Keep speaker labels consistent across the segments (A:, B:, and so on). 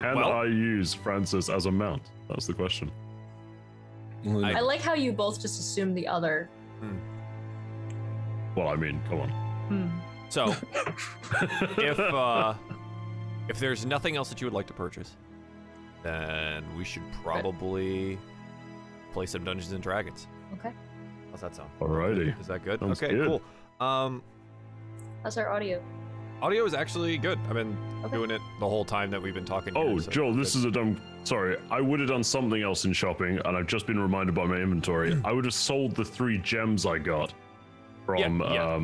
A: Can I use Francis as a mount? That's the question.
B: I like how you both just assume the other.
A: Well, I mean, come on.
C: So, if there's nothing else that you would like to purchase, then we should probably play some Dungeons and Dragons.
B: Okay.
C: How's that sound?
A: Alrighty.
C: Is that good?
A: Sounds
C: okay,
A: good.
C: cool.
B: How's our audio?
C: Audio is actually good. I've been doing it the whole time that we've been talking.
A: Oh,
C: here, so
A: Joel, this is a dumb... Sorry, I would have done something else in shopping, and I've just been reminded by my inventory. I would have sold the 3 gems I got from... how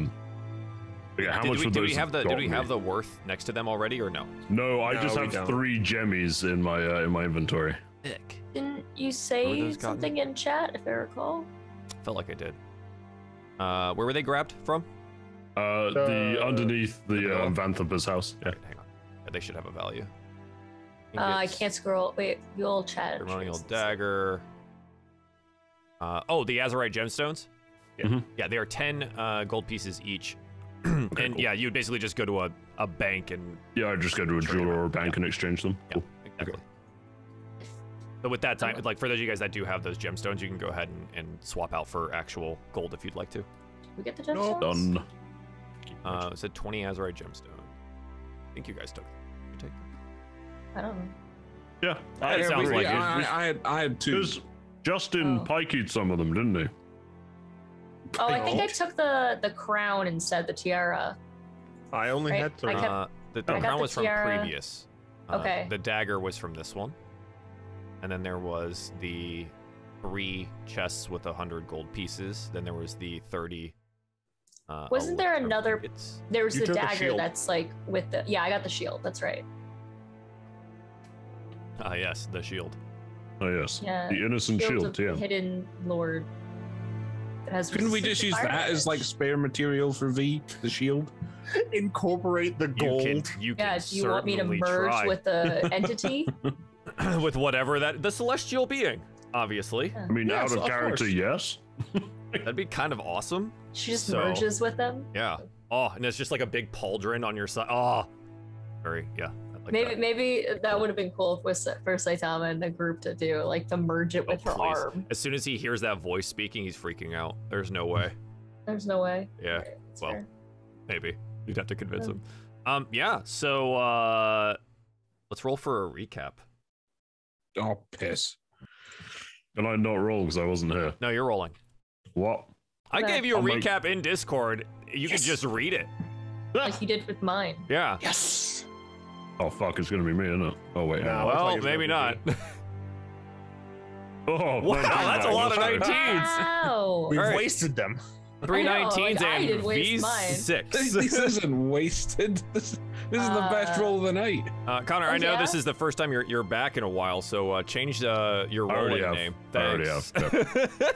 A: much would those have
C: did we have the worth next to them already, or no?
A: No, I just have 3 gemmies in my inventory.
C: Ick.
B: Didn't you say something in chat, if I recall?
C: Felt like I did. Where were they grabbed from?
A: Underneath the Vanthapa's house. Yeah.
C: Right, hang on. Yeah, they should have a value.
B: I can't scroll. Wait, you'll chat.
C: Ceremonial dagger. Oh, the Azurite gemstones? Yeah. Yeah, they are 10 gold pieces each.
A: Okay,
C: and
A: cool.
C: yeah, you would basically just go to a bank and...
A: Yeah, I'd just go to a jeweler or a bank and exchange them.
C: Yeah,
A: cool.
C: exactly. So with that time, like for those of you guys that do have those gemstones, you can go ahead and swap out for actual gold if you'd like to.
B: We get the gemstones?
A: Done.
C: It said 20 Azurite gemstone. I think you guys took them. You take them?
B: I don't know.
A: Yeah,
C: It sounds like it.
D: I had 2.
A: Because Justin pikeyed some of them, didn't he?
B: Oh, I think I took the crown instead, the tiara.
E: I only had 3.
C: The crown was from previous.
B: Okay.
C: The dagger was from this one. And then there was the 3 chests with 100 gold pieces. Then there was the 30.
B: Wasn't there another? There was
E: You
B: the
E: took a
B: dagger
E: shield.
B: that's like with the. Yeah, I got the shield. That's right.
C: Ah, yes, the shield.
A: Oh, yes.
B: Yeah.
A: The innocent shield,
B: of
A: yeah.
B: Hidden Lord.
D: Couldn't we just use that as like spare material for V, the shield?
E: Incorporate the gold.
C: You
B: Yeah,
C: can
B: do you want me to
C: certainly
B: merge
C: try.
B: with the entity?
C: With whatever the celestial being, obviously.
A: I mean,
D: Yes,
A: out of
D: of
A: character,
D: course.
A: yes.
C: That'd be kind of awesome.
B: She just
C: So-
B: merges with them.
C: Yeah. Oh, and it's just like a big pauldron on your side. Oh, very, yeah. I like that.
B: Maybe that would have been cool for Saitama and the group to do, like to merge it with her
C: Please.
B: arm.
C: As soon as he hears that voice speaking, he's freaking out. There's no way.
B: There's no way.
C: Yeah.
B: Okay, that's
C: Well,
B: fair.
C: maybe. You'd have to convince him. Yeah, so let's roll for a recap.
D: Oh, piss.
A: Can I not roll because I wasn't here?
C: No, you're rolling.
A: What?
C: I gave you a
A: Oh my-
C: recap in Discord. You could just read it.
B: Like you did with mine.
C: Yeah.
D: Yes.
A: Oh, fuck, it's going to be me, isn't it? Oh, wait.
E: No.
A: hang on.
C: Well,
E: like it's
C: maybe
E: gonna
C: not.
A: Oh,
C: Wow,
A: 19,
C: that's a lot of
A: sorry.
C: 19s.
B: Wow.
E: We've
C: Alright.
E: wasted them.
C: 3
B: I know,
C: 19s
B: like, I
C: and
B: didn't waste mine.
C: V6.
D: This isn't wasted. This is the best roll of the night.
C: Connor, I know
B: yeah?
C: this is the first time you're back in a while, so change your
A: I already
C: rolling
A: have.
C: name.
A: I already
C: Thanks.
A: have.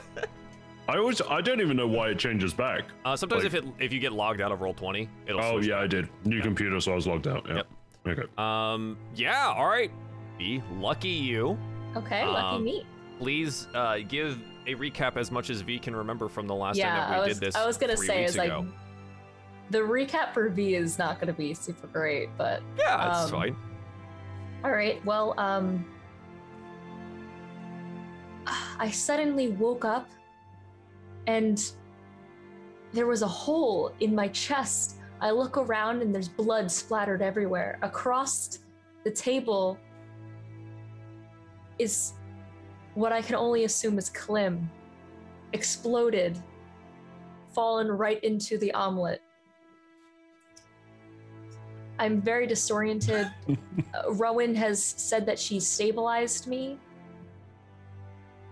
A: I don't even know why it changes back.
C: Sometimes
A: Like-
C: if you get logged out of Roll20, it'll
A: Oh,
C: switch
A: yeah,
C: back.
A: I did. New computer, so I was logged out. Yeah.
C: Yep.
A: Okay.
C: Yeah, all right. Be lucky you.
B: Okay, lucky me.
C: Please give a recap as much as V can remember from the last time
B: Yeah,
C: that we did this.
B: I was gonna
C: 3
B: say
C: weeks
B: is like
C: ago.
B: the recap for V is not gonna be super great, but
C: Yeah, that's fine.
B: all right. Well, I suddenly woke up and there was a hole in my chest. I look around and there's blood splattered everywhere. Across the table is what I can only assume is Klim, exploded, fallen right into the omelet. I'm very disoriented. Rowan has said that she stabilized me.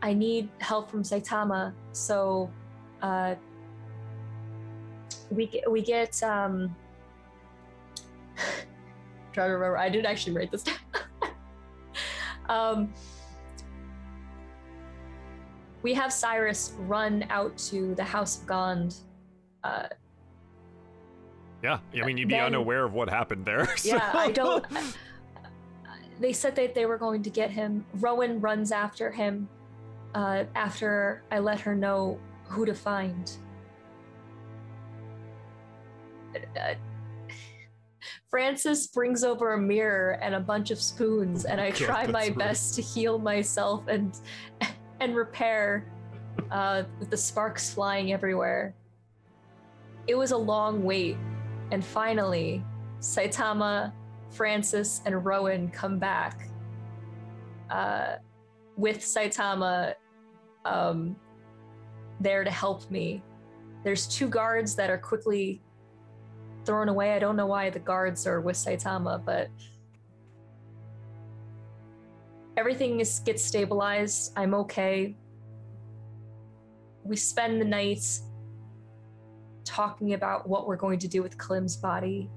B: I need help from Saitama, so we get trying to remember. I didn't actually write this down. We have Cyrus run out to the House of Gond.
C: Yeah, I mean, you'd be
B: then-
C: unaware of what happened there. so-
B: Yeah, I don't. They said that they were going to get him. Rowan runs after him after I let her know who to find. Francis brings over a mirror and a bunch of spoons, and I try my best to heal myself and repair with the sparks flying everywhere. It was a long wait, and finally, Saitama, Francis, and Rowan come back with Saitama there to help me. There's 2 guards that are quickly thrown away. I don't know why the guards are with Saitama, but everything gets stabilized. I'm okay. We spend the night talking about what we're going to do with Klim's body.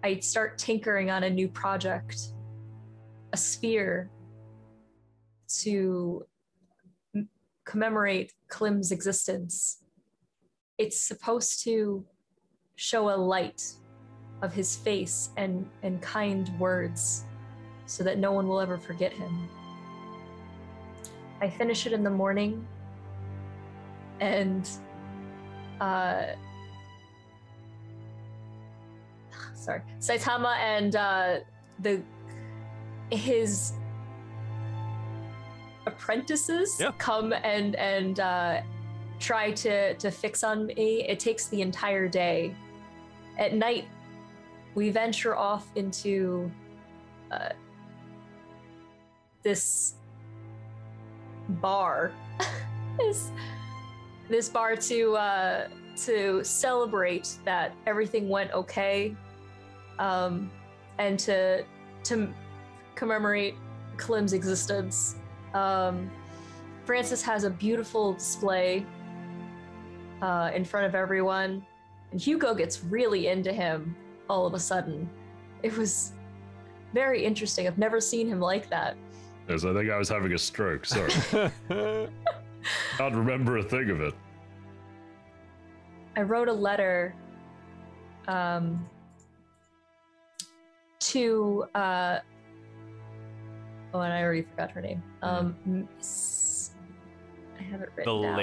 B: I start tinkering on a new project, a sphere to commemorate Klim's existence. It's supposed to show a light of his face and kind words so that no one will ever forget him. I finish it in the morning, and Saitama and his apprentices come and try to fix on me. It takes the entire day. At night, we venture off into this bar, this bar to celebrate that everything went okay, and to commemorate Klim's existence. Francis has a beautiful display in front of everyone, and Hugo gets really into him all of a sudden. It was very interesting. I've never seen him like that.
A: Yes, I think I was having a stroke, sorry. Can't remember a thing of it.
B: I wrote a letter to oh, and I already forgot her name. Miss, I have it written down.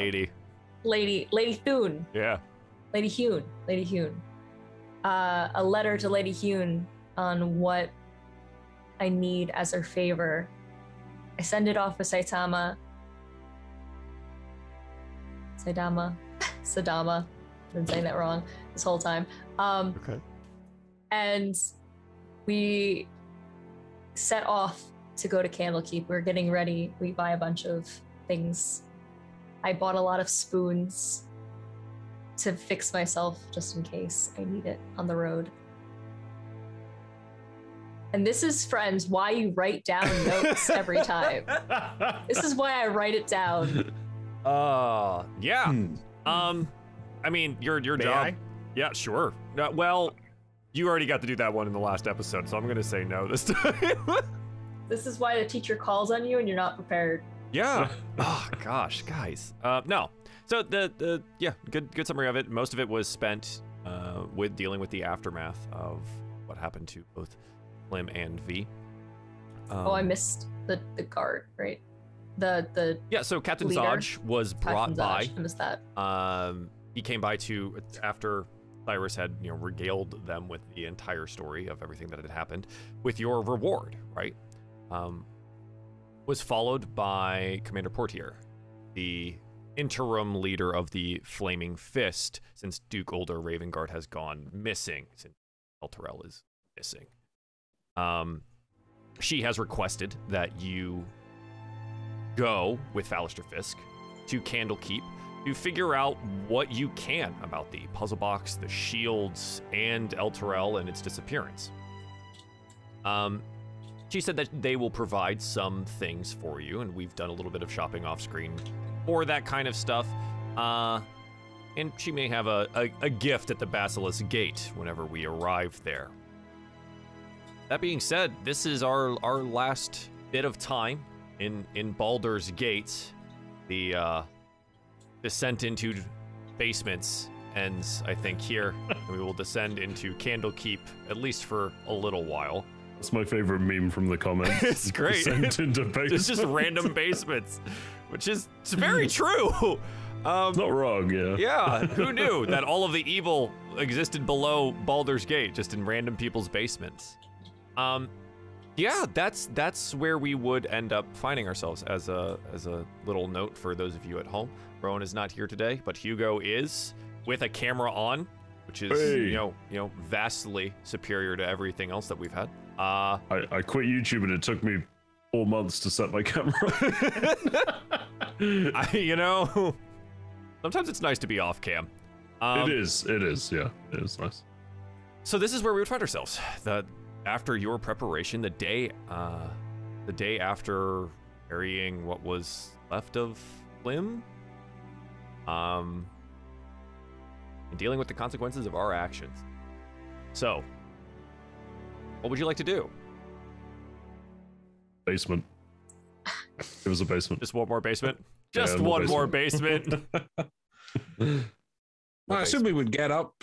B: Lady Thune.
C: Yeah.
B: Lady Hune. A letter to Lady Hune on what I need as her favor. I send it off with Saitama. Sadama. I've been saying that wrong this whole time.
C: Okay.
B: And we set off to go to Candlekeep. We're getting ready. We buy a bunch of things. I bought a lot of spoons to fix myself just in case I need it on the road. And this is, friends, why you write down notes every time. This is why I write it down.
C: Yeah. I mean, your job.
E: I?
C: Yeah, sure. Well, you already got to do that one in the last episode, so I'm gonna say no this time.
B: This is why the teacher calls on you and you're not prepared.
C: Yeah. Oh gosh, guys. No. So the good summary of it. Most of it was spent with dealing with the aftermath of what happened to both Klim and V.
B: I missed the guard, right? The
C: yeah. So Captain
B: leader.
C: Zaj was brought by.
B: I missed that.
C: He came by after Cyrus had regaled them with the entire story of everything that had happened, with your reward, right? Was followed by Commander Portier, the interim leader of the Flaming Fist, since Duke Older Ravengard has gone missing, since Elturel is missing. She has requested that you go with Fallister Fisk to Candlekeep to figure out what you can about the puzzle box, the shields, and Elturel and its disappearance. She said that they will provide some things for you, and we've done a little bit of shopping off screen for that kind of stuff. And she may have a gift at the Basilisk Gate whenever we arrive there. That being said, this is our last bit of time in Baldur's Gate. The descent into basements ends, I think, here. And we will descend into Candlekeep, at least for a little while.
A: That's my favorite meme from the comments.
C: It's great.
A: Descent into basements.
C: It's just random basements, which is very true.
A: Not wrong, yeah.
C: Yeah, who knew that all of the evil existed below Baldur's Gate, just in random people's basements. Yeah, that's where we would end up finding ourselves. As a little note for those of you at home, Rowan is not here today, but Hugo is with a camera on, which is you know vastly superior to everything else that we've had.
A: I quit YouTube and it took me 4 months to set my camera.
C: You know, sometimes it's nice to be off cam.
A: It is, yeah, it is nice.
C: So this is where we would find ourselves. After your preparation, the day after burying what was left of Lim, and dealing with the consequences of our actions. So, what would you like to do?
A: Basement. It was a basement.
C: Just one more basement? Just one more basement.
D: Well, I assume we would get up,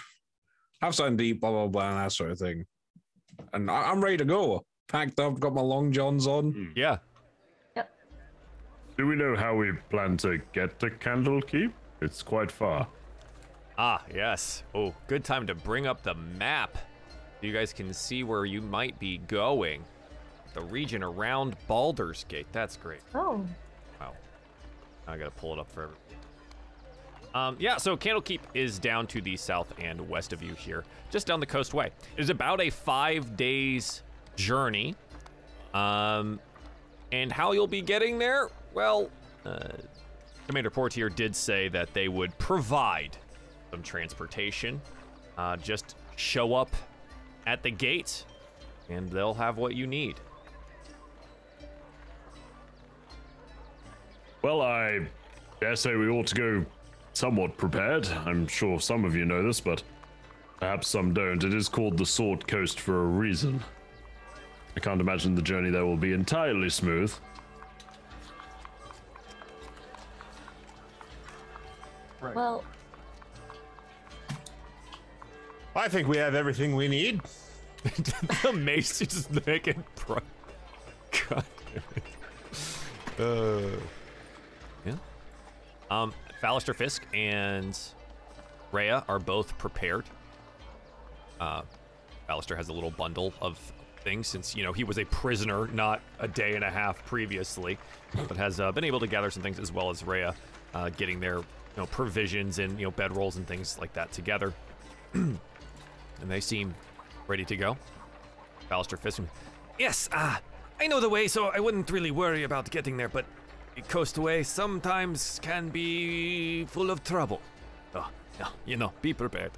D: have something to eat, blah, blah, blah, and that sort of thing. And I'm ready to go. Packed up, got my long johns on.
C: Yeah.
B: Yep.
A: Do we know how we plan to get to Candlekeep? It's quite far.
C: Ah, yes. Oh, good time to bring up the map. You guys can see where you might be going. The region around Baldur's Gate. That's great.
B: Oh.
C: Wow. Now I gotta pull it up for everyone. Yeah, so Candlekeep is down to the south and west of you here, just down the coastway. It is about a 5 days journey. And how you'll be getting there? Well, Commander Portier did say that they would provide some transportation. Just show up at the gate, and they'll have what you need.
A: Well, I dare say we ought to go somewhat prepared. I'm sure some of you know this, but perhaps some don't. It is called the Sword Coast for a reason. I can't imagine the journey there will be entirely smooth.
E: Right.
B: Well,
E: I think we have everything we need.
C: The mace is just making God damn it. Yeah. Ballister Fisk and Rhea are both prepared. Ballister has a little bundle of things since, you know, he was a prisoner not a day and a half previously, but has been able to gather some things, as well as Rhea getting their provisions and bedrolls and things like that together. And they seem ready to go. Ballister Fisk. Yes, I know the way, so I wouldn't really worry about getting there, but the coastway sometimes can be full of trouble. Oh, be prepared.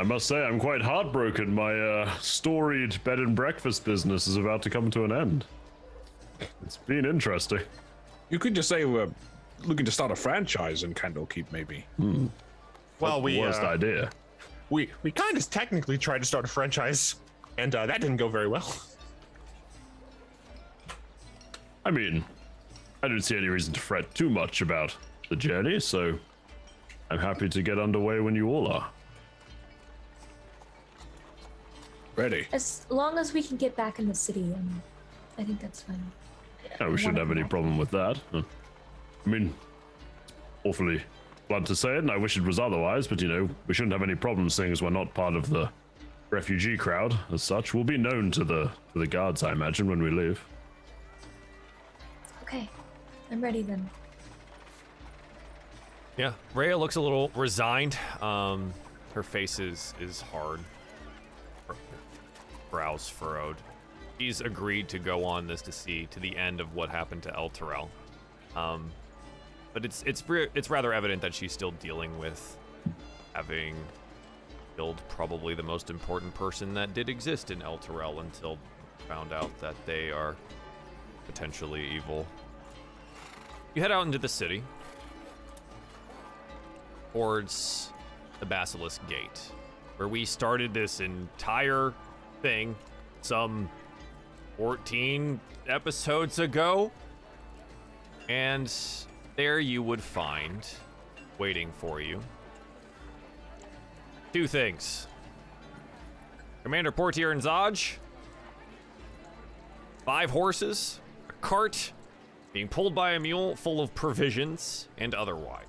A: I must say, I'm quite heartbroken. My storied bed and breakfast business is about to come to an end. It's been interesting.
D: You could just say we're looking to start a franchise in Candlekeep, maybe.
E: Well,
A: Worst idea.
E: We kind of technically tried to start a franchise, and that didn't go very well.
A: I mean, I don't see any reason to fret too much about the journey, so I'm happy to get underway when you all are.
D: Ready.
B: as long as we can get back in the city, I think that's fine.
A: No, we shouldn't have any problem with that. I mean, awfully blunt to say it, and I wish it was otherwise, but we shouldn't have any problems seeing as we're not part of the refugee crowd as such. We'll be known to the guards, I imagine, when we leave.
B: Okay, I'm ready then.
C: Yeah, Rhea looks a little resigned. Her face is hard. Brows furrowed. She's agreed to go on this to the end of what happened to El Terrell. But it's rather evident that she's still dealing with having killed probably the most important person that did exist in El Terrell until found out that they are potentially evil. You head out into the city towards the Basilisk Gate, where we started this entire thing some 14 episodes ago. And there you would find, waiting for you, two things. Commander Portier and Zaj, 5 horses, a cart, being pulled by a mule full of provisions and otherwise.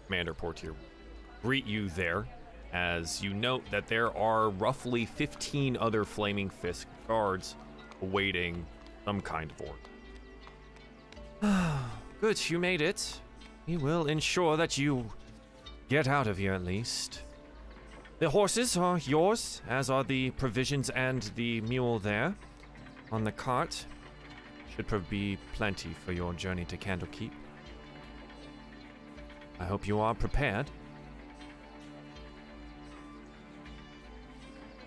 C: Commander Portier greet you there, as you note that there are roughly 15 other Flaming Fist guards awaiting some kind of order. Good, you made it. We will ensure that you get out of here at least. The horses are yours, as are the provisions and the mule there on the cart. Should be plenty for your journey to Candlekeep. I hope you are prepared.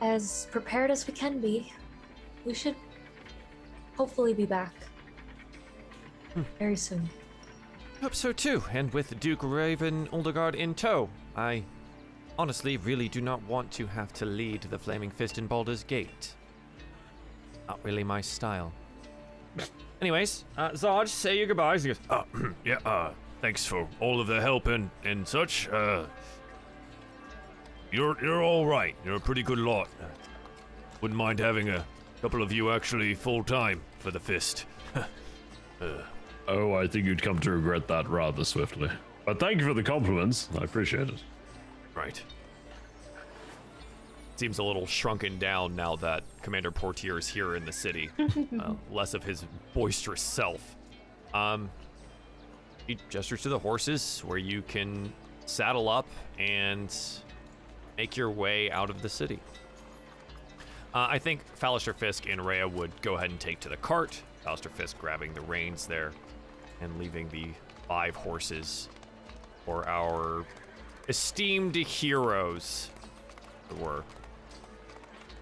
B: As prepared as we can be. We should hopefully be back very soon.
C: Hope so too, and with Duke Raven Uldergard in tow. I honestly really do not want to have to lead the Flaming Fist in Baldur's Gate. Not really my style. Anyways, Zarge, say your goodbyes. He goes,
A: Yeah, thanks for all of the help and such. You're all right. You're a pretty good lot. Wouldn't mind having a couple of you actually full-time for the Fist. I think you'd come to regret that rather swiftly. But thank you for the compliments. I appreciate it.
C: Right. Seems a little shrunken down now that Commander Portier is here in the city. Less of his boisterous self. He gestures to the horses where you can saddle up and make your way out of the city. I think Fallister Fisk and Rhea would go ahead and take to the cart. Fallister Fisk grabbing the reins there and leaving the 5 horses for our esteemed heroes who were.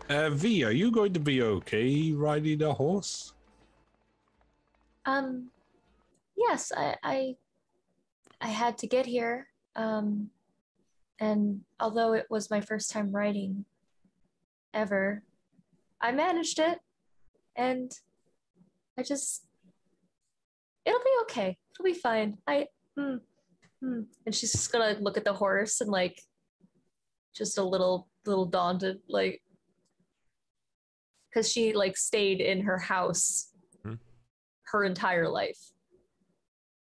D: V, are you going to be okay riding a horse?
B: Yes, I had to get here. And although it was my first time riding ever, I managed it. And it'll be okay. It'll be fine. And she's just gonna look at the horse and like, just a little daunted, like, because she like stayed in her house her entire life.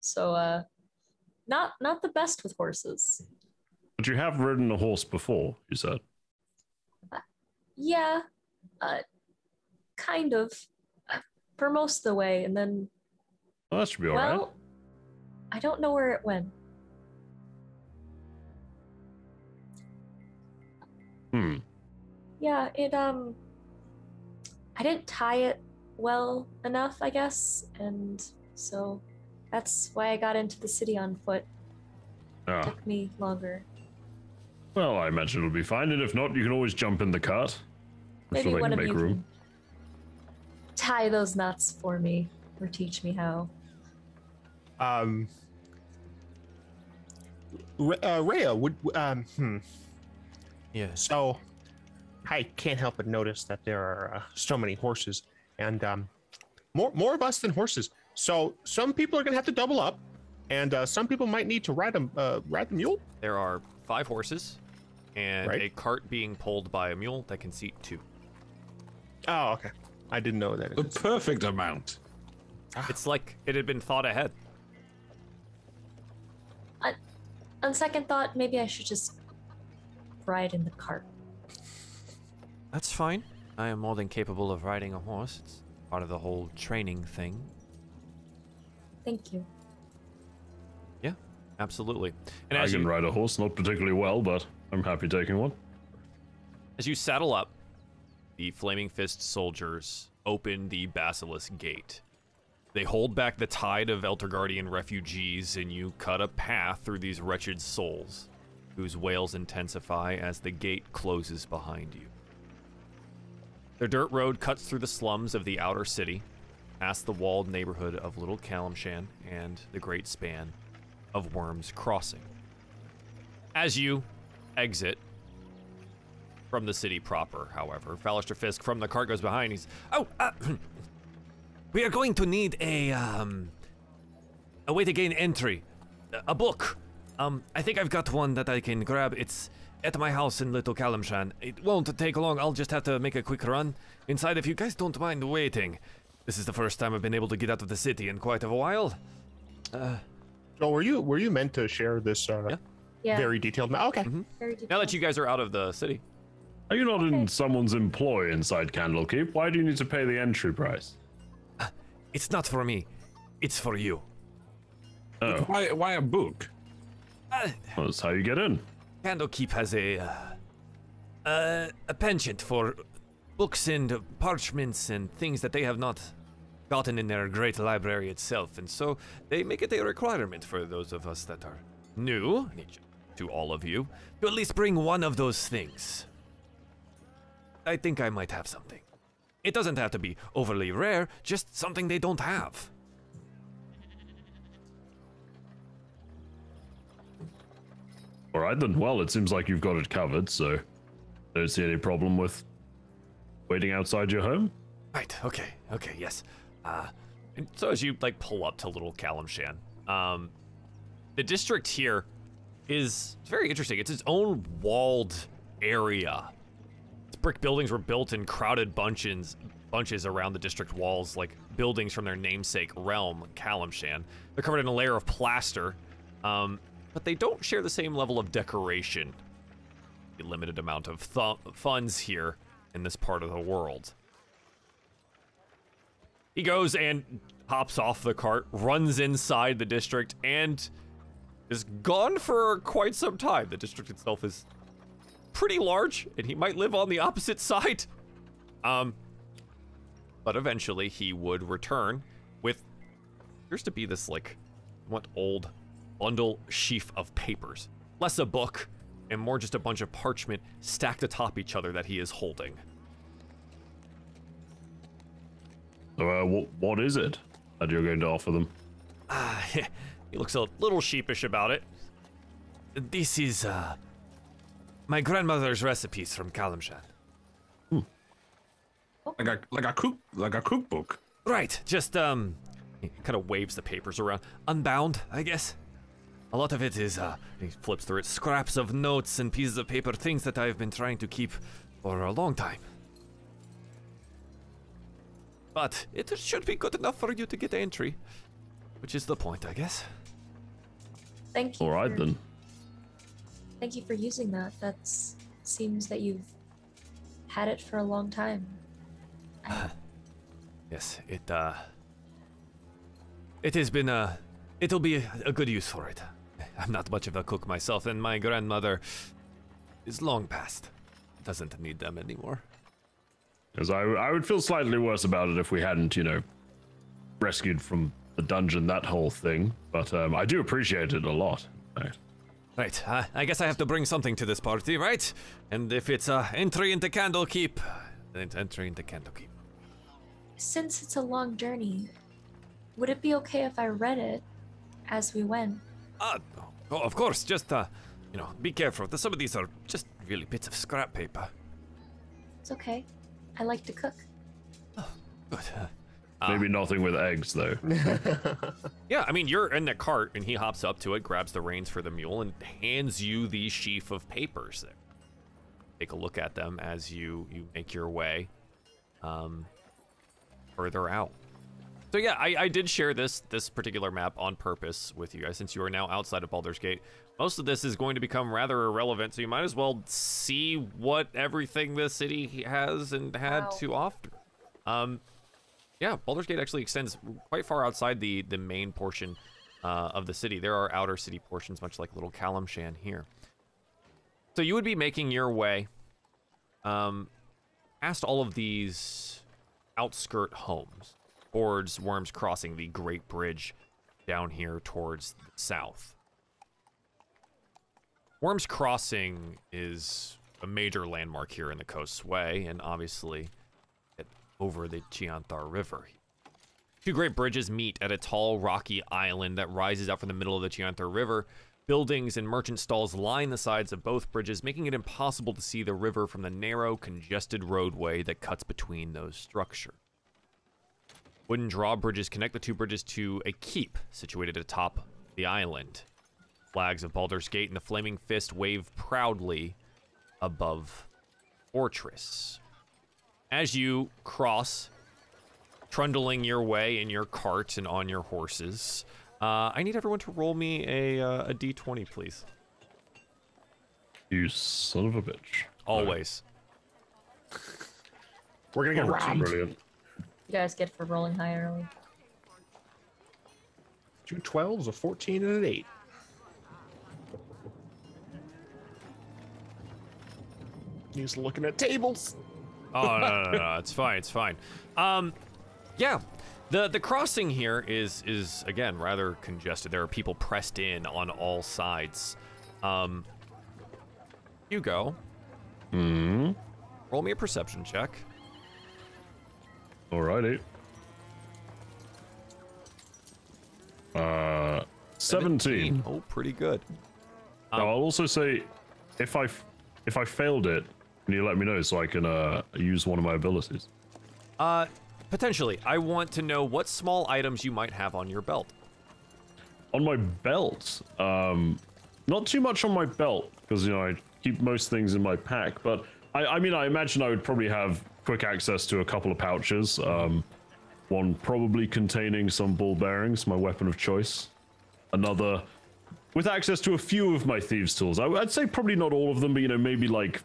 B: So not the best with horses.
A: But you have ridden a horse before, you said.
B: Yeah, kind of, for most of the way, and then.
A: Well, that should be all right.
B: Well, I don't know where it went. Yeah, it I didn't tie it well enough, I guess, and so that's why I got into the city on foot. It took me longer.
A: Well, I imagine it'll be fine, and if not, you can always jump in the cart.
B: Maybe one of you can tie those knots for me, or teach me how.
E: Rhea,
C: Yeah.
E: So, I can't help but notice that there are so many horses, and more of us than horses. So some people are gonna have to double up, and some people might need to ride the mule.
C: There are 5 horses, and
E: Right.
C: a cart being pulled by a mule that can seat 2.
E: Oh, okay. I didn't know that.
D: The perfect amount.
C: It's like it had been thought ahead.
B: On second thought, maybe I should just ride in the cart.
C: That's fine. I am more than capable of riding a horse. It's part of the whole training thing.
B: Thank you.
C: Yeah, absolutely. And
A: I can ride a horse, not particularly well, but I'm happy taking one.
C: As you saddle up, the Flaming Fist soldiers open the Basilisk Gate. They hold back the tide of Eltergardian refugees, and you cut a path through these wretched souls, whose wails intensify as the gate closes behind you. The dirt road cuts through the slums of the outer city, past the walled neighborhood of Little Calamshan and the great span of Worm's Crossing. As you exit from the city proper, however, Fallister Fisk from the cart goes behind. He's, we are going to need a way to gain entry, a book. I think I've got one that I can grab. It's at my house in Little Calamshan. It won't take long. I'll just have to make a quick run inside if you guys don't mind waiting. This is the first time I've been able to get out of the city in quite a while.
E: Joel, were you meant to share this?
C: Yeah.
B: Yeah.
E: Very detailed map. Okay.
B: Very
C: Now that
B: detailed.
C: you guys are out of the city.
A: Are you not in
B: Okay.
A: someone's employ inside Candlekeep? Why do you need to pay the entry price?
C: It's not for me. It's for you.
A: Oh,
D: Why a book?
A: well, that's how you get in.
C: Candlekeep has a penchant for books and parchments and things that they have not gotten in their great library itself, and so they make it a requirement for those of us that are new, to all of you, to at least bring one of those things. I think I might have something. It doesn't have to be overly rare, just something they don't have.
A: All right then. Well, it seems like you've got it covered, so I don't see any problem with waiting outside your home.
C: Right, okay, yes. And so as you like pull up to Little Kalimshan, the district here is very interesting. It's its own walled area. Its brick buildings were built in crowded bunches around the district walls, like buildings from their namesake realm, Kalimshan. They're covered in a layer of plaster, but they don't share the same level of decoration. A limited amount of funds here in this part of the world. He goes and hops off the cart, runs inside the district, and is gone for quite some time. The district itself is pretty large, and he might live on the opposite side. But eventually he would return with, appears to be this like, what old bundle sheaf of papers. Less a book, and more just a bunch of parchment stacked atop each other that he is holding.
A: So, what is it that you're going to offer them?
C: He looks a little sheepish about it. This is, my grandmother's recipes from Kalimshan.
D: Like a cookbook.
C: Right, just, he kind of waves the papers around. Unbound, I guess. A lot of it is, he flips through it, scraps of notes and pieces of paper, things that I've been trying to keep for a long time. But it should be good enough for you to get entry, which is the point, I guess.
B: Thank you.
A: All right then.
B: Thank you for using that. Seems that you've had it for a long time.
C: Yes, it has been it'll be a good use for it. I'm not much of a cook myself, and my grandmother is long past. Doesn't need them anymore.
A: Because I would feel slightly worse about it if we hadn't, rescued from the dungeon, that whole thing. But I do appreciate it a lot.
C: Right, I guess I have to bring something to this party, right? And if it's entry into Candlekeep, then it's entry into Candlekeep.
B: Since it's a long journey, would it be okay if I read it as we went?
C: Oh, of course, just, be careful. Some of these are just really bits of scrap paper.
B: It's okay. I like to cook.
C: Good.
A: Maybe nothing with eggs, though.
C: Yeah, I mean, you're in the cart, and he hops up to it, grabs the reins for the mule, and hands you the sheaf of papers there. Take a look at them as you make your way further out. So yeah, I did share this particular map on purpose with you guys, since you are now outside of Baldur's Gate. Most of this is going to become rather irrelevant, so you might as well see what everything the city has and had to offer. Yeah, Baldur's Gate actually extends quite far outside the main portion of the city. There are outer city portions, much like Little Kalimshan here. So you would be making your way past all of these outskirt homes towards Worm's Crossing, the Great Bridge down here towards the south. Worm's Crossing is a major landmark here in the Coast's Way, and obviously over the Chianthar River. Two great bridges meet at a tall, rocky island that rises out from the middle of the Chianthar River. Buildings and merchant stalls line the sides of both bridges, making it impossible to see the river from the narrow, congested roadway that cuts between those structures. Wooden drawbridges connect the two bridges to a keep situated atop the island. Flags of Baldur's Gate and the Flaming Fist wave proudly above the fortress. As you cross, trundling your way in your cart and on your horses, I need everyone to roll me a d20, please.
A: You son of a bitch.
C: Always.
E: We're gonna get robbed.
A: Brilliant.
B: You guys get for rolling high early.
E: 2 12s, a 14, and an 8. He's looking at tables.
C: Oh no, it's fine, it's fine. Yeah, the crossing here is again rather congested. There are people pressed in on all sides. Hugo. Roll me a perception check.
A: Alrighty. 17.
C: Oh, pretty good.
A: Now, I'll also say, if I failed it, can you let me know so I can use one of my abilities?
C: Potentially. I want to know what small items you might have on your belt.
A: On my belt, not too much on my belt because I keep most things in my pack. But I mean, I imagine I would probably have quick access to a couple of pouches. One probably containing some ball bearings, my weapon of choice. Another with access to a few of my thieves' tools. I'd say probably not all of them, but maybe like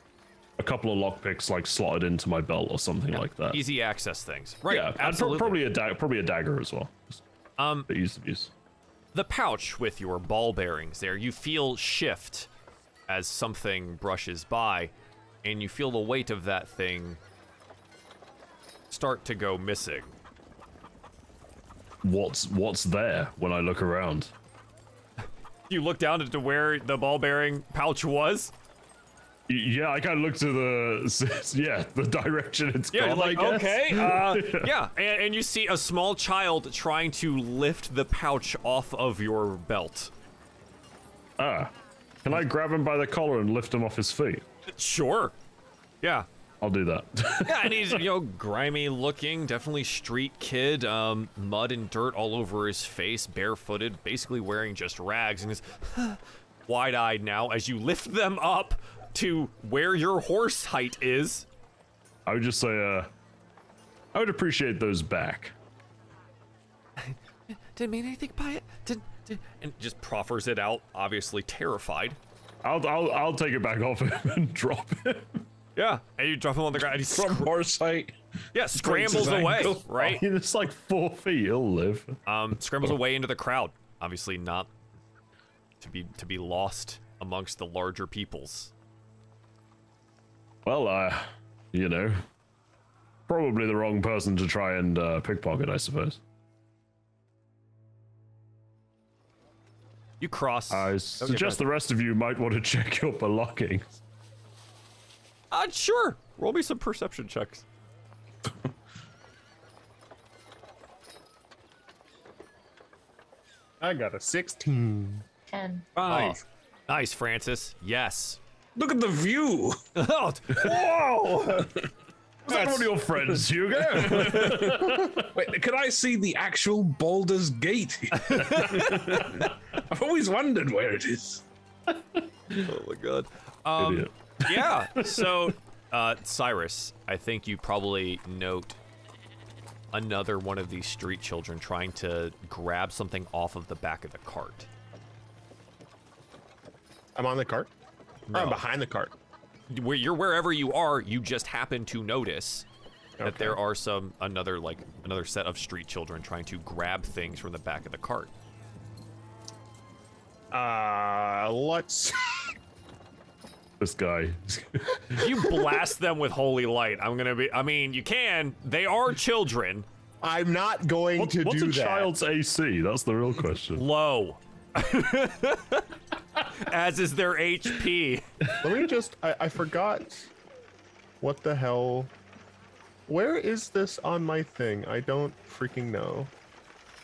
A: a couple of lockpicks like slotted into my belt or something like that.
C: Easy access things, right?
A: Yeah,
C: absolutely.
A: and probably a dagger as well. Ease of use.
C: The pouch with your ball bearings there, you feel shift as something brushes by, and you feel the weight of that thing start to go missing.
A: What's there when I look around?
C: You look down into where the ball bearing pouch was.
A: Yeah, I kind of look to the direction it's gone.
C: You're like,
A: I guess.
C: okay, yeah, and you see a small child trying to lift the pouch off of your belt.
A: Can I grab him by the collar and lift him off his feet?
C: Sure. Yeah.
A: I'll do that.
C: Yeah, and he's, grimy looking, definitely street kid, mud and dirt all over his face, barefooted, basically wearing just rags, and he's wide-eyed now as you lift them up to where your horse height is.
A: I would just say, I would appreciate those back.
C: Didn't mean anything by it. And just proffers it out, obviously terrified.
A: I'll take it back off him and drop it.
C: Yeah, and you drop him on the ground. And he's
D: From horse height.
C: Yeah, scrambles away, right?
A: It's like 4 feet. He'll live.
C: Scrambles away into the crowd. Obviously not to be lost amongst the larger peoples.
A: Well, probably the wrong person to try and pickpocket, I suppose.
C: You cross.
A: I suggest the rest of you might want to check your belongings.
C: Sure. Roll me some perception checks.
E: I got a 16.
B: 10.
D: Nice.
C: Nice, Francis. Yes.
D: Look at the view.
C: Oh, whoa!
A: Was that one of your friends, Hugo?
D: Wait, can I see the actual Baldur's Gate? I've always wondered where it is.
C: Oh my god.
A: Idiot.
C: Yeah, so, Cyrus, I think you probably note another one of these street children trying to grab something off of the back of the cart.
E: I'm on the cart?
C: No.
E: Or I'm behind the cart?
C: Wherever you are, you just happen to notice that there are another set of street children trying to grab things from the back of the cart.
E: Let's...
A: This guy.
C: You blast them with holy light. You can. They are children.
E: I'm not going to do that.
A: What's a child's AC? That's the real question.
C: Low. As is their HP.
E: Let me just... I forgot what the hell... Where is this on my thing? I don't freaking know.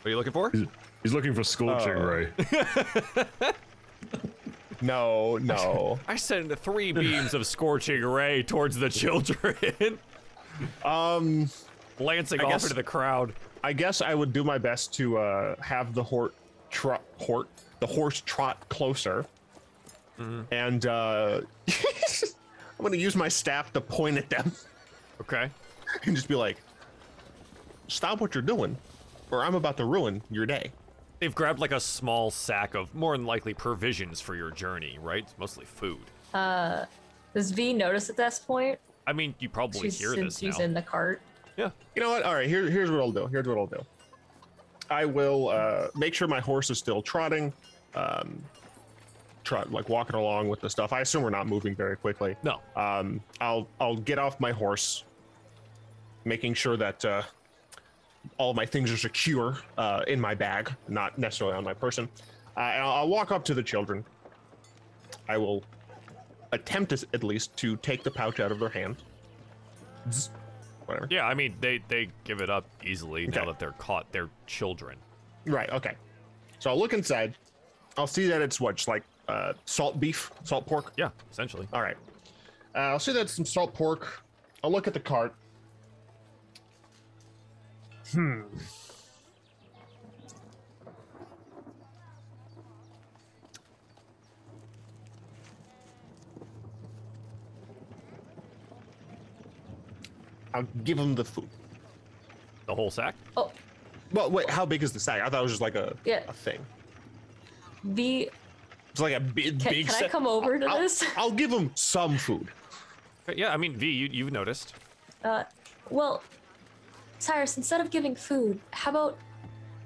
C: What are you looking for?
A: He's looking for Scorching Ray.
E: No.
C: I send 3 beams of Scorching Ray towards the children. Lancing off into the crowd.
E: I guess I would do my best to have the horse trot closer. And I'm gonna use my staff to point at them.
C: Okay.
E: And just be like, stop what you're doing, or I'm about to ruin your day.
C: They've grabbed like a small sack of more than likely provisions for your journey, right? It's mostly food.
B: Does V notice at this point?
C: I mean, you probably hear this
B: She's
C: now.
B: in the cart.
C: Yeah.
E: You know what? All right, here's what I'll do. Here's what I'll do. I will make sure my horse is still trotting, like walking along with the stuff. I assume we're not moving very quickly.
C: No.
E: I'll get off my horse, making sure that all my things are secure in my bag, not necessarily on my person. And I'll walk up to the children. I will attempt at least to take the pouch out of their hand. Zzz, whatever.
C: Yeah, I mean, they give it up easily now that they're caught. They're children.
E: Right, okay. So I'll look inside. I'll see that it's what, just like salt beef, salt pork?
C: Yeah, essentially.
E: All right. I'll see that it's some salt pork. I'll look at the cart. I'll give them the food.
C: The whole sack?
B: Oh,
E: Well, wait, how big is the sack? I thought it was just like a
B: Yeah.
E: thing.
B: V,
E: It's like a big
B: can I
E: sack.
B: come over to
E: I'll,
B: this?
E: I'll give them some food.
C: Yeah, I mean, V, you've noticed.
B: Well, Cyrus, instead of giving food, how about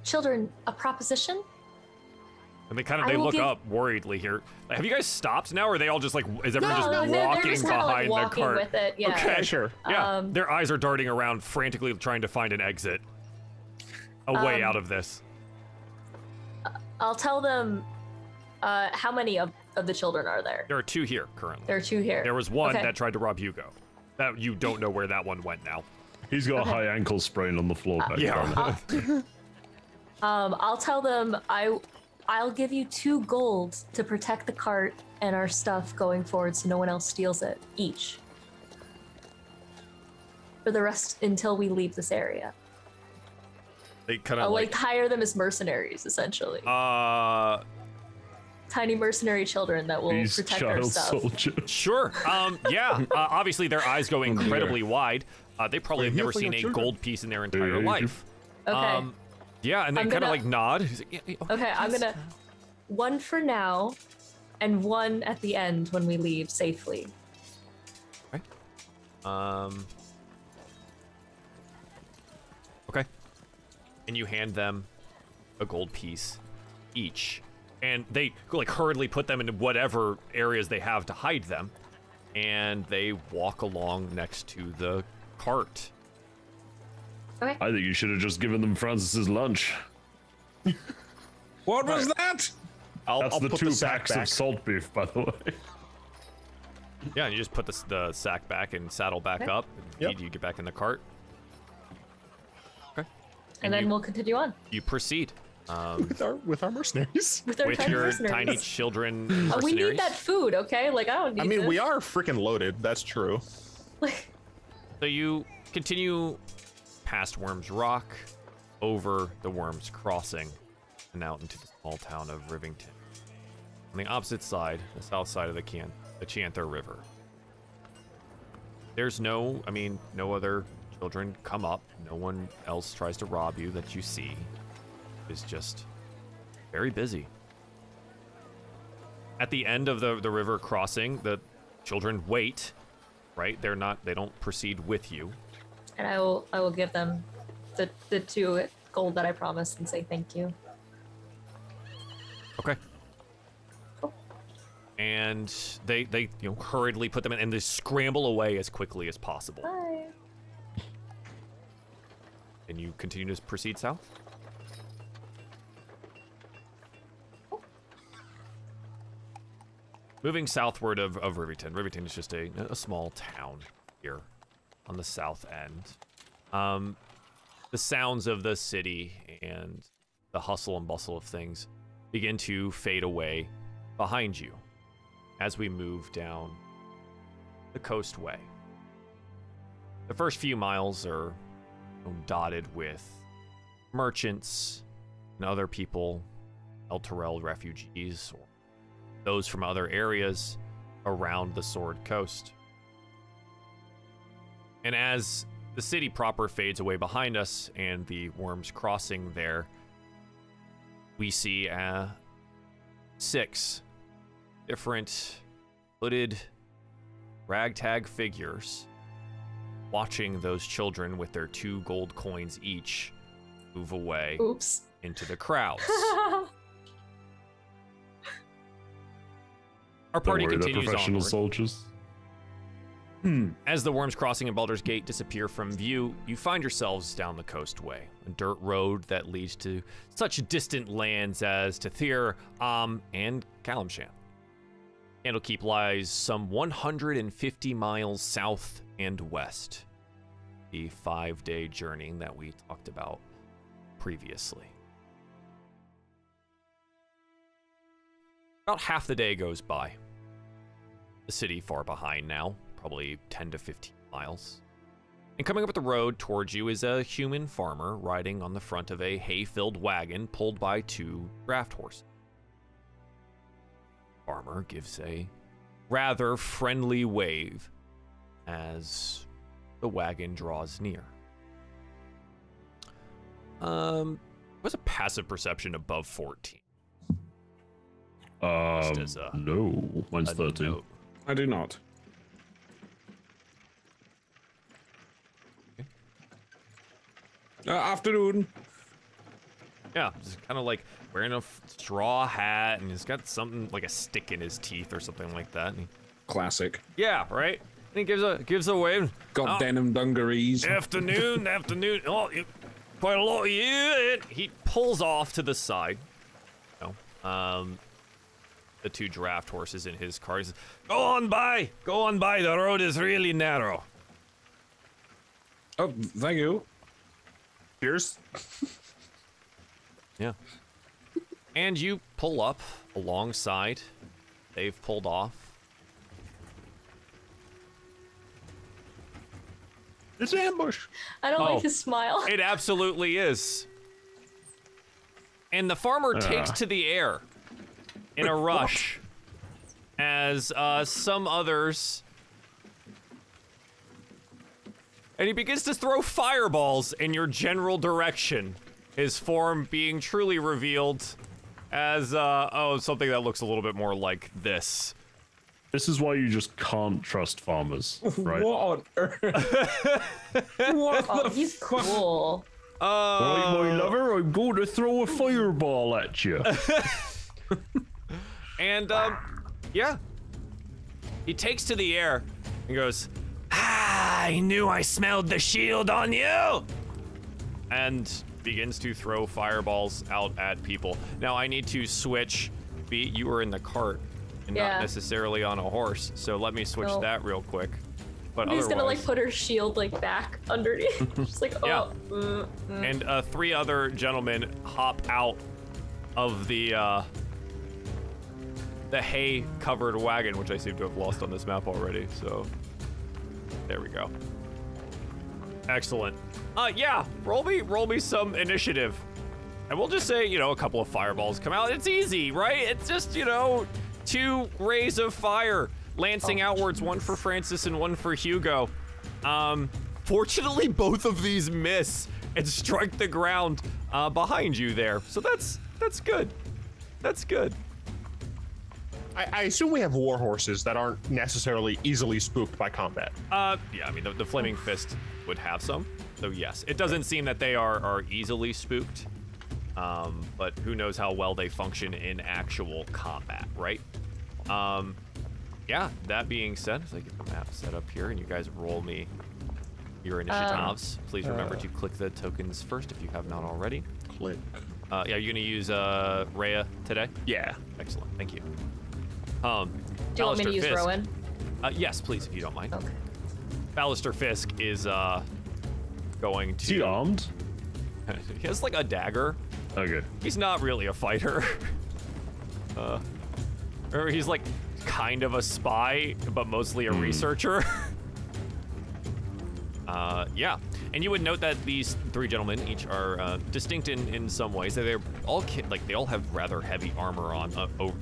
B: children a proposition?
C: And they
B: I will
C: look
B: give-
C: up worriedly here. Like, have you guys stopped now, or are they all just like, is everyone just
B: they're
C: walking
B: just kinda,
C: behind
B: like,
C: the
B: walking
C: cart?
B: with it, yeah.
C: Okay,
E: sure.
C: Yeah, their eyes are darting around, frantically trying to find an exit, a way out of this.
B: I'll tell them how many of the children are there.
C: There are 2 here currently.
B: There are 2 here.
C: There was one
B: Okay.
C: that tried to rob Hugo. That you don't know where that one went now.
A: He's got a high ankle sprain on the floor back there.
B: I'll tell them I'll give you 2 gold to protect the cart and our stuff going forward so no one else steals it, each. For the rest until we leave this area.
C: They kind
B: I'll
C: of
B: like hire them as mercenaries, essentially. Tiny mercenary children that will
A: These
B: protect our
A: child
B: stuff.
A: soldiers.
C: Sure. Yeah. Obviously, their eyes go incredibly wide. They probably have
E: We're here
C: never
E: for
C: seen
E: your
C: a
E: children.
C: gold piece in their entire
A: Hey.
C: life.
B: Okay.
C: Yeah, and they
B: I'm
C: kind of
B: gonna-
C: like nod. He's like, yeah,
B: Okay, I'm gonna 1 for now and 1 at the end when we leave safely.
C: Okay. And you hand them a gold piece each. And they like hurriedly put them into whatever areas they have to hide them. And they walk along next to the cart.
B: Okay.
A: I think you should have just given them Francis's lunch.
D: What was that?
E: I'll
A: That's the
E: put
A: 2
E: the sack
A: packs
E: back.
A: of salt beef, by the way.
C: Yeah, and you just put the sack back and saddle back
B: Okay.
C: up.
E: Yep.
C: You get back in the cart. Okay.
B: And then
C: you,
B: we'll continue on
C: you proceed.
E: with our mercenaries.
B: with our
C: With
B: tiny
C: your
B: mercenaries.
C: tiny children
B: We
C: mercenaries.
B: need that food, okay? Like, I don't need
E: I mean,
B: this.
E: we are freaking loaded. That's true.
B: Like,
C: So you continue past Worms Rock, over the Worms Crossing, and out into the small town of Rivington. On the opposite side, the south side of the Chanther River. There's no other children come up. No one else tries to rob you that you see. It's just very busy. At the end of the river crossing, the children wait, right? They don't proceed with you.
B: and I will give them the 2 gold that I promised and say thank you.
C: Okay.
B: Cool.
C: And they hurriedly put them in and they scramble away as quickly as possible.
B: Bye.
C: And you continue to proceed south? Moving southward of Rivington. Rivington is just a small town here on the south end. The sounds of the city and the hustle and bustle of things begin to fade away behind you as we move down the coastway. The first few miles are dotted with merchants and other people, El Terrell refugees, or those from other areas around the Sword Coast. And as the city proper fades away behind us and the Worms Crossing there, we see 6 different hooded, ragtag figures watching those children with their 2 gold coins each move away
B: Oops.
C: into the crowds. Our party
A: Don't worry, they're
C: continues
A: professional
C: onward.
A: soldiers.
C: As the worms crossing in Baldur's Gate disappear from view, you find yourselves down the coastway, a dirt road that leads to such distant lands as Tathir, and Kalimshan. Candlekeep lies some 150 miles south and west, the 5-day journey that we talked about previously. About half the day goes by. The city far behind now, probably 10 to 15 miles. And coming up the road towards you is a human farmer riding on the front of a hay-filled wagon pulled by 2 draft horses. Farmer gives a rather friendly wave as the wagon draws near. What's a passive perception above 14? Just as
A: No, mine's
C: a
A: 13.
C: note.
D: I do not. Afternoon.
C: Yeah, just kind of like wearing a straw hat, and he's got something like a stick in his teeth or something like that. And
D: Classic.
C: yeah, right. And he gives a wave.
D: Got
C: Oh,
D: denim dungarees.
C: afternoon. Oh, quite a lot of you. And he pulls off to the side. The 2 draft horses in his car. He says, Go on by. The road is really narrow.
D: Oh, thank you.
E: Cheers.
C: Yeah. And you pull up alongside. They've pulled off.
E: It's an ambush.
B: I don't
C: Oh.
B: like his smile.
C: It absolutely is. And the farmer takes to the air in a rush as some others. And he begins to throw fireballs in your general direction, his form being truly revealed as, something that looks a little bit more like this.
A: This is why you just can't trust farmers, right?
D: What on earth? What
B: Oh,
D: the
B: he's
D: fuck?
B: cool.
A: Right, my lover, I'm going to throw a fireball at you.
C: And, yeah. He takes to the air and goes, I knew I smelled the shield on you! And begins to throw fireballs out at people. Now, I need to switch. You were in the cart and not
B: Yeah.
C: necessarily on a horse, so let me switch
B: Nope.
C: that real quick. But
B: He's gonna like
C: otherwise-
B: put her shield like back underneath. Just like, oh.
C: Yeah. And 3 other gentlemen hop out of the hay-covered wagon, which I seem to have lost on this map already. So there we go. Excellent. Yeah. Roll me some initiative, and we'll just say, a couple of fireballs come out. It's easy, right? It's just 2 rays of fire lancing outwards, one for Francis and one for Hugo. Fortunately, both of these miss and strike the ground behind you there. So that's good. That's good.
E: I assume we have war horses that aren't necessarily easily spooked by combat.
C: Yeah, I mean, the Flaming Fist would have some. So yes, it doesn't seem that they are easily spooked. But who knows how well they function in actual combat, right? Yeah, that being said, if I get the map set up here and you guys roll me your initiatives, please remember to click the tokens first if you have not already.
E: Click.
C: Yeah, you're gonna use Rhea today?
E: Yeah.
C: Excellent, thank you.
B: Do you want me to
C: Ballister
B: use
C: Fisk.
B: Rowan?
C: Yes, please, if you don't mind.
B: Okay.
C: Ballister Fisk is going to.
A: Is he armed?
C: He has like a dagger.
A: Okay.
C: He's not really a fighter. Or he's like kind of a spy, but mostly a researcher. Yeah, and you would note that these 3 gentlemen each are distinct in some ways. They're all they all have rather heavy armor on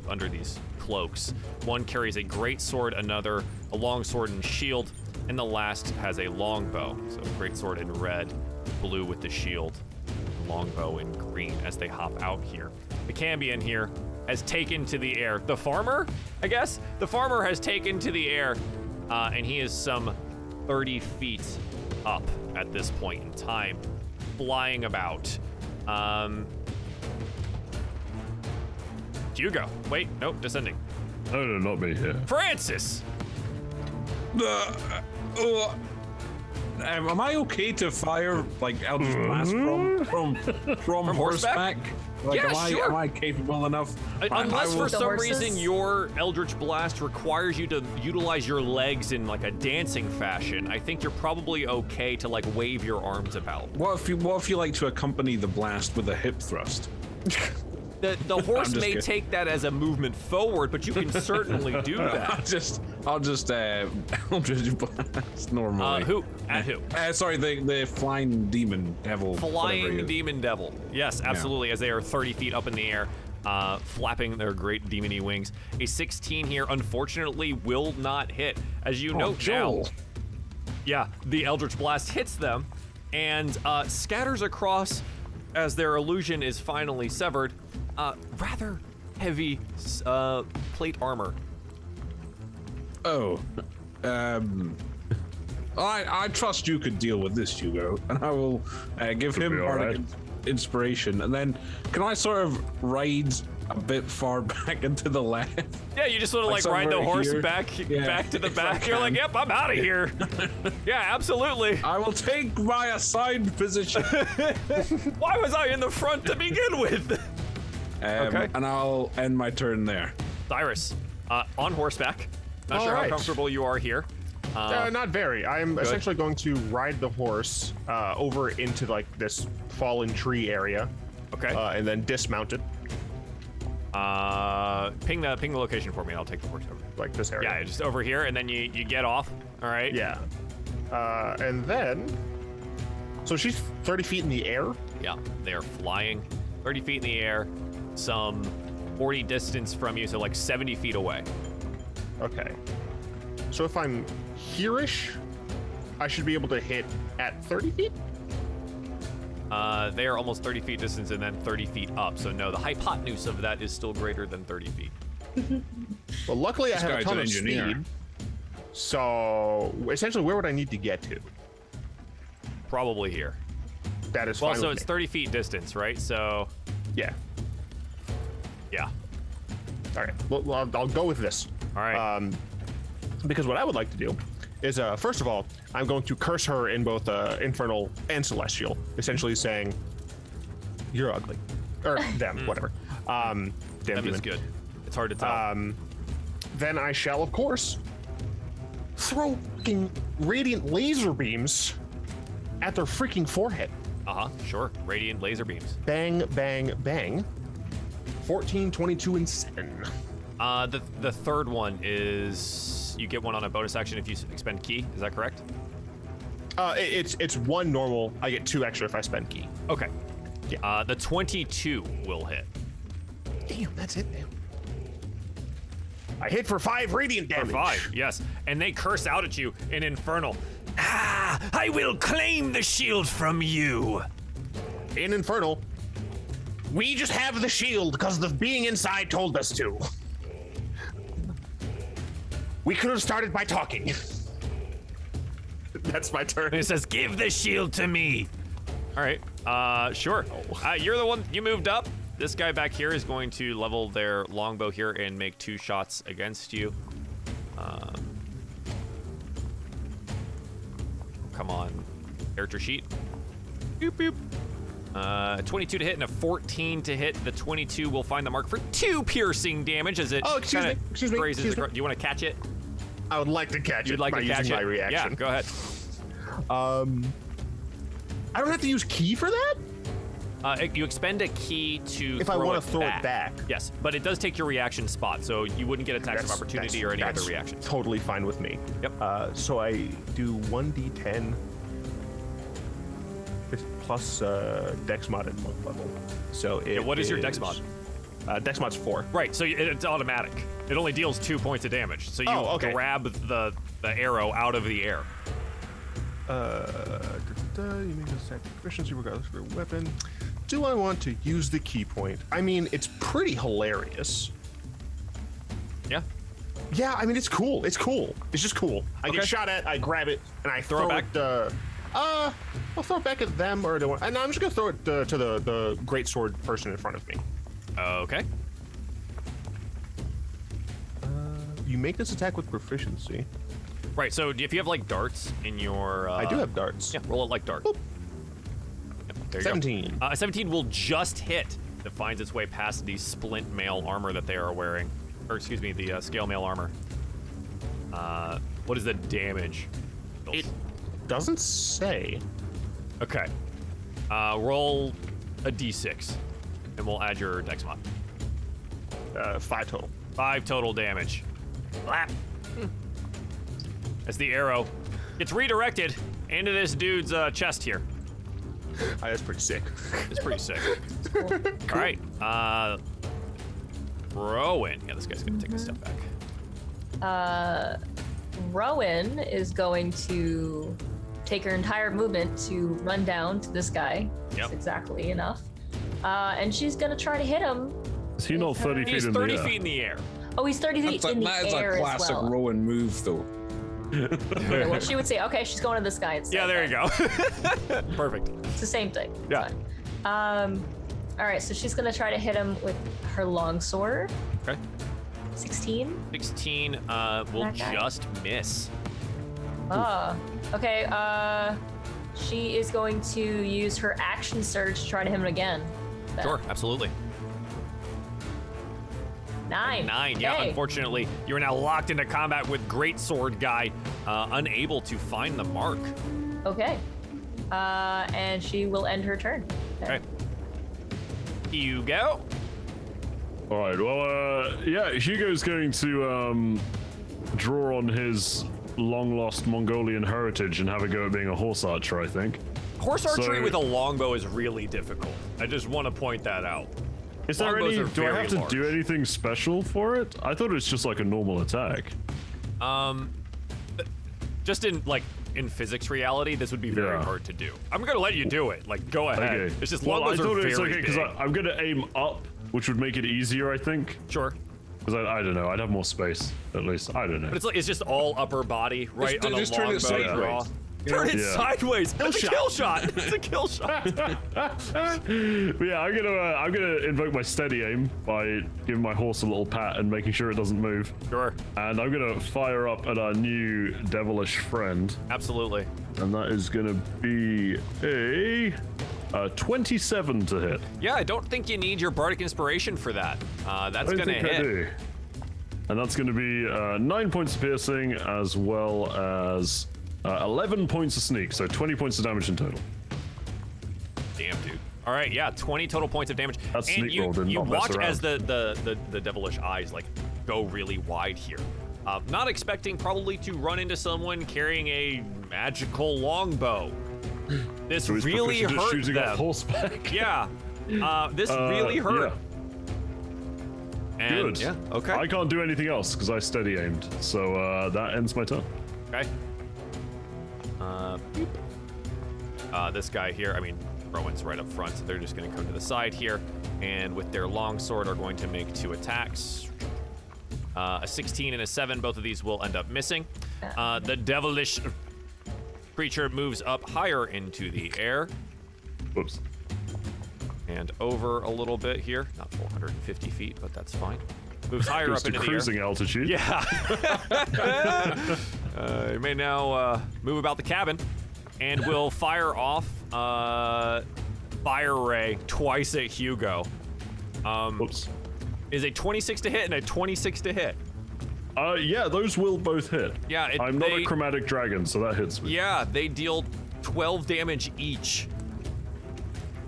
C: under these cloaks. One carries a great sword, another a long sword and shield, and the last has a longbow. So great sword in red, blue with the shield, longbow in green as they hop out here. They can be in here has taken to the air. The farmer, I guess? The farmer has taken to the air, and he is some 30 feet up at this point in time, flying about. Hugo, wait, nope, descending.
A: No, not me here.
C: Francis!
D: Am I okay to fire like Eldritch Blast from horseback? Like,
C: Yeah, sure.
D: Am I capable enough?
C: Unless for
B: The
C: some
B: horses?
C: reason your Eldritch Blast requires you to utilize your legs in like a dancing fashion, I think you're probably okay to like wave your arms about.
D: What if you like to accompany the blast with a hip thrust?
C: The horse
D: just
C: may
D: kidding.
C: take that as a movement forward, but you can certainly do that.
D: I'll just Eldritch Blast normally.
C: Who? At who?
D: Sorry, the flying demon devil. whatever he
C: Flying
D: is.
C: demon devil. Yes, absolutely. As they are 30 feet up in the air, flapping their great demony wings. A 16 here, unfortunately, will not hit. As you note now,
D: Joel.
C: yeah, the Eldritch Blast hits them and scatters across as their illusion is finally severed. Rather heavy plate armor.
D: Oh, I trust you could deal with this, Hugo, and I will give him
A: be all
D: bardic
A: right.
D: inspiration. And then, can I sort of ride a bit far back into the left?
C: Yeah, you just sort of like ride the
D: somewhere
C: horse
D: here.
C: back
D: Yeah,
C: back to the
D: if I
C: back. You're like,
D: can.
C: yep, I'm out of here. Yeah, absolutely.
D: I will take my assigned position.
C: Why was I in the front to begin with? Okay.
D: And I'll end my turn there.
C: Cyrus, on horseback. Not
E: All
C: sure how
E: right.
C: comfortable you are here.
E: Not very. I'm essentially going to ride the horse over into like this fallen tree area,
C: Okay.
E: and then dismount it,
C: Ping the location for me, and I'll take the horse over.
E: like this area.
C: Yeah, just over here, and then you get off. All right.
E: Yeah. And then, so she's 30 feet in the air.
C: Yeah, they are flying 30 feet in the air, some 40 distance from you, so like 70 feet away.
E: Okay. So if I'm here-ish, I should be able to hit at 30 feet?
C: They are almost 30 feet distance and then 30 feet up. So no, the hypotenuse of that is still greater than 30 feet.
E: Well, luckily I have a
D: guy's
E: ton
D: an
E: of
D: engineer.
E: speed. So essentially, where would I need to get to?
C: Probably here.
E: That is
C: Well,
E: fine
C: so
E: with
C: it's
E: me.
C: 30 feet distance, right? So
E: Yeah.
C: yeah.
E: All right. Well, I'll go with this.
C: All right.
E: Because what I would like to do is, first of all, I'm going to curse her in both infernal and celestial, essentially saying, "You're ugly," or them, whatever. Damn
C: That is
E: demon.
C: good. It's hard to tell.
E: Then I shall, of course, throw fucking radiant laser beams at their freaking forehead.
C: Sure. Radiant laser beams.
E: Bang, bang, bang. 14, 22, and 7.
C: The third one is you get one on a bonus action if you expend key. Is that correct?
E: It's one normal. I get 2 extra if I spend key.
C: Okay.
E: Yeah.
C: The 22 will hit.
E: Damn, that's it, man. I hit for 5 radiant
C: For
E: damage.
C: 5, yes. And they curse out at you in Infernal. Ah, I will claim the shield from you.
E: In infernal, we just have the shield because the being inside told us to. We could have started by talking. That's my turn.
C: And it says, give the shield to me. All right, sure. You're the one, you moved up. This guy back here is going to level their longbow here and make 2 shots against you. Come on, character sheet. Boop, boop. 22 to hit and a 14 to hit. The 22 will find the mark for 2 piercing damage as it
E: Oh, excuse
C: kinda
E: me, excuse me,
C: grazes
E: excuse
C: the
E: me.
C: Do you want to catch it?
E: I would like to catch
C: You'd
E: it
C: like
E: by
C: to catch
E: using
C: it?
E: my reaction.
C: Yeah, go ahead.
E: I don't have to use key for that?
C: You expend a key to
E: If I
C: want
E: wanna throw it back.
C: Yes, but it does take your reaction spot, so you wouldn't get attacks of opportunity or any other
E: that's
C: reactions.
E: Totally fine with me.
C: Yep.
E: So I do 1d10 plus dex mod at monk level. So
C: what is your dex mod?
E: Dex mod's 4.
C: Right, so it's automatic. It only deals 2 points of damage. So you grab the arrow out of the air.
E: You make a sack proficiency regardless of your weapon. do I want to use the key point? I mean, it's pretty hilarious.
C: Yeah.
E: Yeah, I mean, it's cool. It's cool. It's just cool. I get shot at, I grab it, and I throw it back. I'll throw it back at them, or and I'm just gonna throw it to the great sword person in front of me.
C: Okay.
E: You make this attack with proficiency.
C: Right. So if you have like darts in your,
E: I do have darts.
C: Yeah, roll it like dart. Yep, there you
E: 17.
C: Go. 17 will just hit. That finds its way past the splint mail armor that they are wearing, or excuse me, the scale mail armor. What is the damage?
E: It doesn't say.
C: Okay. Roll a d6, and we'll add your dex mod.
E: 5 total.
C: 5 total damage. Blap. As the arrow gets redirected into this dude's chest here.
E: That's pretty sick.
C: It's pretty sick. Cool. All right. Rowan. Yeah, this guy's gonna take a step back.
B: Rowan is going to take her entire movement to run down to this guy.
C: Yep.
B: That's exactly enough. And she's gonna try to hit him.
A: Is he not 30 feet
C: He's
A: in
C: 30
A: the air?
C: feet in the air.
B: Oh, he's 30 feet in the
D: That is
B: air
D: a classic
B: as well.
D: Rowan move, though.
B: Okay, well, she would say, okay, she's going to this guy instead.
C: Yeah, there you go. Perfect.
B: It's the same thing. It's
C: Yeah.
B: fine. All right, so she's gonna try to hit him with her long sword.
C: Okay.
B: 16.
C: 16 will
B: That guy.
C: just miss.
B: Oh, okay. She is going to use her action surge to try to hit him again. Then.
C: Sure, absolutely.
B: 9.
C: 9, yeah,
B: Okay.
C: unfortunately, you are now locked into combat with Great Sword Guy, unable to find the mark.
B: Okay. And she will end her turn.
C: Okay. You go.
A: All right. Well, yeah, Hugo's going to draw on his long-lost Mongolian heritage and have a go at being a horse archer, I think.
C: Horse archery
A: So-
C: with a longbow is really difficult. I just want to point that out.
A: Is there
C: Longbows
A: any?
C: are
A: Do I
C: very
A: have to
C: large.
A: do anything special for it? I thought it was just like a normal attack.
C: Just in physics reality, this would be very
A: Yeah.
C: hard to do. I'm gonna let you do it. Like, go ahead.
A: Okay.
C: It's just
A: Well, I
C: longbows
A: thought
C: are
A: it was
C: very
A: okay because
C: big.
A: I'm gonna aim up, which would make it easier, I think.
C: Sure.
A: Because I don't know, I'd have more space at least. I don't know.
C: But it's just all upper body, right
D: Just-
C: on a
D: just turn it
C: longbow
D: sideways.
C: draw. Turn it
A: Yeah.
C: sideways. It's a kill shot. It's a kill shot.
A: But yeah, I'm gonna invoke my steady aim by giving my horse a little pat and making sure it doesn't move.
C: Sure.
A: And I'm gonna fire up at our new devilish friend,
C: Absolutely.
A: and that is gonna be a 27 to hit.
C: Yeah, I don't think you need your bardic inspiration for that. That's
A: I don't
C: gonna
A: think I
C: hit.
A: do. And that's gonna be 9 points of piercing as well as 11 points of sneak, so 20 points of damage in total.
C: Damn, dude. All right, yeah, 20 total points of damage.
A: That's
C: and
A: sneak
C: you,
A: roll, did
C: you
A: not mess
C: watch
A: around.
C: as the devilish eyes like go really wide here. Not expecting probably to run into someone carrying a magical longbow. This
A: So he's
C: really
A: proficient at
C: hurt
A: shooting off
C: them.
A: horseback.
C: Yeah. This really hurt.
A: Yeah.
C: And,
A: Good.
C: Yeah. Okay.
A: I can't do anything else because I steady aimed, so that ends my turn.
C: Okay. This guy here, I mean, Rowan's right up front, so they're just going to come to the side here, and with their longsword are going to make 2 attacks. A 16 and a 7, both of these will end up missing. The devilish creature moves up higher into the air
A: Whoops.
C: and over a little bit here. Not 450 feet, but that's fine. Moves higher
A: Goes
C: up
A: to
C: into the air.
A: cruising altitude.
C: Yeah. You may now move about the cabin, and will fire off fire ray twice at Hugo.
A: Whoops.
C: Is a 26 to hit and a 26 to hit.
A: Yeah, those will both hit.
C: Yeah,
A: I'm not a chromatic dragon, so that hits me.
C: Yeah, they deal 12 damage each.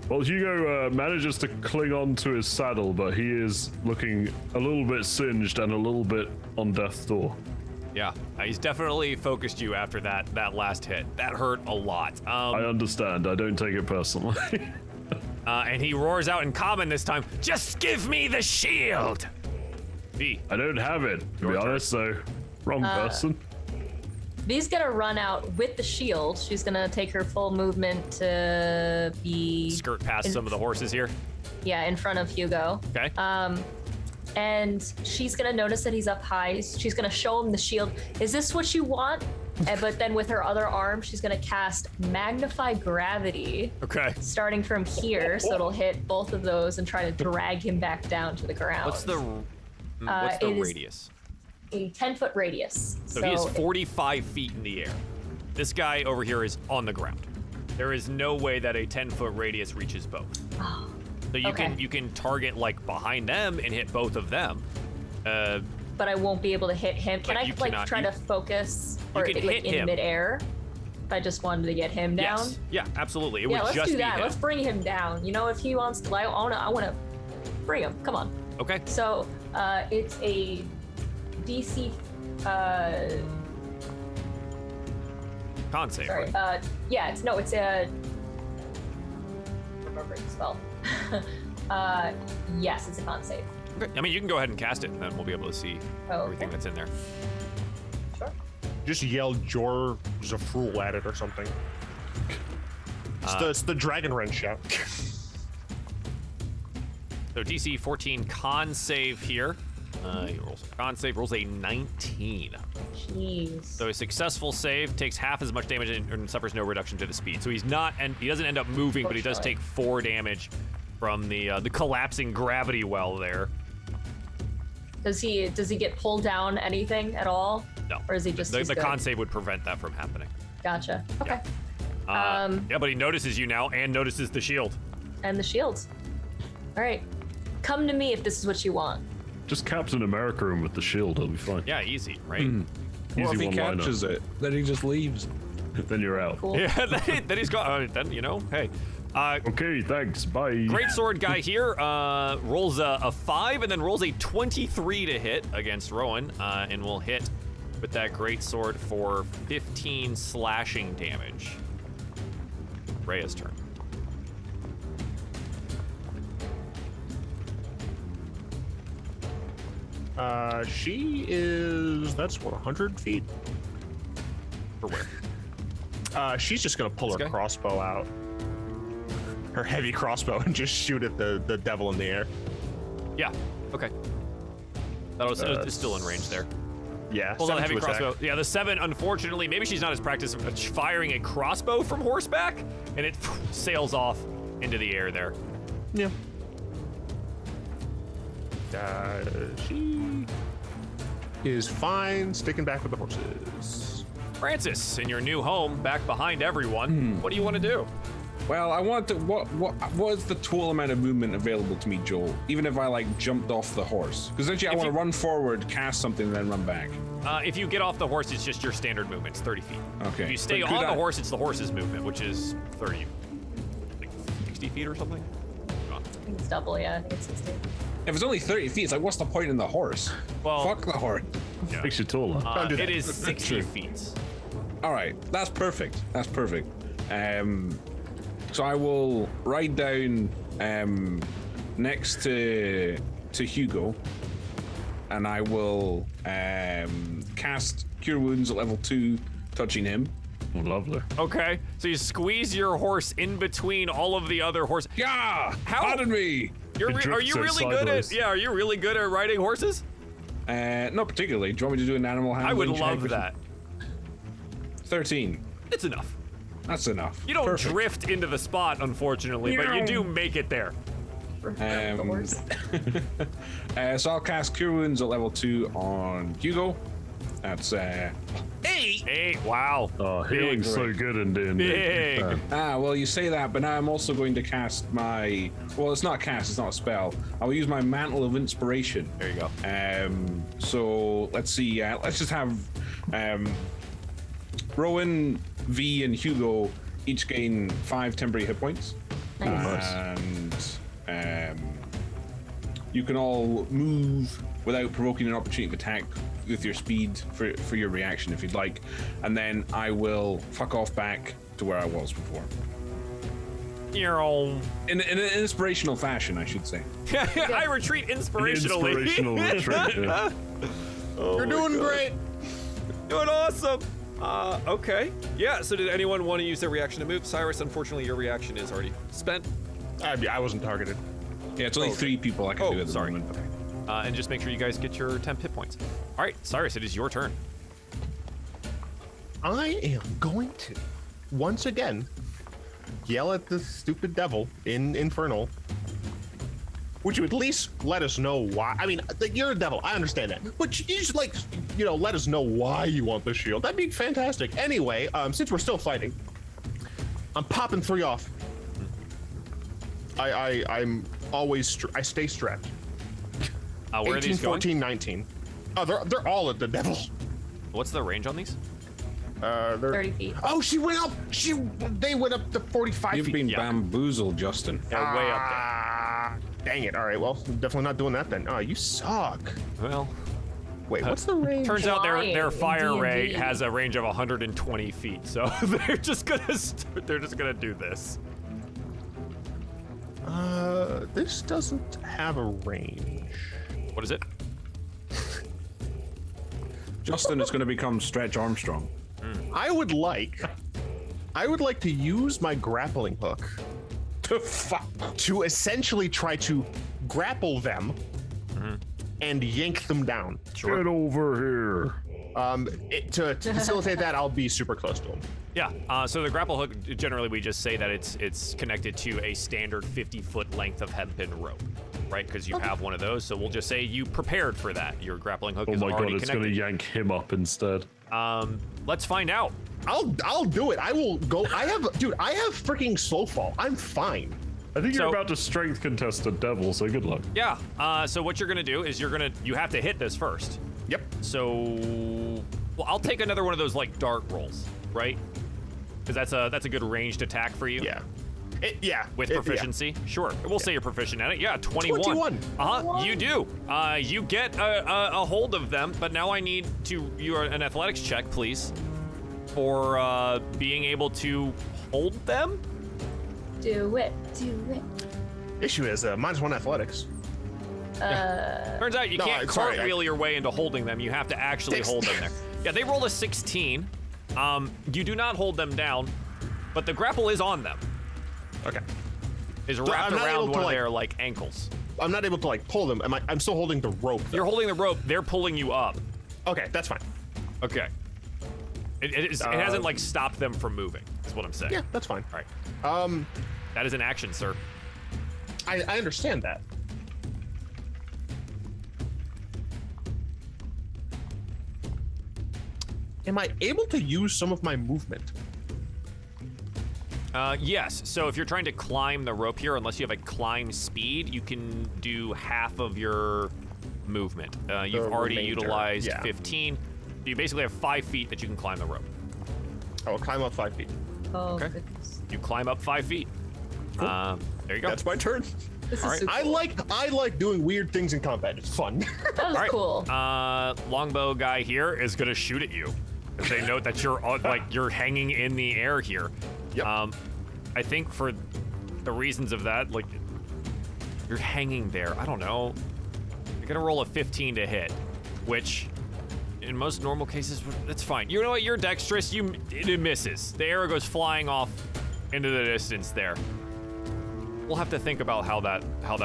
A: Well, Hugo manages to cling on to his saddle, but he is looking a little bit singed and a little bit on death's door.
C: Yeah, he's definitely focused you after that last hit. That hurt a lot.
A: I understand. I don't take it personally.
C: And he roars out in common this time. Just give me the shield. B.
A: I don't have it, to
C: Your
A: be
C: turn.
A: honest, so wrong person.
B: V's gonna run out with the shield. She's gonna take her full movement to be
C: Skirt past some of the horses here.
B: Yeah, in front of Hugo.
C: Okay.
B: And she's gonna notice that he's up high. She's gonna show him the shield. Is this what you want? But then with her other arm, she's gonna cast Magnify Gravity.
C: Okay.
B: Starting from here, so it'll hit both of those and try to drag him back down to the ground.
C: What's the radius?
B: A 10-foot radius.
C: So he is 45 feet in the air. This guy over here is on the ground. There is no way that a 10-foot radius reaches both.
B: Oh,
C: so you can target like behind them and hit both of them.
B: But I won't be able to hit him. Can I like try to focus or like in midair? If I just wanted to get him down.
C: Yes. Yeah, absolutely. It would
B: let's
C: just
B: do that.
C: be him.
B: Let's bring him down. You know, if he wants to, I want to bring him. Come on.
C: Okay.
B: So it's a DC.
C: Con save.
B: Sorry.
C: Right?
B: It's a. Remembering the spell. Yes, it's a con save.
C: Okay. I mean, you can go ahead and cast it, and then we'll be able to see everything that's in there.
B: Sure.
E: Just yell Jor Zafrul at it or something. It's the dragon wrench shout.
C: So DC 14 con save here. He rolls a con save, rolls a 19.
B: Jeez.
C: So a successful save takes half as much damage and suffers no reduction to the speed. So he doesn't end up moving, but he does take 4 damage from the collapsing gravity well there.
B: Does he get pulled down anything at all?
C: No.
B: Or is he just
C: the con save would prevent that from happening.
B: Gotcha. Okay.
C: Yeah. But he notices you now and notices the shield.
B: And the shields. All right. Come to me if this is what you want.
A: Just Captain America him with the shield, he'll be fine.
C: Yeah, easy, right?
D: Well, if he catches it, then he just leaves.
A: Then you're out.
B: Cool.
C: Yeah, then he's gone. Then, hey.
A: Okay, thanks, bye.
C: Greatsword guy here rolls a 5 and then rolls a 23 to hit against Rowan, and will hit with that greatsword for 15 slashing damage. Rhea's turn.
E: She is, that's what, 100 feet?
C: For where?
E: She's just gonna pull her crossbow out. Her heavy crossbow and just shoot at the devil in the air.
C: Yeah, okay. That was still in range there.
E: Yeah,
C: pulls out a heavy crossbow. Yeah, the 7, unfortunately, maybe she's not as practiced firing a crossbow from horseback, and it sails off into the air there.
E: Yeah. She is fine sticking back with the horses.
C: Francis, in your new home, back behind everyone, what do you want to do?
D: Well, I want to. What is the total amount of movement available to me, Joel? Even if I like jumped off the horse, because actually I want to run forward, cast something, and then run back.
C: If you get off the horse, it's just your standard movement. It's 30 feet.
D: Okay.
C: If you stay on the horse, it's the horse's movement, which is 30, like 60 feet or something.
B: I think it's double, yeah. I think it's 60.
D: If it's only 30 feet, it's like, what's the point in the horse?
C: Well,
D: fuck the horse.
C: Yeah.
A: Makes you taller.
C: It is 60 feet.
D: All right, that's perfect. That's perfect. So I will ride down next to Hugo, and I will cast Cure Wounds at level 2, touching him.
A: Oh, lovely.
C: Okay, so you squeeze your horse in between all of the other horses.
D: Yeah, pardon me.
C: Are you really good at? Yeah, are you really good at riding horses?
D: Not particularly. Do you want me to do an animal handling?
C: I would
D: check
C: love that.
D: 13.
C: It's enough.
D: That's enough.
C: You don't drift into the spot, unfortunately, but you do make it there.
D: So I'll cast Cure Wounds at level 2 on Hugo. That's 8.
C: 8. Wow.
A: Oh, healing's so good in D&D.
C: Big.
D: Well, you say that, but now I'm also going to cast my. Well, it's not a cast. It's not a spell. I will use my Mantle of Inspiration.
C: There you go.
D: So let's see. Let's just have Rowan, V, and Hugo each gain 5 temporary hit points.
B: Nice.
D: And you can all move without provoking an opportunity to attack with your speed for your reaction if you'd like, and then I will fuck off back to where I was before. In an inspirational fashion, I should say.
C: I retreat inspirationally.
A: Inspirational retreat. Yeah.
E: You're doing great.
C: Doing awesome. Okay. Yeah, so did anyone want to use their reaction to move? Cyrus, unfortunately, your reaction is already spent.
E: I wasn't targeted.
D: Yeah, it's only 3 people I can do at the moment.
C: Okay. And just make sure you guys get your 10 hit points. All right, Cyrus, it is your turn.
E: I am going to, once again, yell at the stupid devil in Infernal. Would you at least let us know why? I mean, you're a devil, I understand that. But you should, like, let us know why you want the shield. That'd be fantastic. Anyway, since we're still fighting, I'm popping 3 off. I'm always, I stay strapped.
C: Where
E: 18,
C: are these
E: 14,
C: going?
E: 19. Oh, they're all at the devil.
C: What's the range on these?
E: They're
B: 30 feet.
E: Oh, she went up. They went up to 45
D: You've
E: feet.
D: been bamboozled, Justin.
C: They're way up there.
E: Dang it. All right, well, definitely not doing that then. Oh, you suck.
C: Well,
E: Wait, what's the range?
C: turns out their
B: Flying
C: fire
B: in
C: ray
B: D&D.
C: has a range of 120 feet, so they're just gonna do this.
E: This doesn't have a range.
C: What is it?
D: Justin is going to become Stretch Armstrong.
E: I would like to use my grappling hook to essentially try to grapple them and yank them down.
C: Sure.
A: Get over
E: To facilitate that, I'll be super close to them.
C: Yeah. So the grapple hook, generally, we just say that it's connected to a standard 50-foot length of hempen rope, right? Because you have one of those. So we'll just say you prepared for that. Your grappling hook
A: here.
C: is
A: Oh my
C: already
A: god, it's gonna
C: connected.
A: yank him up instead.
C: Let's find out.
E: I'll do it. I will go. I have freaking slow fall. I'm fine.
A: I think you're
C: So-
A: about to strength contest a devil, so good luck.
C: Yeah. So what you're gonna do is you have to hit this first.
E: Yep.
C: So, well, I'll take another one of those like dart rolls, right? Because that's a good ranged attack for you.
E: Yeah.
C: With proficiency, sure. We'll say you're proficient at it. Yeah, 21.
E: 21.
C: You do. You get a hold of them, but now I need an athletics check, please, for being able to hold them.
B: Do it.
E: Issue is -1 athletics.
C: Turns out you can't
E: sorry,
C: cartwheel your way into holding them. You have to actually hold them there. Yeah, they rolled a 16. You do not hold them down, but the grapple is on them.
E: Okay.
C: Is
E: I'm
C: wrapped
E: not able
C: around
E: to,
C: one of
E: like-
C: their like ankles.
E: I'm not able to like pull them. I'm still holding the rope. Though.
C: You're holding the rope. They're pulling you up.
E: Okay, that's fine.
C: Okay. It hasn't like stopped them from moving. Is what I'm saying.
E: Yeah, that's fine.
C: All right. That is an action, sir.
E: I understand that. Am I able to use some of my movement?
C: Yes. So if you're trying to climb the rope here, unless you have a climb speed, you can do half of your movement. You've already
E: remainder,
C: utilized
E: yeah.
C: 15. You basically have 5 feet that you can climb the rope.
E: I will climb up 5 feet.
B: Oh,
C: Okay.
B: goodness.
C: You climb up 5 feet. There you go.
E: That's my turn.
B: This
C: All
B: is
C: right.
B: super cool.
E: I like doing weird things in combat. It's fun.
B: That was
C: All right.
B: cool.
C: Longbow guy here is gonna shoot at you. If they note that you're you're hanging in the air here.
E: Yep.
C: I think for the reasons of that, like you're hanging there. I don't know. You're gonna roll a 15 to hit, which in most normal cases that's fine. You know what? You're dexterous. It misses. The arrow goes flying off into the distance there. We'll have to think about how that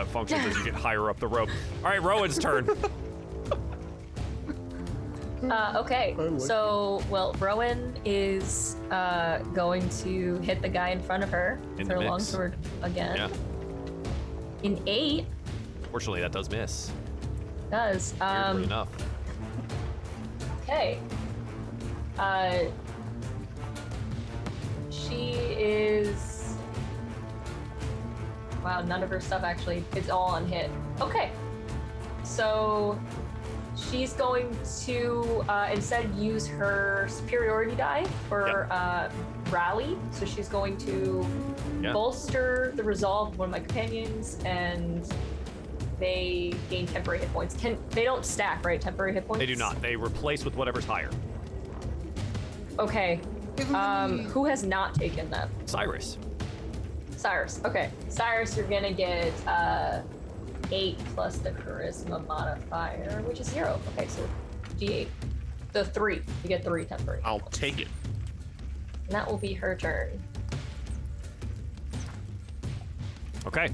C: functions as you get higher up the rope. All right, Rowan's turn.
B: Okay, so, well, Rowan is going to hit the guy in front of her with
C: In the
B: her
C: mix.
B: longsword again.
C: Yeah.
B: In 8,
C: Fortunately, that does miss.
B: does.
C: Weirdly enough.
B: Okay. She is. Wow, none of her stuff actually. It's all on hit. Okay. So she's going to instead use her superiority die for rally. So she's going to bolster the resolve of one of my companions, and they gain temporary hit points. They don't stack, right? Temporary hit points?
C: They do not. They replace with whatever's higher.
B: Okay. Who has not taken them?
C: Cyrus.
B: Cyrus. Okay. Cyrus, you're gonna get 8 plus the charisma modifier, which is 0. Okay, so D8. The 3. You get 3 temporary.
E: I'll take it.
B: And that will be her turn.
C: Okay.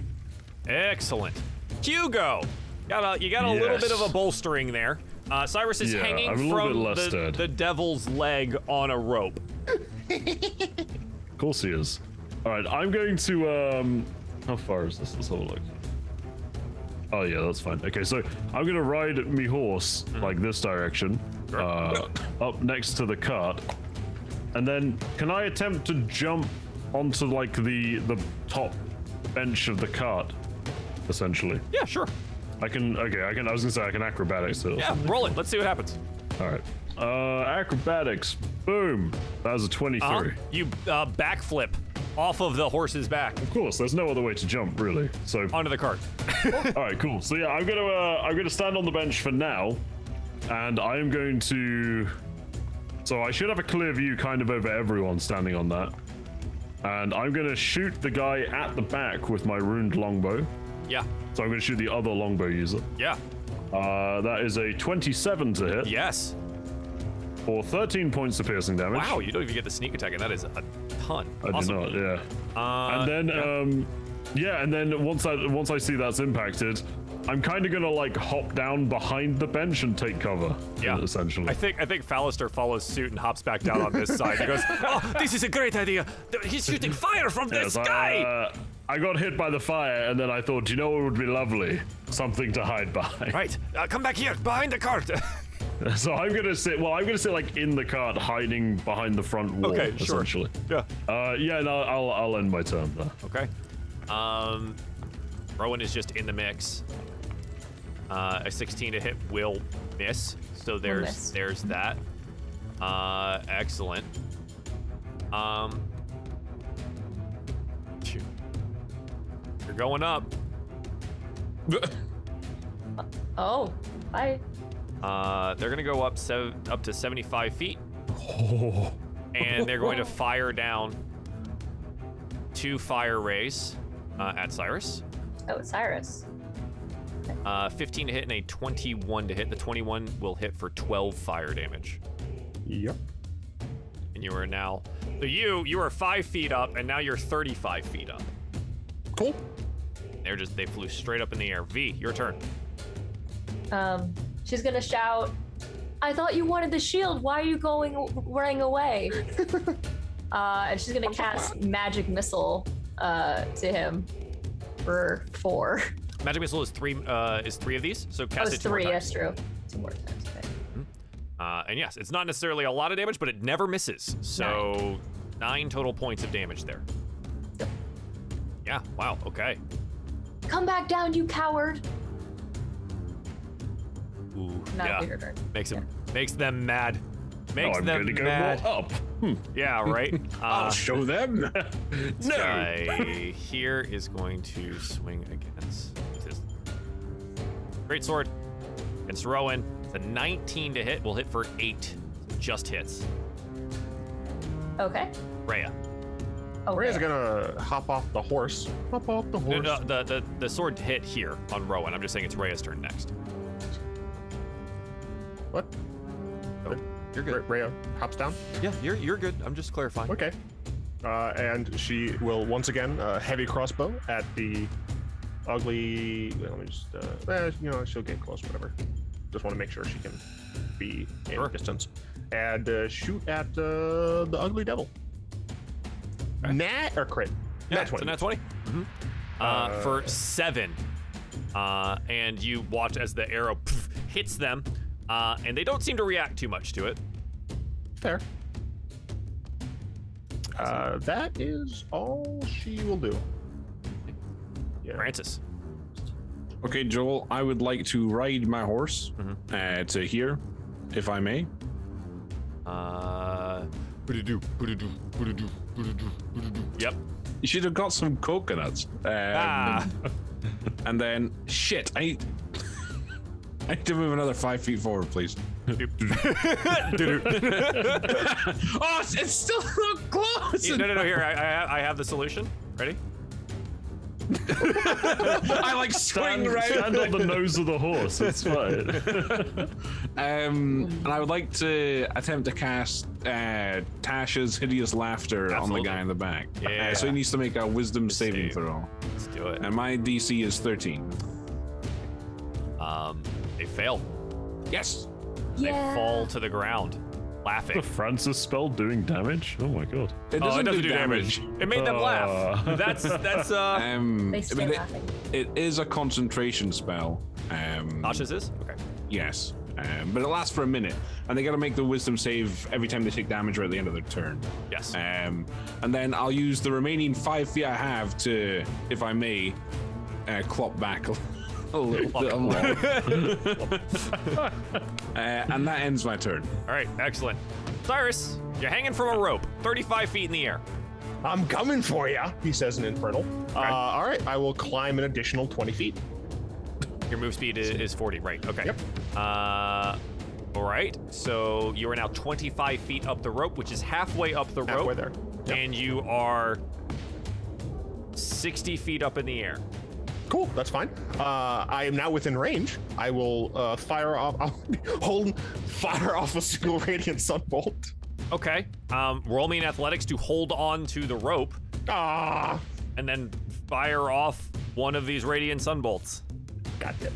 C: Excellent. Hugo! You got a little bit of a bolstering there. Cyrus is hanging from the devil's leg on a rope.
A: Of course he is. All right, I'm going to, how far is this? Let's have a look. Oh yeah, that's fine. Okay, so I'm gonna ride me horse like this direction, up next to the cart, and then can I attempt to jump onto like the top bench of the cart, essentially?
C: Yeah, sure.
A: I can. Okay, I can. I was gonna say I can acrobatics too.
C: Yeah, roll it. Let's see what happens.
A: All right. Acrobatics. Boom. That was a 23.
C: You backflip off of the horse's back.
A: Of course, there's no other way to jump, really. So
C: onto the cart.
A: All right, cool. So yeah, I'm gonna stand on the bench for now, and I am going to. So I should have a clear view, kind of over everyone standing on that, and I'm gonna shoot the guy at the back with my ruined longbow.
C: Yeah.
A: So I'm gonna shoot the other longbow user.
C: Yeah.
A: That is a 27 to hit.
C: Yes.
A: For 13 points of piercing damage.
C: Wow, you don't even get the sneak attack, and that is a ton.
A: I
C: Awesome.
A: did not, yeah. And then, and then once I see that's impacted, I'm kind of gonna like hop down behind the bench and take cover.
C: Yeah,
A: essentially.
C: I think Fallister follows suit and hops back down on this side. He goes, "Oh, this is a great idea. He's shooting fire from the sky."
A: I got hit by the fire, and then I thought, you know what would be lovely? Something to hide behind.
C: Right, come back here, behind the cart.
A: So I'm gonna sit. Well, I'm gonna sit like in the cart, hiding behind the front wall.
C: Okay, sure.
A: Essentially.
C: Yeah.
A: Yeah. No, I'll end my turn there.
C: Okay. Rowan is just in the mix. A 16 to hit will miss. So there's that. Excellent. You're going up.
B: Oh, bye.
C: They're gonna go up to 75 feet.
A: Oh.
C: And they're going to fire down 2 fire rays at Cyrus.
B: Oh, Cyrus.
C: 15 to hit and a 21 to hit. The 21 will hit for 12 fire damage.
E: Yep.
C: And you are now, so you are 5 feet up, and now you're 35 feet up.
E: Cool.
C: They flew straight up in the air. V, your turn.
B: She's gonna shout, "I thought you wanted the shield. Why are you running away?" And she's gonna cast Magic Missile to him for 4.
C: Magic Missile is 3 of these, so cast it 2 more
B: 3,
C: times.
B: that's true. 2 more times, okay.
C: And yes, it's not necessarily a lot of damage, but it never misses. So 9 total points of damage there.
B: Yep.
C: Yeah, wow, okay.
B: Come back down, you coward!
C: Ooh,
B: Not your turn.
C: Makes them mad. Makes
A: I'm
C: them
A: gonna go
C: mad.
A: more up.
C: Yeah, right?
D: I'll show them.
C: This guy here is going to swing against his great sword against Rowan. It's a 19 to hit. Will hit for 8. Just hits.
B: Okay.
C: Rhea.
B: Okay.
E: Rhea's gonna hop off the horse. Hop off the horse.
C: No, the sword hit here on Rowan. I'm just saying it's Rhea's turn next.
E: What?
C: Oh, you're good.
E: Rhea hops down.
C: Yeah, you're good. I'm just clarifying.
E: Okay. And she will once again heavy crossbow at the ugly. Let me just. She'll get close. Whatever. Just want to make sure she can be in distance and shoot at the ugly devil.
C: Okay.
E: Nat or crit?
C: Yeah,
E: Nat 20.
C: it's a nat 20. Mm-hmm. For 7. And you watch as the arrow hits them, and they don't seem to react too much to it.
E: Fair. That is all she will do. Yeah.
C: Francis.
D: Okay, Joel, I would like to ride my horse to here, if I may.
C: Yep.
D: You should have got some coconuts. And then, shit, I need to move another 5 feet forward, please. Oh, it's still so close.
C: No. Here, I have the solution. Ready?
D: I like swing around.
A: Stand on the nose of the horse. It's fine.
D: And I would like to attempt to cast Tasha's Hideous Laughter on the guy in the back.
C: Yeah.
D: So he needs to make a Wisdom saving throw.
C: Let's do it.
D: And my DC is 13.
C: They fail.
D: Yes.
C: They fall to the ground, laughing.
A: The Francis spell doing damage? Oh my god.
D: It doesn't,
C: do damage. It made them laugh. That's
B: They stay
D: but
B: laughing.
D: it is a concentration spell.
C: Tasha's is? Okay.
D: Yes. But it lasts for a minute, and they got to make the Wisdom save every time they take damage or at the end of their turn.
C: Yes.
D: And then I'll use the remaining 5 feet I have to, if I may, clop back a little bit more. And that ends my turn.
C: All right, excellent. Cyrus, you're hanging from a rope, 35 feet in the air.
E: I'm coming for you, he says in Infernal. All right, I will climb an additional 20 feet.
C: Your move speed is 40, right? Okay.
E: Yep.
C: All right, so you are now 25 feet up the rope, which is halfway up the rope.
E: Halfway there. Yep.
C: And you are 60 feet up in the air.
E: Cool, that's fine. I am now within range. I will fire off. I'll fire off a single radiant sunbolt.
C: Okay. Roll me in athletics to hold on to the rope.
E: Ah!
C: And then fire off one of these radiant sunbolts.
E: Got it.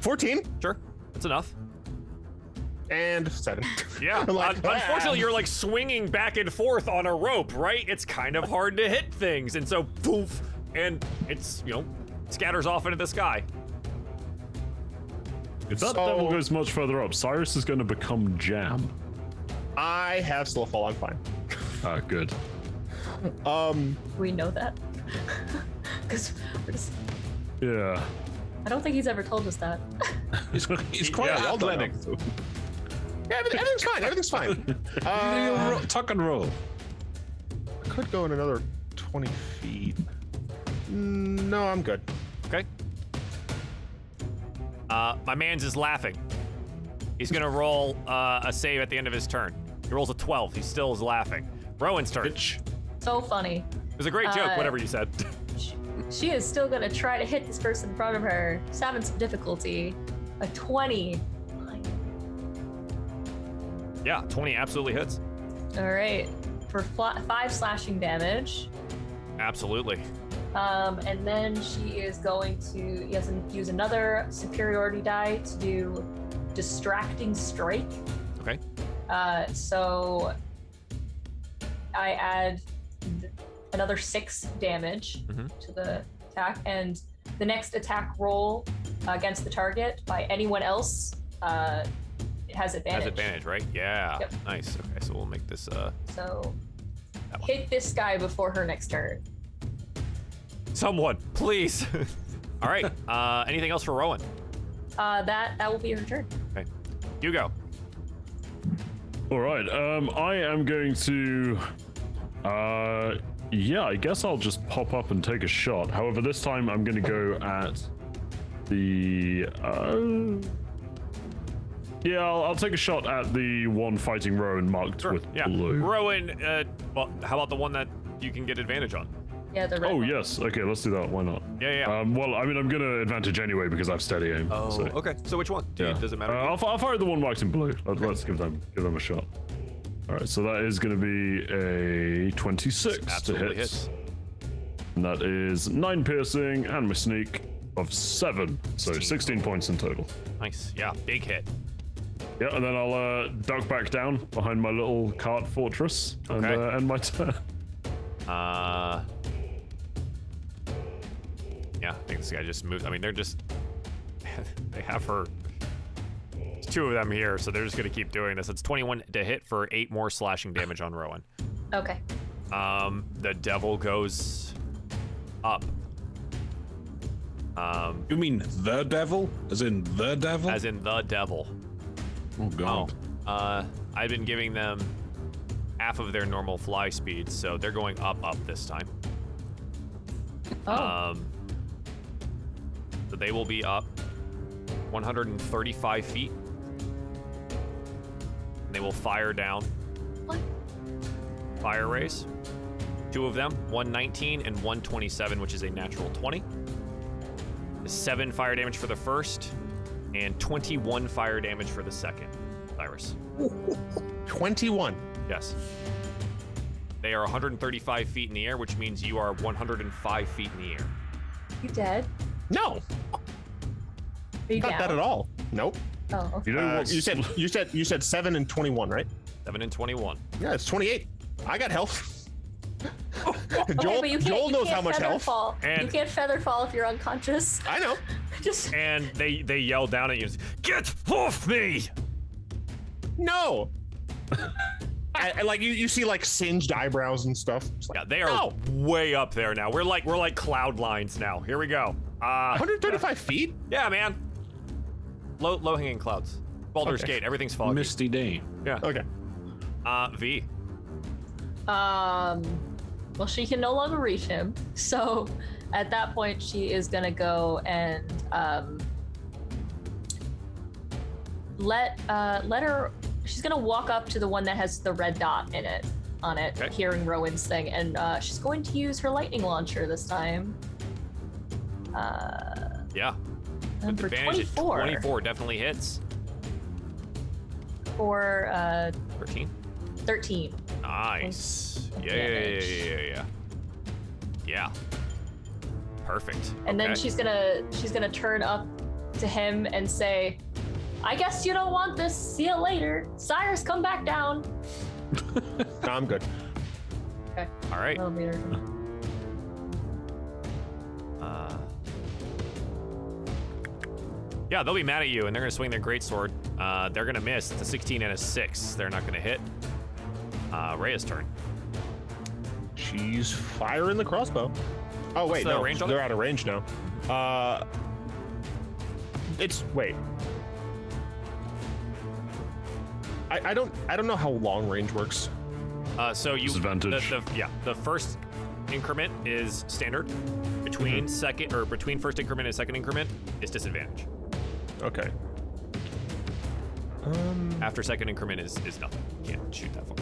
E: 14.
C: Sure, that's enough.
E: And 7.
C: Yeah. Unfortunately, you're like swinging back and forth on a rope, right? It's kind of hard to hit things, and so poof, and it's scatters off into the sky.
A: If that devil goes much further up, Cyrus is going to become jam.
E: I have slow fall. I'm fine.
A: Ah, good.
B: We know that. Because
A: Yeah.
B: I don't think he's ever told us that.
D: He's quite athletic.
E: Yeah, everything's fine. Everything's fine.
D: Tuck and roll.
E: I could go in another 20 feet. No, I'm good.
C: Okay. My man's is laughing. He's gonna roll a save at the end of his turn. He rolls a 12. He still is laughing. Rowan's turn.
B: So funny.
C: It was a great joke, whatever you said.
B: She is still gonna try to hit this person in front of her. She's having some difficulty. A 20.
C: Yeah, 20 absolutely hits.
B: All right. For 5 slashing damage.
C: Absolutely.
B: And then she is going to use another superiority die to do distracting strike.
C: Okay.
B: So I add another 6 damage to the attack, and the next attack roll against the target by anyone else it has advantage.
C: Has advantage, right? Yeah.
B: Yep.
C: Nice. Okay, so we'll make this
B: So hit this guy before her next turn.
C: someone, please. All right. Anything else for Rowan?
B: That will be her turn.
C: Okay. Hugo.
A: All right. I am going to. Yeah, I guess I'll just pop up and take a shot. However, this time I'm going to go at the. Yeah, I'll take a shot at the one fighting Rowan marked with blue.
C: Rowan. Well, how about the one that you can get advantage on?
B: Yeah, the red
A: Oh
B: one.
A: yes. Okay, let's do that. Why not?
C: Yeah.
A: Well, I mean, I'm gonna advantage anyway because I have steady aim.
C: Oh,
A: so.
C: okay. So which one? Does it matter?
A: I'll fire the one marked in blue. Let's give them a shot. All right, so that is going to be a 26
C: Absolutely
A: to hit.
C: hits.
A: And that is 9 piercing and my sneak of 7, so 16 points in total.
C: Nice. Yeah, big hit.
A: Yeah, and then I'll duck back down behind my little cart fortress and end my turn.
C: Yeah, I think this guy just moved. I mean, they're just they have her. There's 2 of them here, so they're just gonna keep doing this. It's 21 to hit for 8 more slashing damage on Rowan.
B: Okay.
C: The devil goes up.
D: You mean the devil? As in the devil?
C: As in the devil.
D: Oh god.
C: I've been giving them half of their normal fly speed, so they're going up this time.
B: Oh.
C: So they will be up 135 feet. And they will fire down.
B: What?
C: Fire rays. 2 of them, 119 and 127, which is a natural 20. 7 fire damage for the first, and 21 fire damage for the second. Cyrus.
E: 21.
C: Yes. They are 135 feet in the air, which means you are 105 feet in the air.
B: You dead?
E: No,
B: Are you
E: not
B: down?
E: that at all. Nope.
B: Oh, okay.
A: You know what's-
E: You said 7 and 21, right?
C: 7 and 21.
E: Yeah, it's 28. I got health.
B: Okay,
E: Joel,
B: but you can't,
E: Joel
B: you
E: knows
B: can't
E: how much
B: feather
E: health.
B: fall.
C: And-
B: You can't feather fall if you're unconscious.
E: I know.
B: Just
C: And they yell down at you, "Get off me!"
E: No. I like you see like singed eyebrows and stuff. It's like,
C: Yeah, they are
E: no.
C: way up there now. We're like cloud lines now. Here we go.
E: 135 feet?
C: Yeah, man. Low hanging clouds. Baldur's
E: Okay.
C: Gate. Everything's foggy.
D: Misty day.
C: Yeah.
E: Okay.
C: V.
B: well, she can no longer reach him. So at that point, she is gonna go and let her. She's gonna walk up to the one that has the red dot in it, on it,
C: Okay.
B: hearing Rowan's thing, and she's going to use her lightning launcher this time.
C: Yeah.
B: Number
C: Advantage at
B: 24
C: 24 definitely hits.
B: for
C: 13.
B: 13.
C: Nice.
B: With
C: Yeah.
B: damage.
C: Yeah. Perfect.
B: And then
C: Okay.
B: she's gonna turn up to him and say, "I guess you don't want this. See you later. Cyrus, come back down."
E: No, I'm good.
B: Okay.
C: All right.
B: Millimeter.
C: Yeah, they'll be mad at you, and they're gonna swing their greatsword. They're gonna miss. It's a 16 and a 6. They're not gonna hit. Rhea's turn.
E: She's firing the crossbow. Oh wait,
C: the
E: no,
C: range on
E: they're
C: it?
E: out of range now. Wait. I don't know how long range works.
C: So you
A: Disadvantage.
C: The first increment is standard. Between between first increment and second increment is disadvantage.
E: Okay.
C: After second increment is nothing. You can't shoot that far.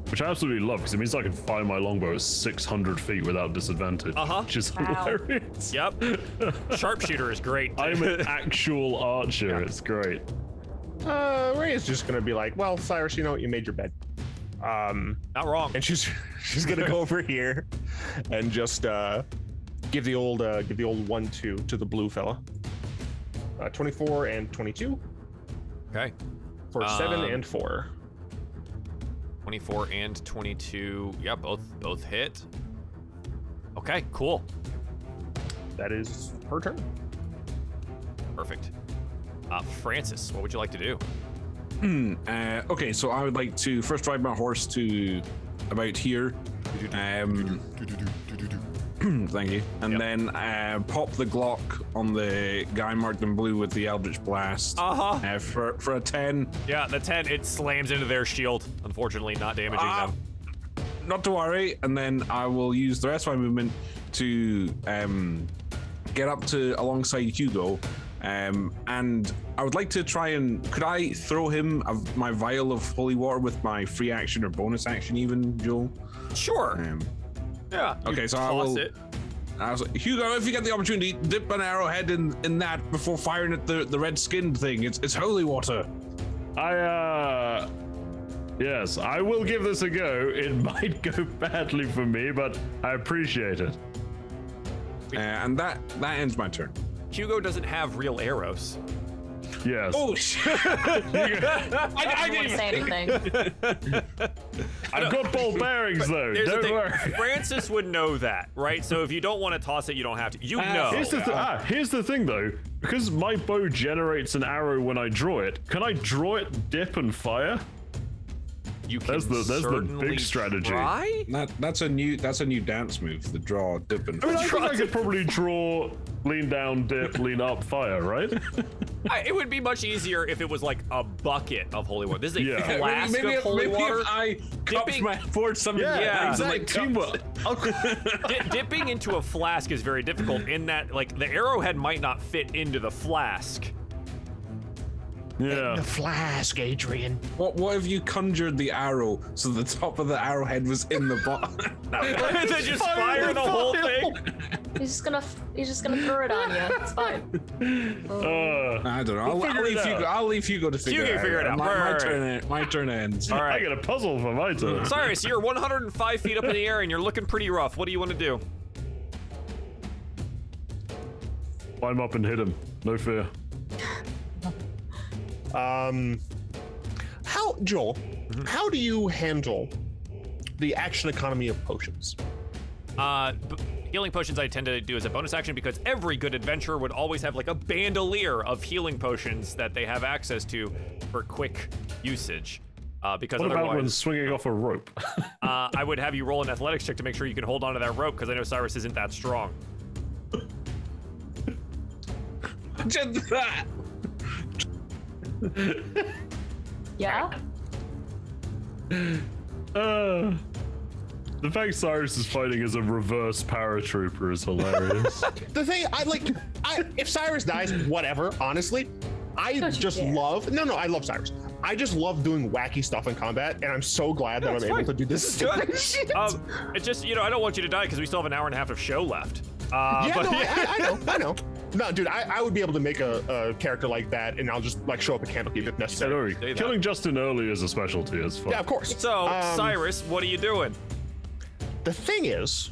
A: Which I absolutely love, because it means I can fire my longbow at 600 feet without disadvantage.
C: Uh-huh.
A: Which is
B: Wow.
A: hilarious.
C: Yep. Sharpshooter is great.
A: I'm an actual archer.
C: Yeah.
A: It's great.
E: Ray is just gonna be like, well, Cyrus, you know what? You made your bed.
C: Not wrong.
E: And she's gonna go over here and just give the old 1-2 to the blue fella. 24 and 22
C: Okay.
E: for 7 and 4.
C: 24 and 22. Yeah, both hit. Okay, cool.
E: That is her turn.
C: Perfect. Francis, what would you like to do?
D: Okay, so I would like to first ride my horse to about here. Thank you. And
C: Yep.
D: then pop the Glock on the guy marked in blue with the Eldritch Blast.
C: Uh-huh.
D: For a 10.
C: Yeah, the 10, it slams into their shield, unfortunately, not damaging them.
D: Not to worry. And then I will use the rest of my movement to get up to alongside Hugo. And I would like to try and could I throw him my vial of holy water with my free action or bonus action even, Joel?
C: Sure. Yeah.
D: Okay,
C: you
D: so I
C: toss
D: will-
C: it.
D: I was like, Hugo, if you get the opportunity, dip an arrowhead in that before firing at the red skinned thing. It's holy water.
A: Yes, I will give this a go. It might go badly for me, but I appreciate it.
D: And that ends my turn.
C: Hugo doesn't have real arrows.
A: Yes.
D: Oh shit!
B: I don't want to say anything.
A: I've got ball bearings though.
C: Here's the
A: Don't
C: thing.
A: worry.
C: Francis would know that, right? So if you don't want to toss it, you don't have to. You know.
A: Here's the thing though, because my bow generates an arrow when I draw it. Can I draw it, dip, and fire?
C: You can
A: There's the
C: certainly
A: big strategy.
C: Try?
D: That's a new dance move. The draw, dip, and
A: I mean, I think
C: Try
A: I could probably draw, lean down, dip, lean up, fire, right?
C: It would be much easier if it was like a bucket of holy water. This is a
A: Yeah.
C: flask of holy water.
D: If I cup
C: Dipping-
D: my forward some
C: Yeah,
A: exactly. Teamwork.
C: Dipping into a flask is very difficult in that, like, the arrowhead might not fit into the flask.
A: Yeah.
E: The flask, Adrian.
D: What if you conjured the arrow so the top of the arrowhead was in the bottom?
C: And then just fire the whole thing.
B: He's just gonna throw it on you. It's fine.
D: I don't know. I'll leave Hugo to figure
C: Hugo,
D: it out.
C: figure it out.
D: My turn ends.
C: All
A: I
C: right.
A: get a puzzle for my turn.
C: Cyrus, you're 105 feet up in the air and you're looking pretty rough. What do you want to do?
A: Climb up and hit him. No fear.
E: Joel, how do you handle the action economy of potions?
C: Healing potions I tend to do as a bonus action because every good adventurer would always have like a bandolier of healing potions that they have access to for quick usage. Because
A: What about when
C: otherwise,
A: swinging off a rope?
C: I would have you roll an athletics check to make sure you can hold onto that rope because I know Cyrus isn't that strong.
D: Just that.
B: Yeah.
A: The fact Cyrus is fighting as a reverse paratrooper is hilarious.
E: The thing, if Cyrus dies, whatever, honestly. I
B: Don't you
E: just
B: dare.
E: love, no, I love Cyrus. I just love doing wacky stuff in combat, and I'm so glad that I'm able to do this stupid shit.
C: It's just, I don't want you to die because we still have an hour and a half of show left.
E: Yeah,
C: but-
E: no, I know. No, dude, I would be able to make a character like that, and I'll just like show up at Candlekeep if necessary.
A: Don't worry.
C: Say that.
A: Killing Justin early is a specialty. It's fun.
E: Yeah, of course.
C: So, Cyrus, what are you doing?
E: The thing is,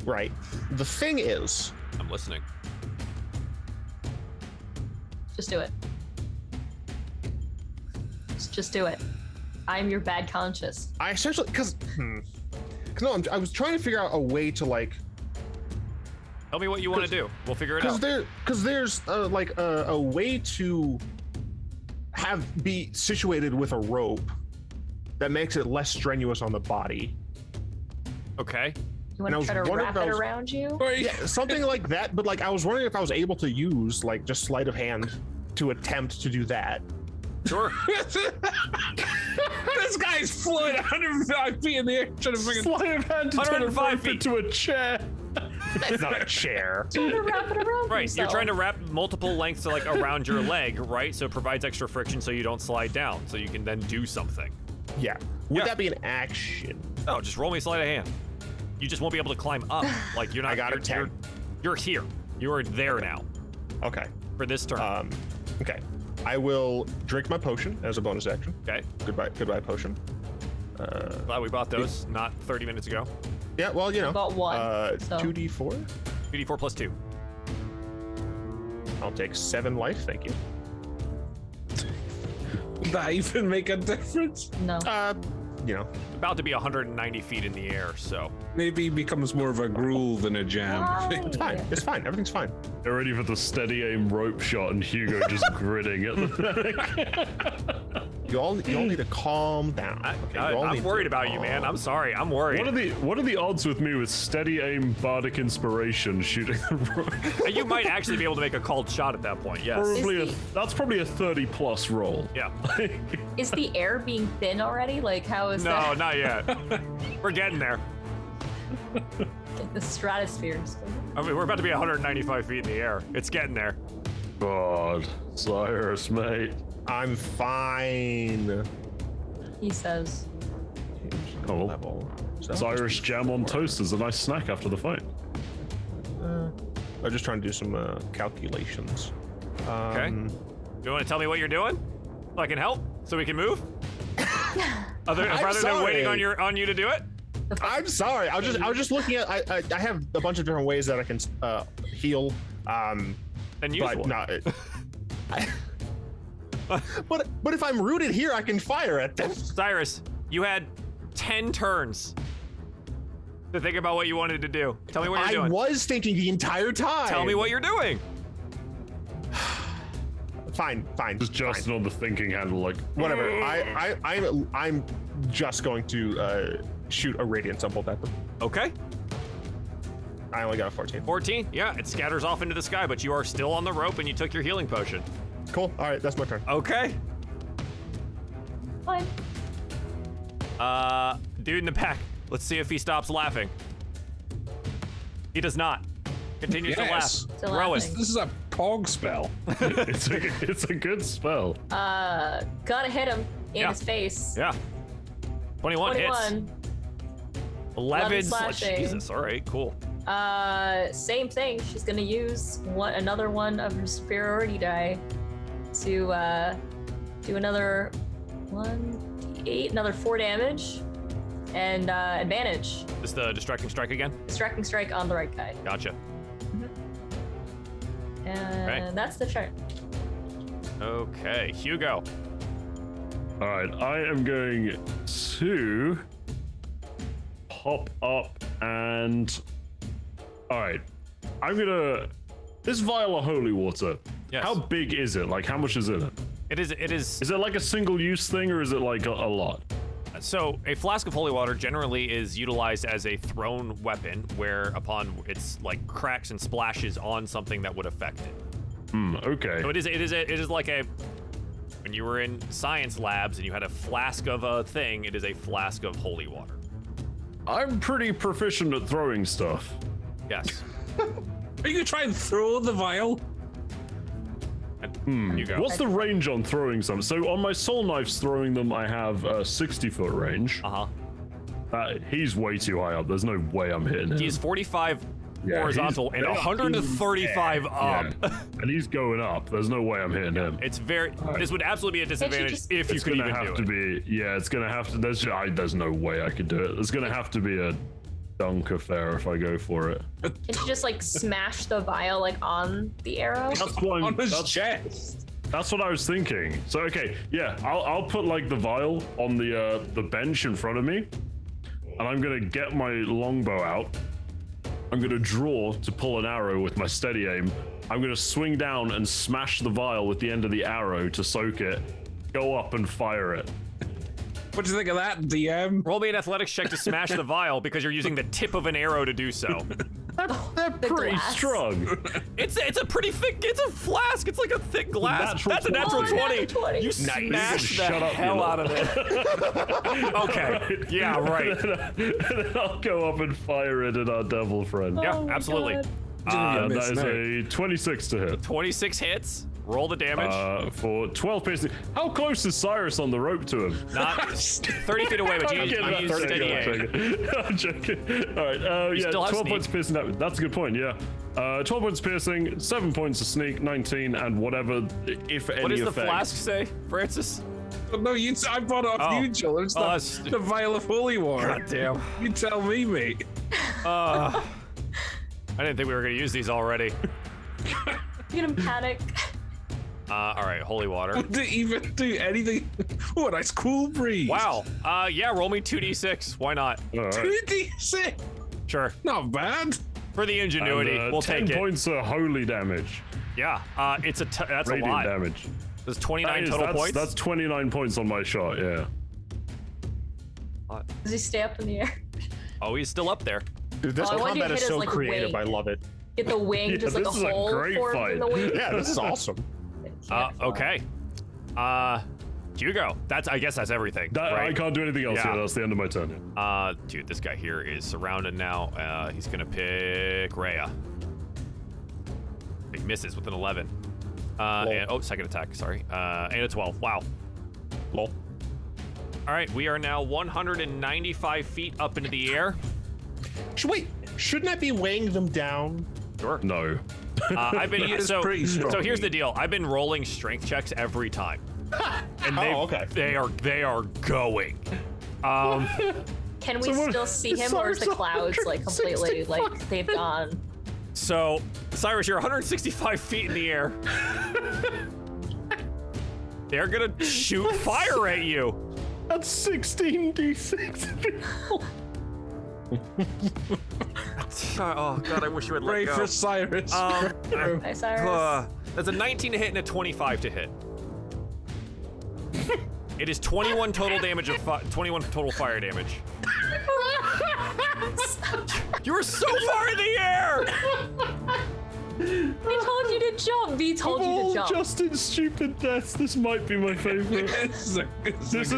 E: right? The thing is,
C: I'm listening.
B: Just do it. Just do it. I'm your bad conscience.
E: I essentially I was trying to figure out a way to like.
C: Tell me what you want to do. We'll figure it out.
E: Because there's like a way to be situated with a rope that makes it less strenuous on the body.
C: Okay.
B: You want
E: And I
B: to
E: was
B: try to
E: wondering
B: wrap
E: if I
B: it
E: was-
B: around you?
E: Yeah, something like that. But like, I was wondering if I was able to use like just sleight of hand to attempt to do that.
C: Sure.
D: This guy's floating 105 feet in the air trying to freaking.
A: Sleight of hand to turn a
C: 105
A: rope
C: feet.
A: into a chair.
E: It's not a chair.
B: Trying to wrap it around
C: Right,
B: himself.
C: you're trying to wrap multiple lengths like around your leg, right? So it provides extra friction so you don't slide down, so you can then do something.
E: Yeah. Would
C: Yeah.
E: that be an action?
C: Oh, just roll me sleight of hand. You just won't be able to climb up. Like you're not.
E: I got a
C: you're,
E: 10.
C: You're here. You are there now
E: Okay.
C: for this turn.
E: Okay. I will drink my potion as a bonus action.
C: Okay.
E: Goodbye potion.
C: Glad we bought those not 30 minutes ago.
E: Yeah, well, you know.
B: Got one, so.
E: 2d4.
C: 2d4 plus 2.
E: I'll take 7 life, thank you.
D: Would that even make a difference?
B: No.
E: You know.
C: About to be 190 feet in the air, so.
D: Maybe he becomes more of a gruel than a jam.
E: It's fine. It's fine. Everything's fine.
A: They're ready for the steady aim rope shot, and Hugo just gritting at the
E: You all need to calm down. Okay? You all
C: I'm
E: need
C: worried
E: to
C: about you, man. I'm sorry. I'm worried.
A: What are the odds with me with steady aim bardic inspiration shooting the rope?
C: You might actually be able to make a called shot at that point, yes.
A: That's probably a 30 plus roll.
C: Yeah.
B: Is the air being thin already? Like, how is
C: No,
B: that?
C: not yet. We're getting there.
B: Like the stratosphere. is big.
C: I mean, we're about to be 195 feet in the air. It's getting there.
A: God, Cyrus, mate.
E: I'm fine.
B: He says.
A: Oh, well.
E: Level. So
A: Cyrus jam on toast is a nice snack after the fight.
E: I'm just trying to do some calculations.
C: Okay. You want to tell me what you're doing? So I can help? So we can move? Rather than waiting on you to do it?
E: I'm sorry. I was just looking at. I have a bunch of different ways that I can heal.
C: Then use
E: But
C: one.
E: no. But if I'm rooted here, I can fire at them.
C: Cyrus, you had 10 turns to think about what you wanted to do. Tell me what you're
E: I
C: doing.
E: was thinking the entire time.
C: Tell me what you're doing.
E: Fine.
A: Just Justin on the thinking handle, like
E: Whatever. I'm just going to shoot a radiant bolt at them.
C: Okay.
E: I only got a 14.
C: 14. Yeah, it scatters off into the sky, but you are still on the rope and you took your healing potion.
E: Cool. All right, that's my turn.
C: Okay.
B: Fine.
C: Dude in the back. Let's see if he stops laughing. He does not. Continues to laugh.
B: Still
C: Throw it.
B: laughing.
D: This is a pog spell.
A: it's a good spell.
B: Gotta hit him in
C: Yeah.
B: his face.
C: Yeah. 21 hits.
B: 21.
C: 11
B: slashing.
C: Jesus, all right, cool.
B: Same thing. She's gonna use another one of her superiority die to do another 1d8, another 4 damage, and advantage.
C: Is the distracting strike again?
B: Distracting strike on the right guy.
C: Gotcha.
B: And that's the turn.
C: Okay, Hugo.
A: All right, I am going to pop up and. All right, I'm gonna. This vial of holy water.
C: Yes.
A: How big is it? Like, how much is in it?
C: It is.
A: Is it like a single-use thing, or is it like a lot?
C: So a flask of holy water generally is utilized as a thrown weapon, where upon it's like cracks and splashes on something that would affect it.
A: Okay.
C: So it is like a. When you were in science labs and you had a flask of a thing, it is a flask of holy water.
A: I'm pretty proficient at throwing stuff.
C: Yes.
D: Are you gonna try and throw the vial?
C: And you go.
A: What's the range on throwing some? So on my soul knives throwing them, I have a 60-foot range. He's way too high up. There's no way I'm hitting him.
C: He's 45
A: Yeah,
C: horizontal and 135 up.
A: Yeah. And he's going up. There's no way I'm hitting him.
C: It's very. This would absolutely be a disadvantage
B: just-
C: if you
A: It's
C: could
A: gonna
C: even
A: have
C: do
A: to
C: it.
A: be. Yeah, it's gonna have to. There's no way I could do it. There's gonna have to be a dunk affair if I go for it.
B: Can she just like smash the vial like on the arrow?
A: That's what
D: On his
A: that's,
D: chest.
A: that's what I was thinking. So okay, yeah, I'll put like the vial on the bench in front of me, and I'm gonna get my longbow out. I'm gonna draw to pull an arrow with my steady aim. I'm gonna swing down and smash the vial with the end of the arrow to soak it. Go up and fire it.
D: What do you think of that, DM?
C: Roll me an athletics check to smash the vial because you're using the tip of an arrow to do so.
A: They're pretty
B: glass.
A: strong.
C: It's a pretty thick. It's a flask. It's like a thick glass.
A: Natural
C: That's a natural
B: 20.
C: 20.
B: Natural 20.
C: You smash the
A: Shut up,
C: hell
A: you
C: out of it. Okay. Yeah. Right.
A: And then I'll go up and fire it at our devil friend.
C: Yeah.
B: Oh my
C: Absolutely.
B: God.
A: And
D: miss
A: that is
D: now.
A: a 26 to hit.
C: 26 hits. Roll the damage.
A: For 12 piercing. How close is Cyrus on the rope to him?
C: Not 30 feet away, but you use steady aim.
A: I'm joking. All right. Yeah,
C: still have
A: 12
C: sneak.
A: points piercing. That's a good point. Yeah. 12 points piercing, 7 points of sneak, 19, and whatever, if any.
C: What does the
A: effect.
C: flask say, Francis?
D: No, I bought it off
C: Oh.
D: you, Joel. It's
C: Oh,
D: not
C: that's-
D: the vial of holy water.
C: God damn.
D: You tell me, mate.
C: I didn't think we were gonna use these already.
B: You're gonna panic.
C: All right, holy water.
D: Would it even do anything? Oh, a nice cool breeze.
C: Wow. Yeah, roll me 2d6. Why not?
A: All right.
D: 2d6.
C: Sure.
D: Not bad.
C: For the ingenuity,
A: And,
C: we'll
A: 10
C: take it.
A: points of holy damage.
C: Yeah. It's that's a
A: Radiant
C: lot.
A: damage.
C: There's 29 total
A: that's,
C: points.
A: That's 29 points on my shot, yeah.
B: Does he stay up in the air?
C: Oh, he's still up there.
E: Dude, this
B: Oh, I wanted
E: combat
B: to
E: is
B: hit his,
E: so
B: like,
E: creative.
B: wing.
E: I love it.
B: Get the wing,
A: Yeah,
B: just like a
A: this is a
B: hole
A: great
B: formed in the
A: fight.
B: wing.
E: Yeah, this is awesome.
C: Okay. Hugo. I guess that's everything.
A: I
C: right?
A: can't do anything else
C: Yeah.
A: here. That's the end of my turn.
C: Dude, this guy here is surrounded now. He's gonna pick Rhea. He misses with an 11. And, second attack, sorry. And a 12. Wow.
E: Lol.
C: All right, we are now 195 feet up into the air.
E: Wait, shouldn't I be weighing them down?
C: Sure.
A: No.
C: I've been
D: That is
C: so
D: pretty strong.
C: so here's the deal. I've been rolling strength checks every time, and
E: okay.
C: they are going.
B: Can we
A: Someone-
B: still see him, or is the
A: Cyrus
B: clouds like completely
A: 165.
B: like they've gone?
C: So, Cyrus, you're 165 feet in the air. They're gonna shoot fire at you.
A: That's 16d6.
C: Oh God, I wish you would let
D: Pray
C: go.
D: for Cyrus.
B: Hi, Cyrus.
C: That's a 19 to hit and a 25 to hit. It is 21 total damage of 21 total fire damage. You were so far in the air.
B: He told you to jump. V told you to jump.
A: Justin's stupid deaths. This might be my favorite.
D: It's a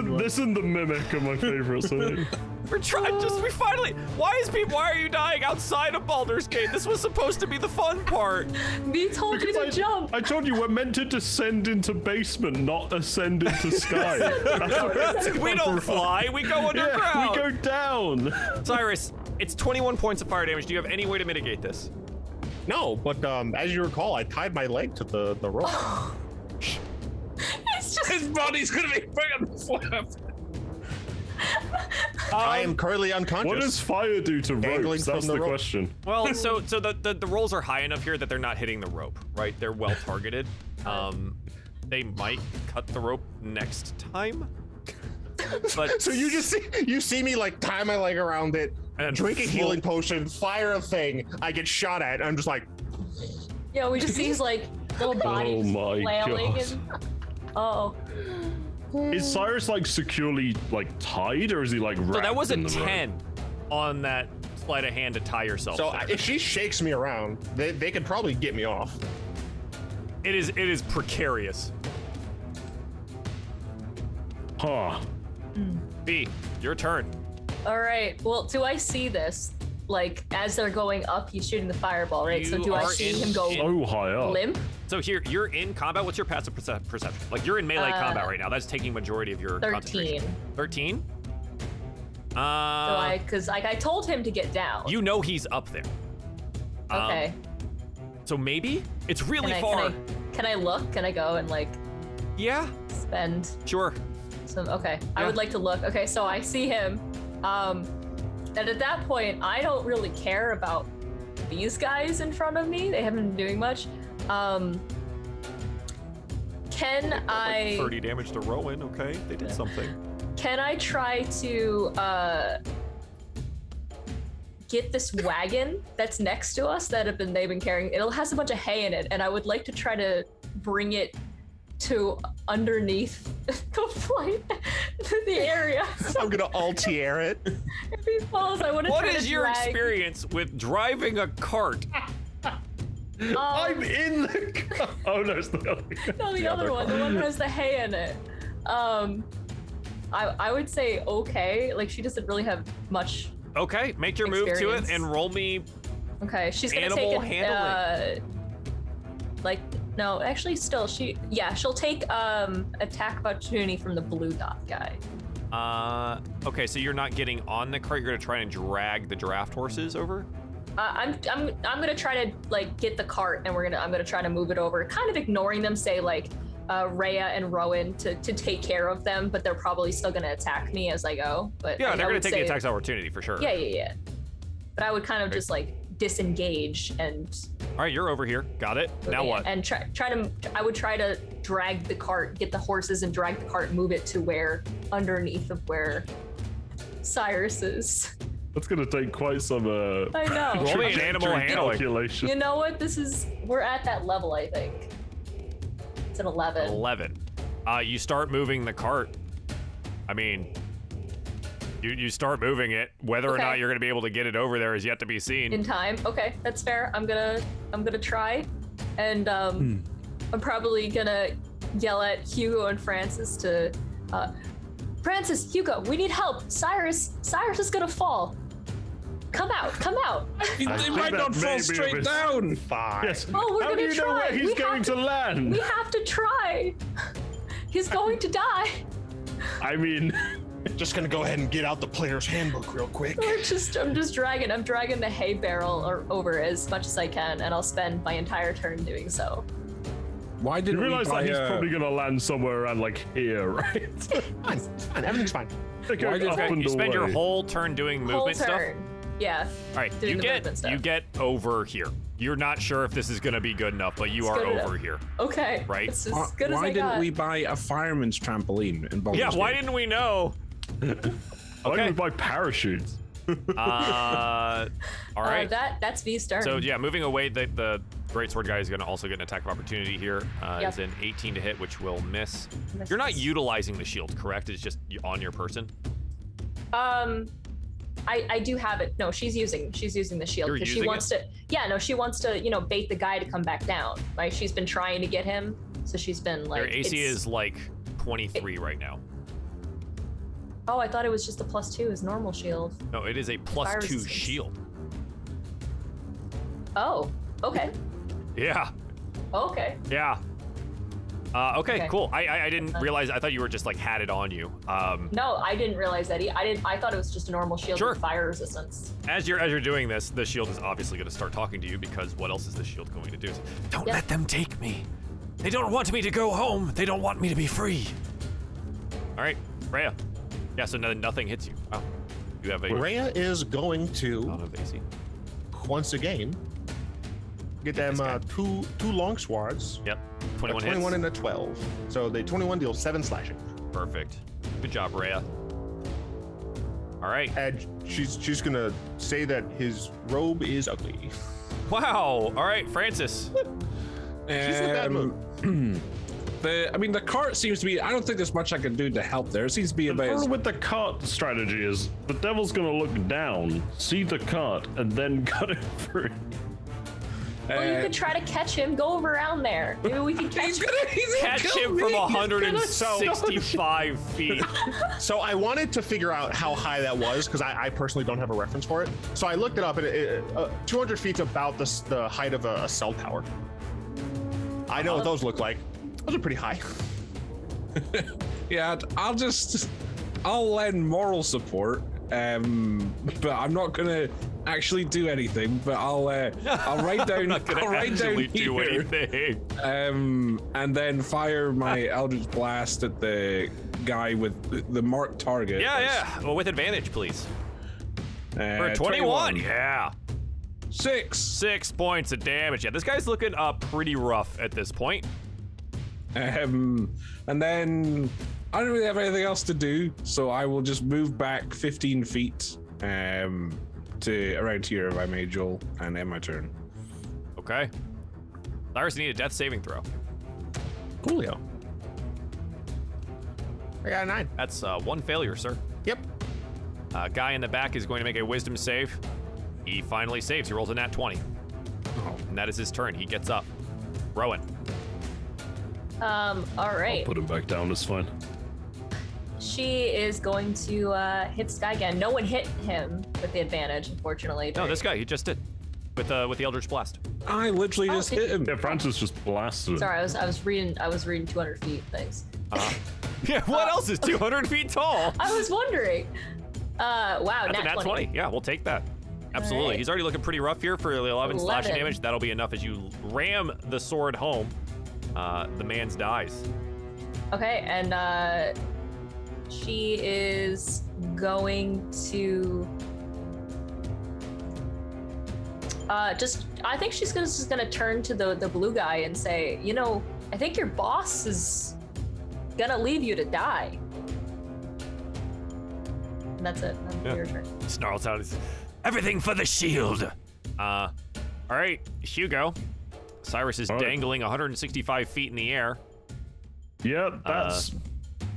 A: This and the mimic are my favorite. So
C: We're trying. We finally. Why are you dying outside of Baldur's Gate? This was supposed to be the fun part.
B: Me told you to jump.
A: I told you we're meant to descend into basement, not ascend into sky.
C: We don't fly. We go underground.
A: Yeah, we go down.
C: Cyrus, it's 21 points of fire damage. Do you have any way to mitigate this?
E: No, but as you recall, I tied my leg to the rope.
B: It's just
D: His body's gonna be friggin' flipped.
E: I am currently unconscious.
A: What does fire do to
E: Dangling
A: ropes? That's
E: from the
A: the
E: rope.
A: question.
C: Well, so the rolls are high enough here that they're not hitting the rope, right? They're well targeted. They might cut the rope next time. But
E: So you see me like tie my leg around it,
C: And
E: drink a healing potion, fire a thing. I get shot at, and I'm just like,
B: yeah, we just see his like little body
A: Oh my
B: flailing
A: God.
B: and
A: Is Cyrus like securely like tied, or is he like wrapped
C: so that was a
A: in the rope?
C: 10 on that sleight of hand to tie yourself.
E: so
C: there.
E: if she shakes me around, they could probably get me off.
C: It is precarious.
A: Huh.
C: B, your turn.
B: all right. Well, do I see this? Like as they're going up, he's shooting the fireball, right? So
C: You
B: do I
C: are
B: see
C: in-
B: him go
A: So high up.
B: limp?
C: So here, you're in combat. What's your passive perception? Like you're in melee combat right now. That's taking majority of your
B: 13.
C: concentration. 13?
B: So because like I told him to get down.
C: You know he's up there.
B: Okay.
C: So maybe it's really far.
B: Can I look? Can I go and like
C: Yeah,
B: spend
C: sure.
B: some? Okay. I
C: Yeah.
B: would like to look. Okay, so I see him. And at that point, I don't really care about these guys in front of me. They haven't been doing much. Can I
C: 30 damage to Rowan. Okay, they did something.
B: can I try to get this wagon that's next to us that they've been carrying? It has a bunch of hay in it, and I would like to try to bring it to underneath the flight the area.
E: I'm gonna Altier it.
B: If he falls, I want to
C: What
B: try
C: is
B: to
C: your
B: drag.
C: experience with driving a cart?
A: I'm in the car. Oh no, it's the other.
B: No, the other one, the one that has the hay in it. I would say okay. Like she doesn't really have much.
C: Okay, make your move to it
B: Experience.
C: and roll me.
B: Okay, she's gonna
C: Animal
B: take
C: handling.
B: like no, actually, still she'll take attack of opportunity from the blue dot guy.
C: Okay, so you're not getting on the cart. You're gonna try and drag the draft horses over.
B: I'm gonna try to like get the cart, and I'm gonna try to move it over, kind of ignoring them. Say like Rhea and Rowan to take care of them, but they're probably still gonna attack me as I go. But
C: Yeah,
B: I
C: they're gonna
B: would
C: take the
B: say-
C: attack opportunity for sure.
B: Yeah. But I would kind of just like disengage and.
C: All right, you're over here. Got it. Now what?
B: And I would try to drag the cart, get the horses and drag the cart, move it to where underneath of where Cyrus is.
A: That's gonna take quite some
B: I know.
C: Roll me an animal
A: trajectory
C: handling.
A: calculation.
B: You know what? We're at that level, I think. It's an 11.
C: 11. You start moving the cart. I mean, you start moving it. Whether or
B: Okay.
C: not you're gonna be able to get it over there is yet to be seen.
B: In time. Okay, that's fair. I'm gonna try. And I'm probably gonna yell at Hugo and Francis to Francis, Hugo, we need help. Cyrus is gonna fall. Come out.
D: He
A: think
D: might
A: that
D: not
A: may
D: fall
A: be a
D: straight
A: bit-
D: down.
E: Fine.
A: Yes.
B: Oh, we're
A: How do
B: gonna
A: you know where
B: try.
A: he's
B: We
A: going
B: have
A: to land?
B: We have to try. He's going to die.
A: I mean,
E: Just gonna go ahead and get out the player's handbook real quick.
B: I'm just dragging the hay barrel over as much as I can, and I'll spend my entire turn doing so.
D: Why
A: you
D: didn't we
A: realize
D: buy
A: that he's
D: a-
A: probably gonna land somewhere around like here, right?
E: Fine. Everything's fine.
A: They go
D: Why did-
A: up
C: Okay,
A: and
C: you spend your
A: away.
C: whole turn doing
B: Whole
C: movement stuff.
B: turn. Yeah.
C: All right,
B: Doing
C: you
B: the movement stuff.
C: get over here. You're not sure if this is gonna be good enough, but you
B: It's
C: are
B: good enough.
C: over here.
B: Okay.
C: Right.
B: It's as
D: Why,
B: good as
D: why
B: I
D: didn't
B: got.
D: we buy a fireman's trampoline in Baldur's
C: Yeah, why
D: Gate?
C: didn't we know?
A: Why
C: Okay.
A: do we buy parachutes?
C: All right.
B: That's V's turn.
C: So yeah, moving away, the greatsword guy is going to also get an attack of opportunity here.
B: Yep.
C: Is an 18 to hit, which will miss.
B: Misses.
C: You're not utilizing the shield, correct? It's just on your person.
B: I do have it. No, she's using the shield
C: You're
B: because she
C: using
B: wants to. Yeah, no, she wants to. Bait the guy to come back down. Right? She's been trying to get him, so she's been like.
C: Your AC
B: it's-
C: is like 23 right now.
B: Oh, I thought it was just a +2 as normal shield.
C: No, it is a +2
B: resistance.
C: shield.
B: Oh, okay.
C: Yeah.
B: Okay.
C: Yeah. Okay,
B: Okay.
C: cool. I didn't realize. I thought you were just like had it on you.
B: No, I didn't realize that. I thought it was just a normal shield
C: Sure.
B: with fire resistance.
C: As you're doing this, the shield is obviously going to start talking to you because what else is the shield going to do? Don't
B: Yep.
C: let them take me. They don't want me to go home. They don't want me to be free. All right, Rhea. Yeah, so nothing hits you. Wow. You have a
E: Rhea is going
C: out
E: to
C: of AC.
E: once again get them two long swords.
C: Yep.
E: A
C: 21
E: 21
C: hits.
E: and a 12. So the 21 deals 7 slashing.
C: Perfect. Good job, Rhea. All right.
E: And she's gonna say that his robe is ugly.
C: Wow. All right, Francis.
E: She's in a bad mood.
D: The cart seems to be. I don't think there's much I can do to help there. It seems to be
A: The
D: about.
A: problem with the cart strategy is the devil's gonna look down, see the cart, and then cut it through.
B: Well, you could try to catch him. Go around there. Maybe we can catch him.
C: Catch him from 165 feet.
E: So I wanted to figure out how high that was because I personally don't have a reference for it. So I looked it up, and 200 feet's about the height of a cell tower. I know what those look like. Those are pretty high.
D: Yeah, I'll lend moral support, but I'm not gonna actually do anything. But I'll write down.
C: Not gonna
D: I'll write down
C: actually do
D: here,
C: anything.
D: and then fire my Eldritch Blast at the guy with the marked target.
C: Yeah. Well, with advantage, please. For 21. Yeah. 6 points of damage. Yeah, this guy's looking pretty rough at this point.
D: And then I don't really have anything else to do, so I will just move back 15 feet to around here if I may, Joel, and end my turn.
C: Okay. Cyrus, you need a death saving throw.
E: Coolio. I got a 9.
C: That's 1 failure, sir.
E: Yep.
C: Guy in the back is going to make a wisdom save. He finally saves. He rolls a nat 20. And that is his turn. He gets up. Rowan.
B: All right.
A: Put him back down, it's fine.
B: She is going to hit this guy again. No one hit him with the advantage, unfortunately.
C: No,
B: but-
C: this guy. He just did. With the Eldritch Blast.
D: I literally just hit him.
A: Yeah, Francis just blasted him.
B: Sorry, I was reading 200 feet. Thanks.
C: Yeah, what else is 200 feet tall?
B: I was wondering. Wow,
C: That's a nat 20. Yeah, we'll take that. Absolutely.
B: Alright.
C: He's already looking pretty rough here for the 11 slashing
B: 11.
C: damage. That'll be enough as you ram the sword home. The man's dies.
B: Okay, and she is going to I think she's just gonna turn to the blue guy and say, you know, I think your boss is gonna leave you to die. And that's it. That's your turn.
C: Snarls out. Everything for the shield. All right, Hugo. Cyrus is
A: All right.
C: dangling 165 feet in the air.
A: Yeah, that's.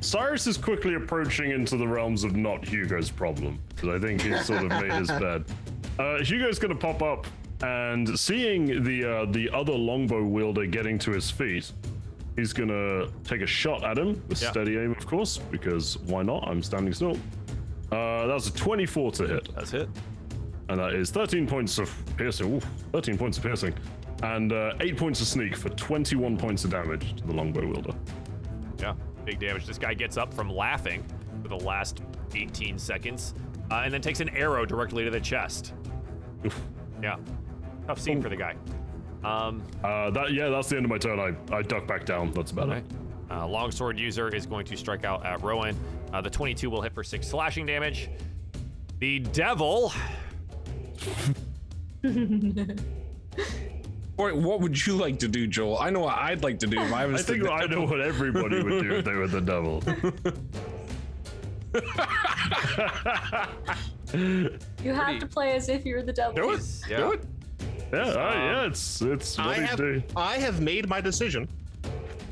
A: Cyrus is quickly approaching into the realms of not Hugo's problem, because I think he's sort of made his bed. Hugo's gonna pop up, and seeing the other longbow wielder getting to his feet, he's gonna take a shot at him with steady aim, of course, because why not? I'm standing still. That's a 24 to hit.
C: That's it.
A: And that is 13 points of piercing. Ooh, 13 points of piercing. And 8 points of sneak for 21 points of damage to the longbow wielder.
C: Yeah, big damage. This guy gets up from laughing for the last 18 seconds, and then takes an arrow directly to the chest.
A: Oof.
C: Yeah, tough scene for the guy.
A: That's the end of my turn. I duck back down. That's about it.
C: Longsword user is going to strike out at Rowan. The 22 will hit for 6 slashing damage. The devil.
D: What would you like to do, Joel? I know what I'd like to do if I was.
A: I think I know what everybody would do if they were the devil.
B: You have to play as if you're the devil.
A: Do it.
C: Yeah.
A: Do it. Yeah, it's what he's doing.
E: I have made my decision,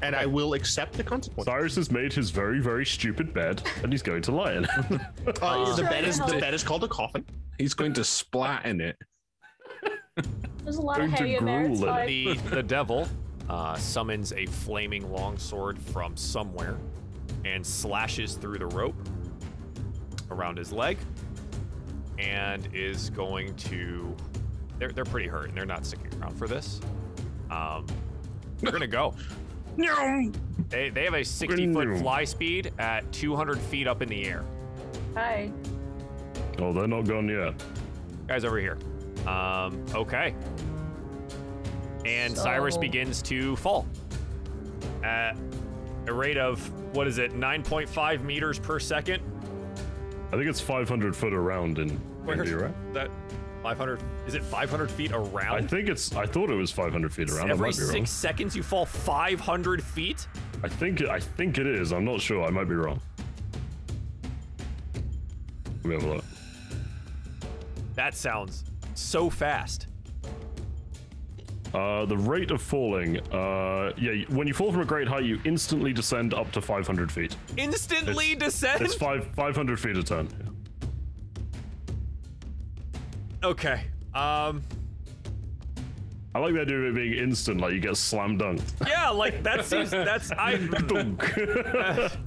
E: and I will accept the consequences.
A: Cyrus has made his very, very stupid bed, and he's going to lie in it.
E: The bed is called a coffin.
D: He's going to splat in it.
B: There's a lot of
A: Going to
B: hay in there. It's
A: gruel
B: fine.
C: The devil summons a flaming longsword from somewhere and slashes through the rope. around his leg and is going to. They're pretty hurt and they're not sticking around for this. They're gonna go. They have a 60-foot fly speed at 200 feet up in the air.
B: Hi.
A: Oh, they're not gone yet.
C: Guys over here. Okay. And Cyrus begins to fall at a rate of, what is it, 9.5 meters per second?
A: I think it's 500 foot around in India, right?
C: That 500, is it 500 feet around?
A: I thought it was 500 feet around.
C: Every
A: I might be
C: 6
A: wrong.
C: seconds you fall 500 feet?
A: I think it is. I'm not sure. I might be wrong. Let me have a look.
C: That sounds so fast.
A: The rate of falling, yeah, when you fall from a great height, you instantly descend up to 500 feet.
C: Instantly descend?
A: It's 500 feet a turn. Yeah.
C: Okay.
A: I like the idea of it being instant, like you get slam dunked.
C: Yeah, like that seems,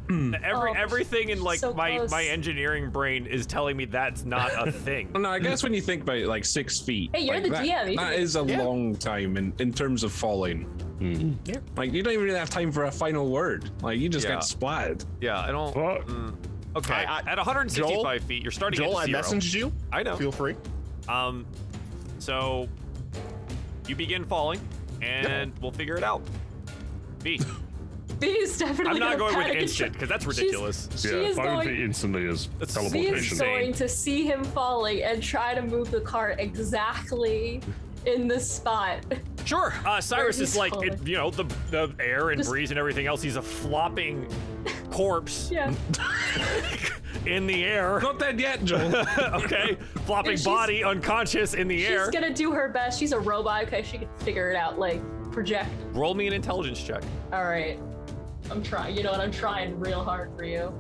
C: everything in like
B: so
C: my
B: close.
C: engineering brain is telling me that's not a thing.
D: Well, no, I guess when you think about it, like 6 feet.
B: Hey, you're
D: like
B: the
D: that,
B: GM, you
D: That
B: can-
D: is a long time in terms of falling.
E: Yeah.
D: Like you don't even really have time for a final word. Like you just
C: Yeah.
D: get splatted.
C: Yeah, I don't.
A: Fuck.
C: Okay, at 165
E: Joel-
C: feet, you're starting
E: Joel, I
C: at 0.
E: messaged you.
C: I know.
E: Feel free.
C: So you begin falling, and we'll figure it out. B.
B: Bee's definitely
C: I'm not
B: gonna
C: going with
B: panic
C: instant because that's ridiculous.
B: She
A: Yeah,
B: is
A: 500 feet
B: going.
A: instantly is
C: That's
B: She is
A: teleportation.
B: going to see him falling and try to move the cart exactly in the spot.
C: Sure. Cyrus
B: he's
C: is like,
B: falling.
C: you know, the air and
B: Just-
C: breeze and everything else. He's a flopping corpse
B: Yeah.
C: in the air.
D: Not dead yet, Joel.
C: Okay, flopping
B: she's-
C: body, unconscious in the
B: She's
C: air.
B: gonna do her best. She's a robot. Okay, she can figure it out. Like project.
C: Roll me an intelligence check.
B: All right. I'm trying. You know what? I'm trying real hard for you.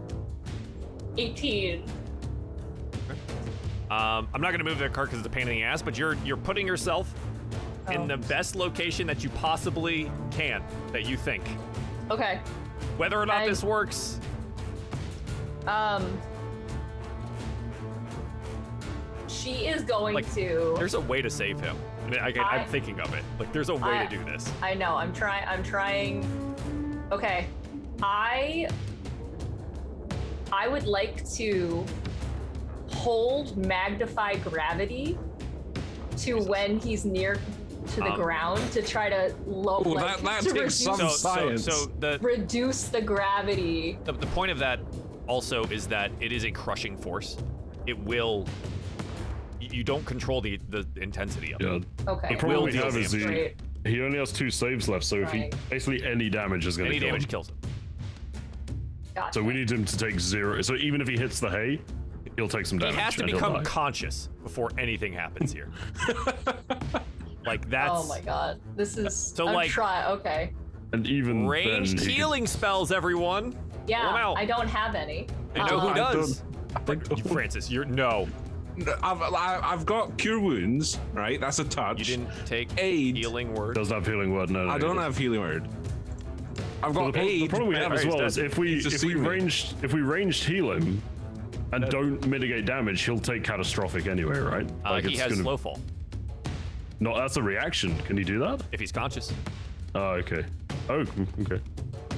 B: 18.
C: I'm not gonna move the cart because it's a pain in the ass, but you're putting yourself in
B: Oh.
C: the best location that you possibly can, that you think.
B: Okay.
C: Whether or not
B: I-
C: this works,
B: She is going
C: Like,
B: to.
C: there's a way to save him. I mean, I'm thinking of it. Like, there's a way to do this.
B: I know. I'm trying. Okay. I would like to hold magnify gravity to when he's near to the ground to try to low.
D: Ooh,
B: like,
D: that
B: to
D: takes some
B: reduce,
D: science.
C: So the
B: reduce the gravity.
C: the point of that also is that it is a crushing force. It will. You don't control the intensity of it.
A: Yeah.
B: Okay.
A: The problem we
C: deal
A: have is
B: damage.
A: he only has 2 saves left, so if he
B: Right.
A: basically any damage is going to
C: Any
A: kill
C: damage
A: him.
C: kills him.
B: Gotcha.
A: So we need him to take 0. So even if he hits the hay, he'll take some
C: He
A: damage.
C: has to
A: and he'll
C: become
A: die.
C: conscious before anything happens here. Like that's
B: Oh my god. This is.
C: So,
B: I'm
C: like-
B: Okay.
A: And even
C: ranged
A: then, he
C: healing spells, everyone. Pull 'em
B: Yeah.
C: out.
B: I don't have any.
C: I know who
D: I
C: does.
D: don't-
C: Francis, you're no.
D: I've got cure wounds, right? That's a touch.
C: You didn't take
D: Aid.
C: healing word.
A: doesn't have healing word. No,
D: I don't have healing word. I've
A: Well,
D: got
A: the
D: aid.
A: problem we have as
C: He's
A: well
C: dead.
A: is if we
D: He's deceiving me.
A: ranged heal him and don't mitigate damage, he'll take catastrophic anyway, right?
C: He
A: it's
C: has
A: gonna-
C: slow fall
A: No, that's a reaction. Can he do that?
C: if he's conscious.
A: Oh, okay. Oh, okay.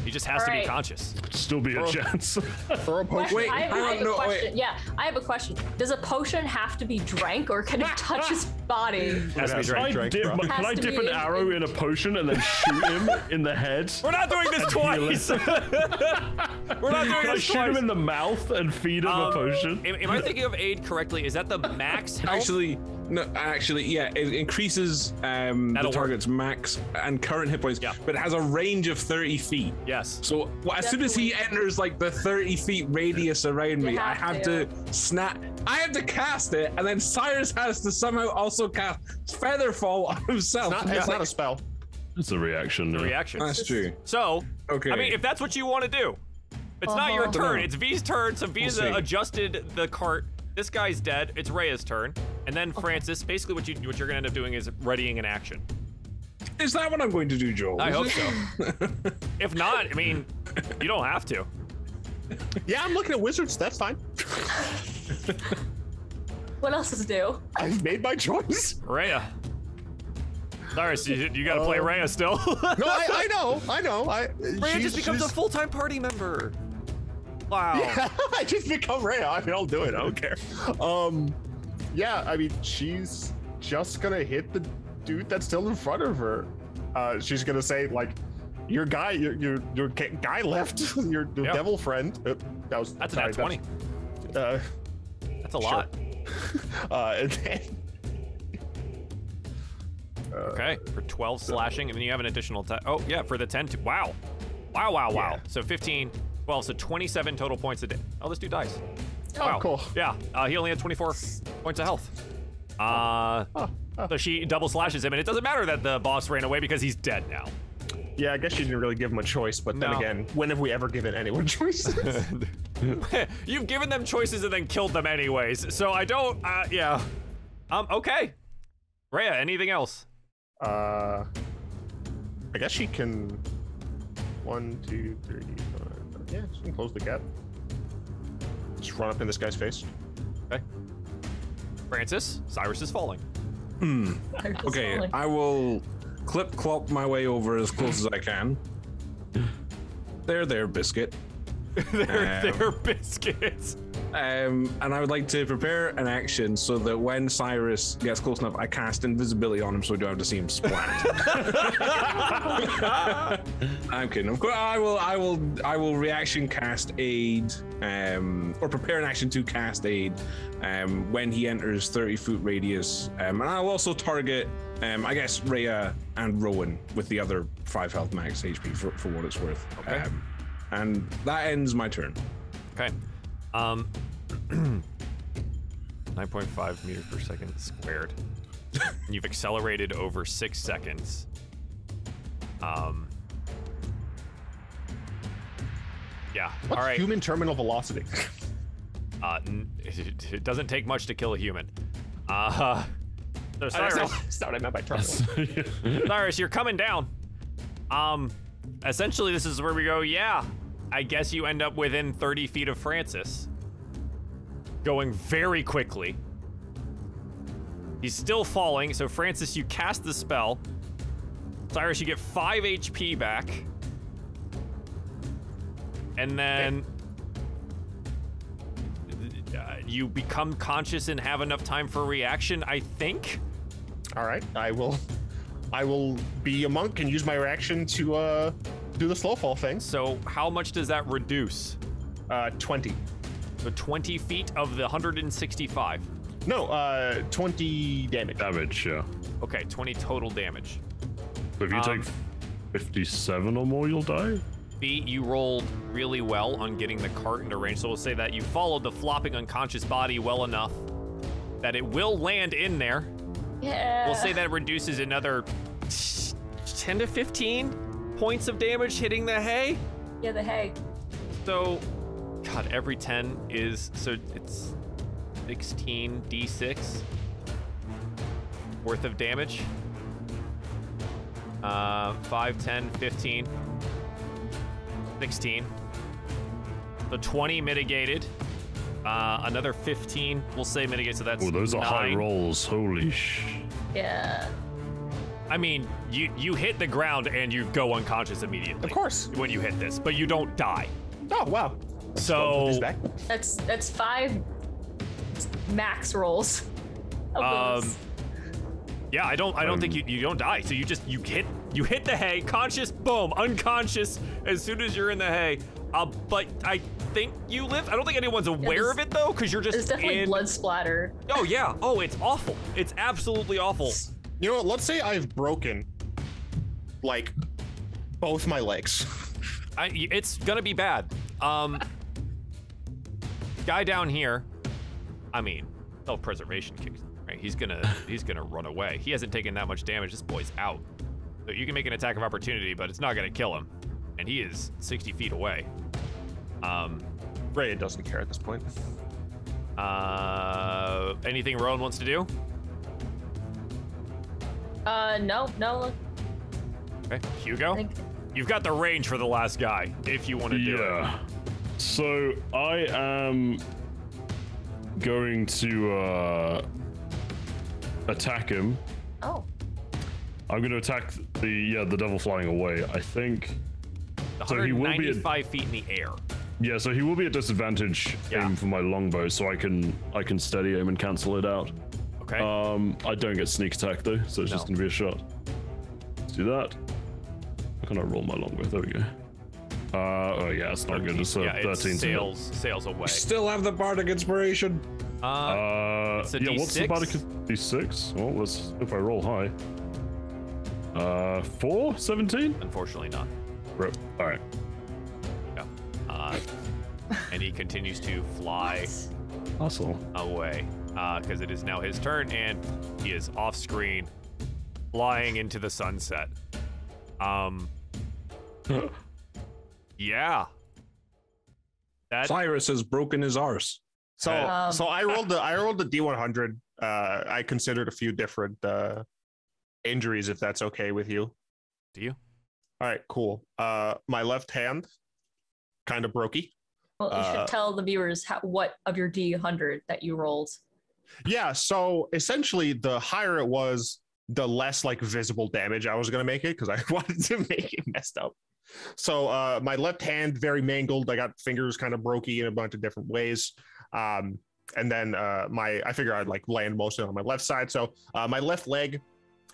C: He just has to be
B: Alright.
C: conscious.
A: Still be a chance.
E: Throw a potion.
D: Wait,
B: I have
D: hang on,
B: a
D: no,
B: question.
D: wait.
B: Yeah, I have a question. Does a potion have to be drank or can it touch his body?
C: Has to be
A: Can I
C: drank.
A: dip,
E: bro.
A: can
B: Has
A: I
B: to
A: dip
B: be
A: an arrow in a potion and then shoot him in the head?
C: We're not doing this twice. We're not doing
A: Can I
C: this
A: shoot
C: twice.
A: him in the mouth and feed him a potion?
C: Am I thinking of aid correctly? Is that the max health?
D: Actually, yeah, it increases the
C: That'll work.
D: target's max and current hit points,
C: Yeah.
D: but it has a range of 30 feet.
C: Yes.
D: So as soon as he enters like the 30 feet radius around me,
B: You
D: I
B: have
D: have
B: to.
D: to snap. I have to cast it, and then Cyrus has to somehow also cast Featherfall on himself.
E: It's not a spell.
A: It's a reaction. yeah.
C: Reaction.
D: That's true.
C: So,
D: Okay.
C: I mean, if that's what you want to do, it's not your
B: Uh-huh.
C: turn.
D: No.
C: It's V's turn. So V's
D: We'll see.
C: adjusted the cart. This guy's dead. It's Rhea's turn, and then Francis. Basically, what you're gonna end up doing is readying an action.
D: Is that what I'm going to do, Joel?
C: I
D: Is
C: hope
D: it?
C: so. If not, I mean, you don't have to.
E: Yeah, I'm looking at wizards. That's fine.
B: What else is new?
E: I've made my choice.
C: Rhea. Cyrus, you gotta play Rhea still.
E: No, I know.
C: Rhea just becomes a full-time party member. Wow.
E: Yeah, I just become Rhea. I mean, I'll do it. I don't care. Yeah, I mean, she's just gonna hit the dude that's still in front of her. She's gonna say, like, your guy left. your devil friend.
C: That's a nat 20. That's a lot.
E: And then,
C: okay, for 12 slashing, and then you have an additional oh yeah, for the 10 wow.
E: Yeah.
C: So 15, 12, so 27 total points a day. Oh, this dude dies.
E: Oh, wow. Cool.
C: Yeah, he only had 24 points of health. So she double slashes him, and it doesn't matter that the boss ran away because he's dead now.
E: Yeah, I guess she didn't really give him a choice, but then again, when have we ever given anyone choices?
C: You've given them choices and then killed them anyways, so I don't, yeah. Okay. Rhea, anything else?
E: I guess she can 1, 2, 3, 4, 5. Yeah, she can close the gap. Just run up in this guy's face.
C: Okay. Francis, Cyrus is falling.
D: Okay, I will clop my way over as close as I can. There, biscuit.
C: They're biscuits.
D: And I would like to prepare an action so that when Cyrus gets close enough, I cast invisibility on him so we don't have to see him splat. I'm kidding. Of course, I will reaction cast aid, or prepare an action to cast aid, when he enters 30-foot radius. And I'll also target, I guess, Rhea and Rowan with the other 5 health max HP for what it's worth.
C: Okay.
D: And that ends my turn.
C: Okay. 9.5 meters per second squared. You've accelerated over 6 seconds. Yeah.
E: What's
C: all right.
E: human terminal velocity?
C: It doesn't take much to kill a human. So Cyrus,
E: That's not what I meant by terminal.
C: Cyrus, you're coming down. Essentially, this is where we go. Yeah, I guess you end up within 30 feet of Francis. Going very quickly. He's still falling, so Francis, you cast the spell. Cyrus, you get 5 HP back. And then you become conscious and have enough time for reaction, I think.
E: All right, I will be a monk and use my reaction to do the slow fall thing.
C: So how much does that reduce?
E: 20.
C: So 20 feet of the 165.
E: No, 20 damage.
A: Damage, yeah.
C: Okay, 20 total damage.
A: So if you take 57 or more, you'll die?
C: B, you rolled really well on getting the cart into range. So we'll say that you followed the flopping unconscious body well enough that it will land in there.
B: Yeah.
C: We'll say that it reduces another 10 to 15 points of damage hitting the hay.
B: Yeah, the hay.
C: So, God, every 10 is, so it's 16 d6 worth of damage. 5, 10, 15, 16. So 20 mitigated. Another 15, we'll say mitigate, so that's
A: Oh, those are
C: 9.
A: high rolls. Holy
B: Yeah.
C: I mean, you hit the ground and you go unconscious immediately.
E: Of course.
C: When you hit this, but you don't die.
E: Oh, wow.
C: So
B: That's 5 max rolls.
C: yeah, I don't think you don't die. So you hit the hay, conscious, boom, unconscious as soon as you're in the hay. But I think you live. I don't think anyone's aware of it though, because you're just
B: There's definitely blood splatter.
C: Oh yeah. Oh, it's awful. It's absolutely awful.
E: You know what? Let's say I've broken, like, both my legs.
C: It's gonna be bad. Guy down here, I mean, self-preservation kicks, right? He's gonna run away. He hasn't taken that much damage. This boy's out. So you can make an attack of opportunity, but it's not gonna kill him. And he is 60 feet away.
E: Rhea doesn't care at this point.
C: Anything Rowan wants to do?
B: No.
C: Okay, Hugo? You've got the range for the last guy, if you want to do it.
A: So I am going to attack him.
B: Oh.
A: I'm going to attack the devil flying away. I think.
C: So he will be 95 feet in the air.
A: Yeah, so he will be at disadvantage aim for my longbow, so I can steady aim and cancel it out.
C: Okay.
A: I don't get sneak attack though, so it's just going to be a shot. Let's do that. How can I roll my longbow? There we go. Oh yeah, it's not good. It's 13.
C: Sails away.
D: Still have the bardic inspiration.
C: It's a D6?
A: What's the bardic D6? Well, let's if I roll high. 4, 17.
C: Unfortunately, not.
A: Rip. All right.
C: Yeah. And he continues to fly
A: Hustle
C: away because it is now his turn, and he is off screen, flying into the sunset. Yeah.
D: Cyrus has broken his arse.
E: So I rolled the D100. I considered a few different injuries, if that's okay with you.
C: Do you?
E: All right, cool. My left hand kind of brokey.
B: Well, you should tell the viewers what of your D100 that you rolled.
E: Yeah, so essentially the higher it was, the less like visible damage I was going to make it, because I wanted to make it messed up. So my left hand, very mangled. I got fingers kind of brokey in a bunch of different ways. And then I figure I'd like land most of it on my left side. So my left leg,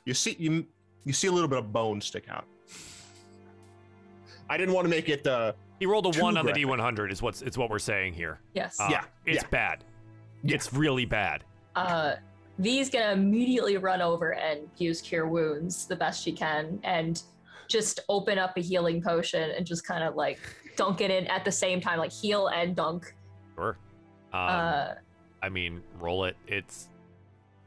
E: you see a little bit of bone stick out. I didn't want to make it
C: he rolled a 1 on the
E: graphic.
C: D100 is what we're saying here.
B: Yes.
C: It's bad.
E: Yeah.
C: It's really bad.
B: V's gonna immediately run over and use Cure Wounds the best she can, and just open up a healing potion and just kind of like dunk it in at the same time, like heal and dunk.
C: Sure. I mean, roll it. It's.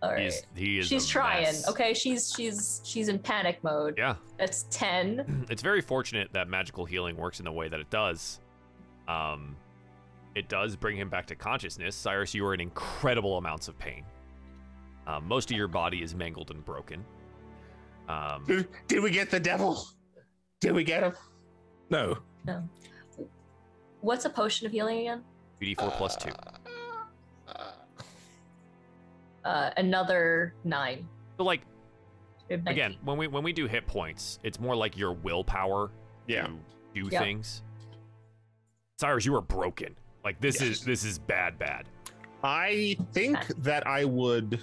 B: All right.
C: He is.
B: She's
C: a
B: trying.
C: mess.
B: Okay, she's in panic mode.
C: Yeah.
B: That's 10.
C: It's very fortunate that magical healing works in the way that it does. It does bring him back to consciousness. Cyrus, you are in incredible amounts of pain. Most of your body is mangled and broken.
E: Did we get the devil? Did we get him?
D: No.
B: What's a potion of healing again?
C: 2d4 plus 2.
B: Another 9.
C: So like,
B: We have 19.
C: again, when we do hit points, it's more like your willpower to do things. Cyrus, you are broken. Like this is bad.
E: I think that I would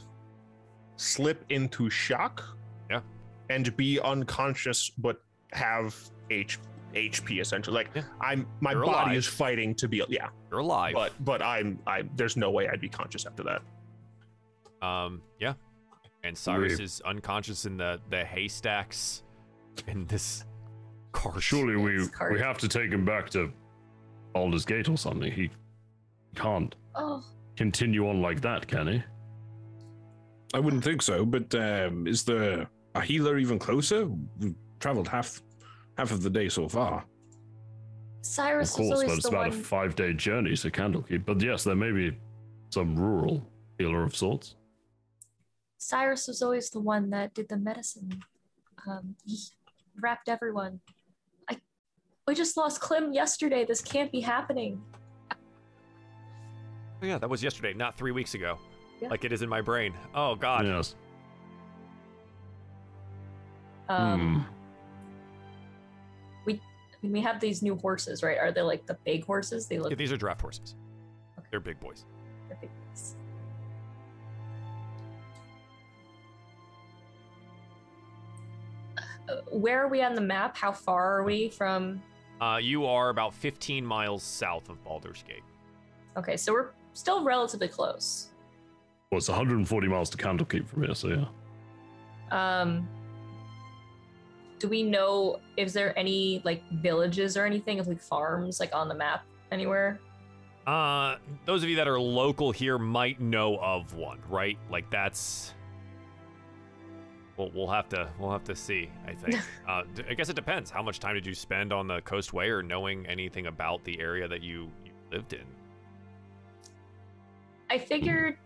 E: slip into shock.
C: Yeah.
E: And be unconscious, but have HP essentially. Like my
C: You're
E: body
C: alive.
E: is fighting to be
C: You're alive.
E: but I'm there's no way I'd be conscious after that.
C: Yeah. And Cyrus is unconscious in the haystacks in this cart.
A: Surely we have to take him back to Baldur's Gate or something. He can't continue on like that, can he?
D: I wouldn't think so, but is there a healer even closer? We've traveled half of the day so far.
B: Cyrus
A: Of course,
B: was
A: but
B: always
A: it's
B: the
A: about
B: one.
A: a 5-day journey to Candlekeep. But yes, there may be some rural healer of sorts.
B: Cyrus was always the one that did the medicine. He wrapped everyone. We just lost Clem yesterday. This can't be happening.
C: Oh, yeah, that was yesterday, not 3 weeks ago.
B: Yeah.
C: Like it is in my brain. Oh God.
A: Yes.
B: We have these new horses, right? Are they like the big horses? They look.
C: Yeah, these are draft horses. They're big boys.
B: They're big boys. Where are we on the map? How far are we from?
C: You are about 15 miles south of Baldur's Gate.
B: Okay, so we're still relatively close.
A: Well, it's 140 miles to Candlekeep from here, so yeah.
B: Do we know if there any like villages or anything of like farms like on the map anywhere?
C: Those of you that are local here might know of one, right? Like that's. Well, we'll have to see. I think. I guess it depends. How much time did you spend on the coastway, or knowing anything about the area that you lived in?
B: I figured,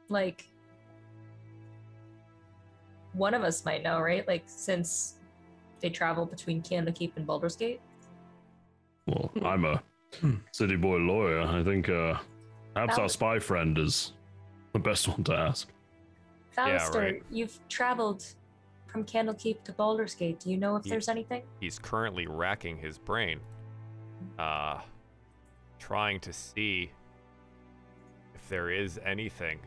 B: like, one of us might know, right? Like, since they travel between Candlekeep and Baldur's Gate.
A: Well, I'm a city boy lawyer. I think Perhaps our spy friend is the best one to ask.
B: Baldur,
C: right.
B: you've traveled from Candlekeep to Baldur's Gate. Do you know if there's anything?
C: He's currently racking his brain, trying to see if there is anything.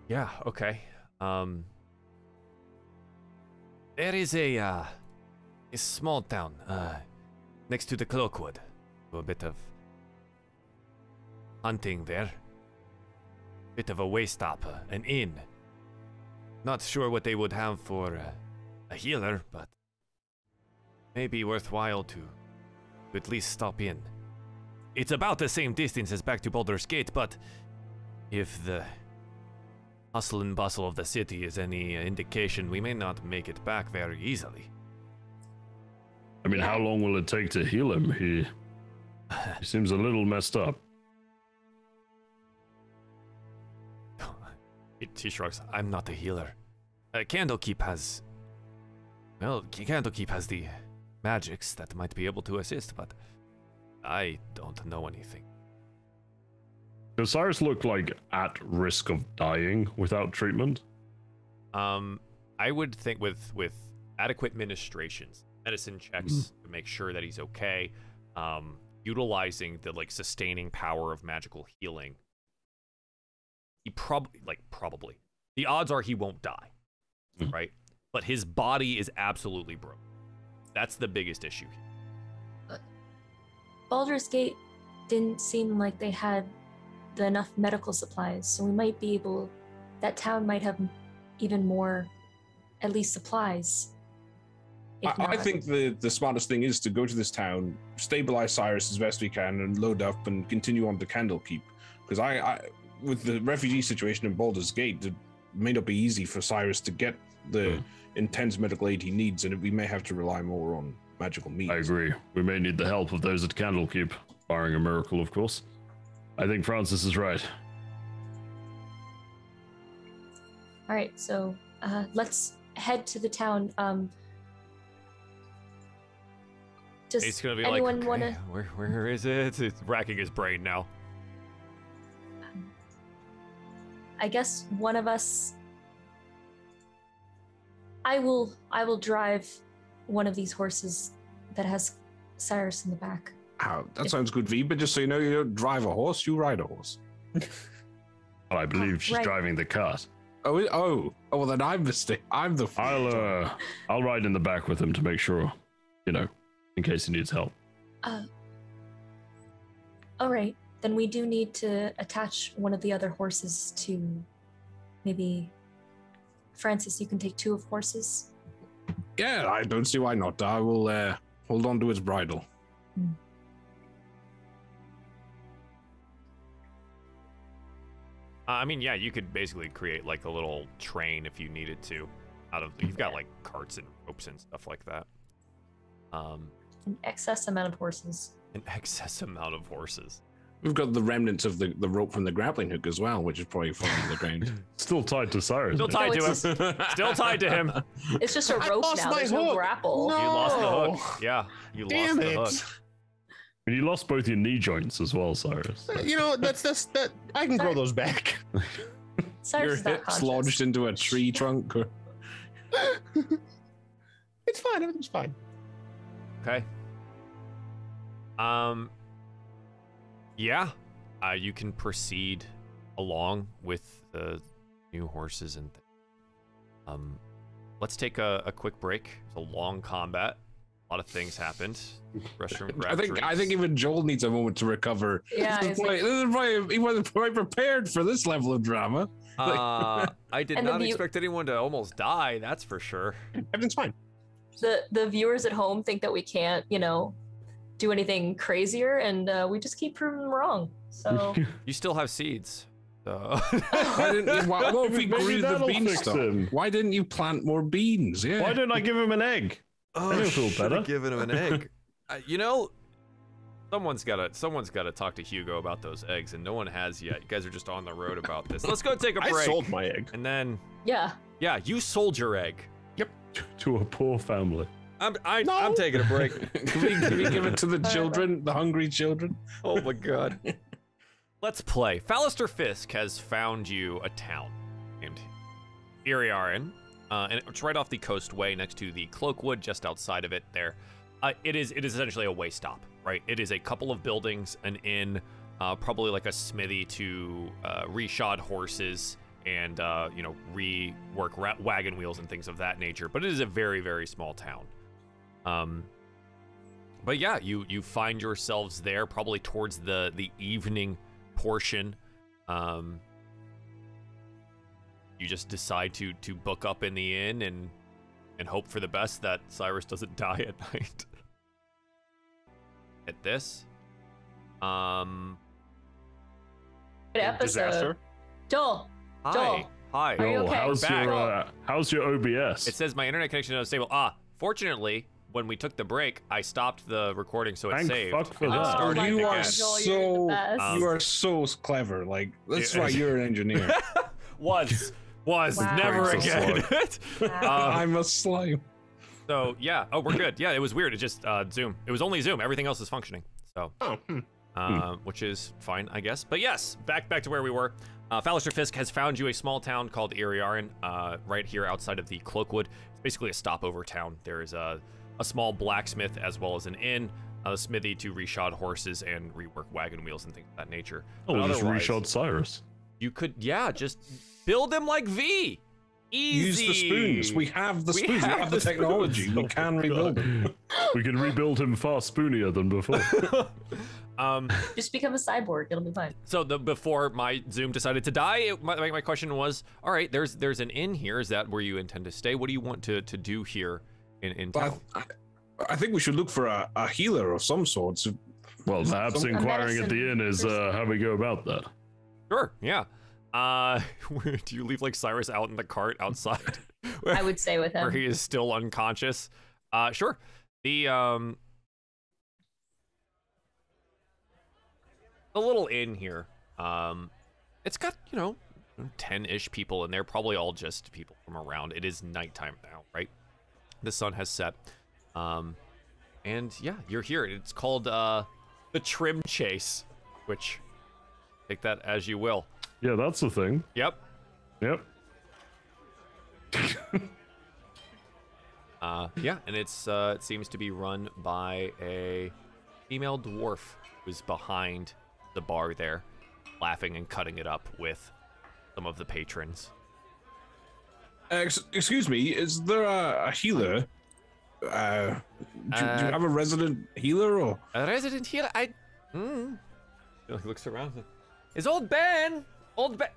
C: Yeah, okay. There is a small town next to the Cloakwood. Do a bit of hunting there. Bit of a way stop, an inn. Not sure what they would have for a healer, but maybe worthwhile to at least stop in. It's about the same distance as back to Baldur's Gate, but if the hustle and bustle of the city is any indication, we may not make it back very easily.
A: I mean, how long will it take to heal him? He seems a little messed up.
C: She shrugs. I'm not a healer. Candlekeep has... Well, Candlekeep has the magics that might be able to assist, but I don't know anything.
A: Does Cyrus look like at risk of dying without treatment?
C: I would think with adequate ministrations, medicine checks to make sure that he's okay, utilizing the sustaining power of magical healing, he probably. The odds are he won't die, right? But his body is absolutely broken. That's the biggest issue here.
B: Baldur's Gate didn't seem like they had enough medical supplies, so we might be able... That town might have even more, at least supplies.
D: I think the smartest thing is to go to this town, stabilize Cyrus as best we can, and load up and continue on to Candlekeep. Because I with the refugee situation in Baldur's Gate, it may not be easy for Cyrus to get the intense medical aid he needs, and we may have to rely more on magical means.
A: I agree. We may need the help of those at Candlekeep, barring a miracle, of course. I think Francis is right.
B: All right, so let's head to the town. Does
C: He's gonna be
B: anyone
C: like,
B: want to?
C: where is it? It's racking his brain now.
B: I guess one of us. I will drive one of these horses that has Cyrus in the back.
D: Oh, that sounds good, V, but just so you know, you don't drive a horse, you ride a horse.
A: Well, I believe she's
B: right.
A: driving the cart.
D: Oh, well then I'm I'm the fool.
A: I'll ride in the back with him to make sure, in case he needs help.
B: All right, then we do need to attach one of the other horses to maybe Francis. You can take two of horses.
D: Yeah, I don't see why not. I will hold on to its bridle.
C: I mean, yeah, you could basically create like a little train if you needed to. You've got like carts and ropes and stuff like that.
B: An excess amount of horses.
C: An excess amount of horses.
D: We've got the remnants of the rope from the grappling hook as well, which is probably falling to the ground.
A: Still tied to Cyrus.
C: Still tied to him. Still tied to him.
B: It's just a rope
E: lost
B: now.
E: my
B: There's no
E: hook.
B: grapple.
E: No.
C: You lost the hook. Yeah, you
E: Damn
C: lost the
E: it.
C: hook.
A: And you lost both your knee joints as well, Cyrus.
E: That I can grow those back.
B: Cyrus
D: Your
B: is not
D: hips
B: conscious.
D: lodged into a tree trunk.
E: It's fine. Everything's fine.
C: Okay. Yeah. You can proceed along with the new horses and let's take a quick break. It's a long combat. A lot of things happened. Restroom, grab
D: I think even Joel needs a moment to recover.
B: Yeah,
D: he wasn't quite prepared for this level of drama.
C: I did
B: And
C: not
B: then
C: expect anyone to almost die, that's for sure.
E: Everything's fine.
B: The viewers at home think that we can't, do anything crazier, and we just keep proving them wrong. So
C: You still have seeds. So
D: Why didn't you, what if we
A: Maybe
D: grew the
A: that'll fix
D: beanstalk?
A: him.
D: Why didn't you plant more beans? Yeah.
A: Why don't I give him an egg?
C: oh,
A: That'll feel
C: should've
A: better.
C: given him an egg. Someone's gotta talk to Hugo about those eggs, and no one has yet. You guys are just on the road about this. Let's go take a break.
E: I sold my egg.
C: And then,
B: yeah,
C: yeah, you sold your egg.
E: Yep.
A: to a poor family.
C: I'm taking a break.
D: Can we give it to the children, the hungry children?
C: Oh my god. Let's play. Fallister Fisk has found you a town named Iriaren, and it's right off the coastway next to the Cloakwood, just outside of it there. It is essentially a way stop, right? It is a couple of buildings, an inn, probably like a smithy to reshod horses and rework wagon wheels and things of that nature. But it is a very, very small town. But yeah, you find yourselves there probably towards the evening portion. You just decide to book up in the inn and hope for the best that Cyrus doesn't die at night. At this.
B: Good episode.
E: Disaster.
B: Joel.
C: Hi.
B: Joel.
C: Hi.
B: Are you
A: Oh,
B: okay?
A: how's your OBS?
C: It says my internet connection is unstable. Fortunately, when we took the break, I stopped the recording, so it
A: Thank
C: saved.
A: fuck for
C: and it
A: that.
C: started
B: my
D: You
C: again.
D: are
B: God, Joel, you're the best.
D: you are so clever. Like that's why you're an engineer.
C: Was
B: Wow.
C: never
A: Thanks a
C: again.
D: I'm a slime.
C: So yeah, we're good. Yeah, it was weird. It just Zoom. It was only Zoom. Everything else is functioning. So, which is fine, I guess. But yes, back to where we were. Fallister Fisk has found you a small town called Iriaren, right here outside of the Cloakwood. It's basically a stopover town. There is a small blacksmith as well as an inn, a smithy to reshod horses and rework wagon wheels and things of that nature.
A: Oh,
C: But
A: we'll just
C: otherwise,
A: reshod Cyrus.
C: You could, just build them like V. Easy.
D: Use the spoons. We have the
C: We
D: spoons. We
C: have
D: have the
C: the
D: technology.
C: spoons.
D: We
C: Oh
D: can
C: my
D: rebuild them.
A: We can rebuild him far spoonier than before.
B: Just become a cyborg. It'll be fine.
C: So before my Zoom decided to die, my question was, all right, there's an inn here. Is that where you intend to stay? What do you want to do here in town?
D: But I think we should look for a healer of some sort. So
A: Well, perhaps
D: Some-
A: inquiring at the
B: medicine
A: inn is
B: person.
A: how we go about that.
C: Sure, yeah. Do you leave like Cyrus out in the cart outside?
B: I would stay with
C: where
B: him.
C: he is still unconscious. Sure. The little inn here. It's got 10-ish people in there, probably all just people from around. It is nighttime now, right? The sun has set. And yeah, you're here. It's called the Trim Chase, which take that as you will.
A: Yeah, that's the thing.
C: Yep.
A: Yep.
C: Yeah, and it seems to be run by a female dwarf who's behind the bar there, laughing and cutting it up with some of the patrons.
D: excuse me, is there a healer? Do you have a resident healer or?
C: A resident here, He looks around. Is old Ben?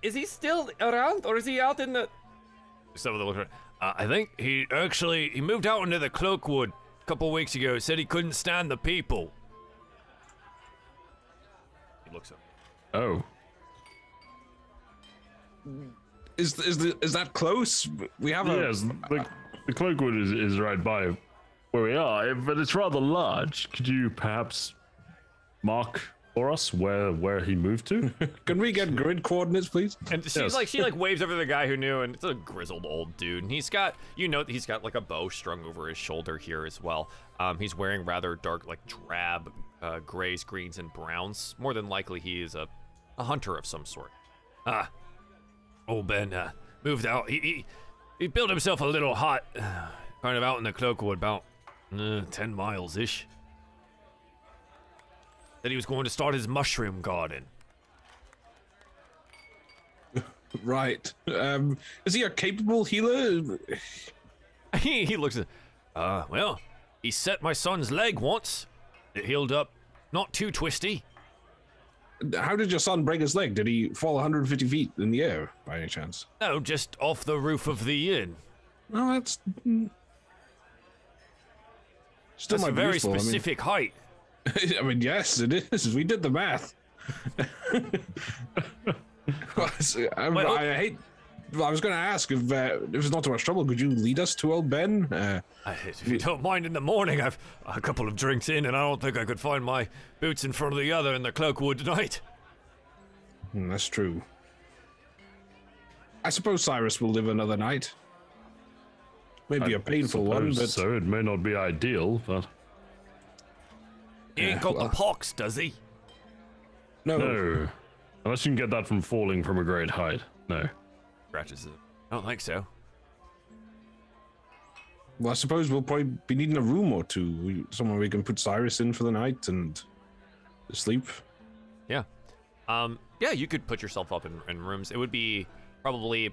C: Is he still around, or is he out in the? Some of the look around. I think he moved out into the Cloakwood a couple weeks ago. Said he couldn't stand the people. He looks up.
A: Oh.
D: Is that close? We have
A: Yes, the Cloakwood is right by where we are, but it's rather large. Could you perhaps mark for us where he moved to?
D: Can we get grid coordinates, please?
C: And she's
A: Yes.
C: she waves over to the guy who knew, and it's a grizzled old dude. And he's got like a bow strung over his shoulder here as well. He's wearing rather dark, like drab grays, greens, and browns. More than likely, he is a hunter of some sort. Old Ben moved out. He built himself a little hut, kind of out in the Cloakwood, about 10 miles ish. Said he was going to start his mushroom garden.
D: Right. Is he a capable healer?
C: He looks at, well, he set my son's leg once. It healed up, not too twisty.
D: How did your son break his leg? Did he fall 150 feet in the air by any chance?
C: No, just off the roof of the inn.
D: No, that's still
C: That's
D: might
C: a
D: be
C: very
D: useful.
C: specific height.
D: I mean, yes, it is. We did the math. I was going to ask if it was not too much trouble. Could you lead us to old Ben?
C: If you don't mind, in the morning, I've a couple of drinks in, and I don't think I could find my boots in front of the other in the Cloakwood tonight.
D: That's true. I suppose Cyrus will live another night. Maybe a painful one, but
A: so it may not be ideal, but
C: He ain't got
D: well.
C: the pox, does he?
A: no. Unless you can get that from falling from a great height. No.
C: Scratches it. I don't think so.
D: Well, I suppose we'll probably be needing a room or two. Somewhere we can put Cyrus in for the night and sleep.
C: Yeah. Yeah, you could put yourself up in rooms. It would be probably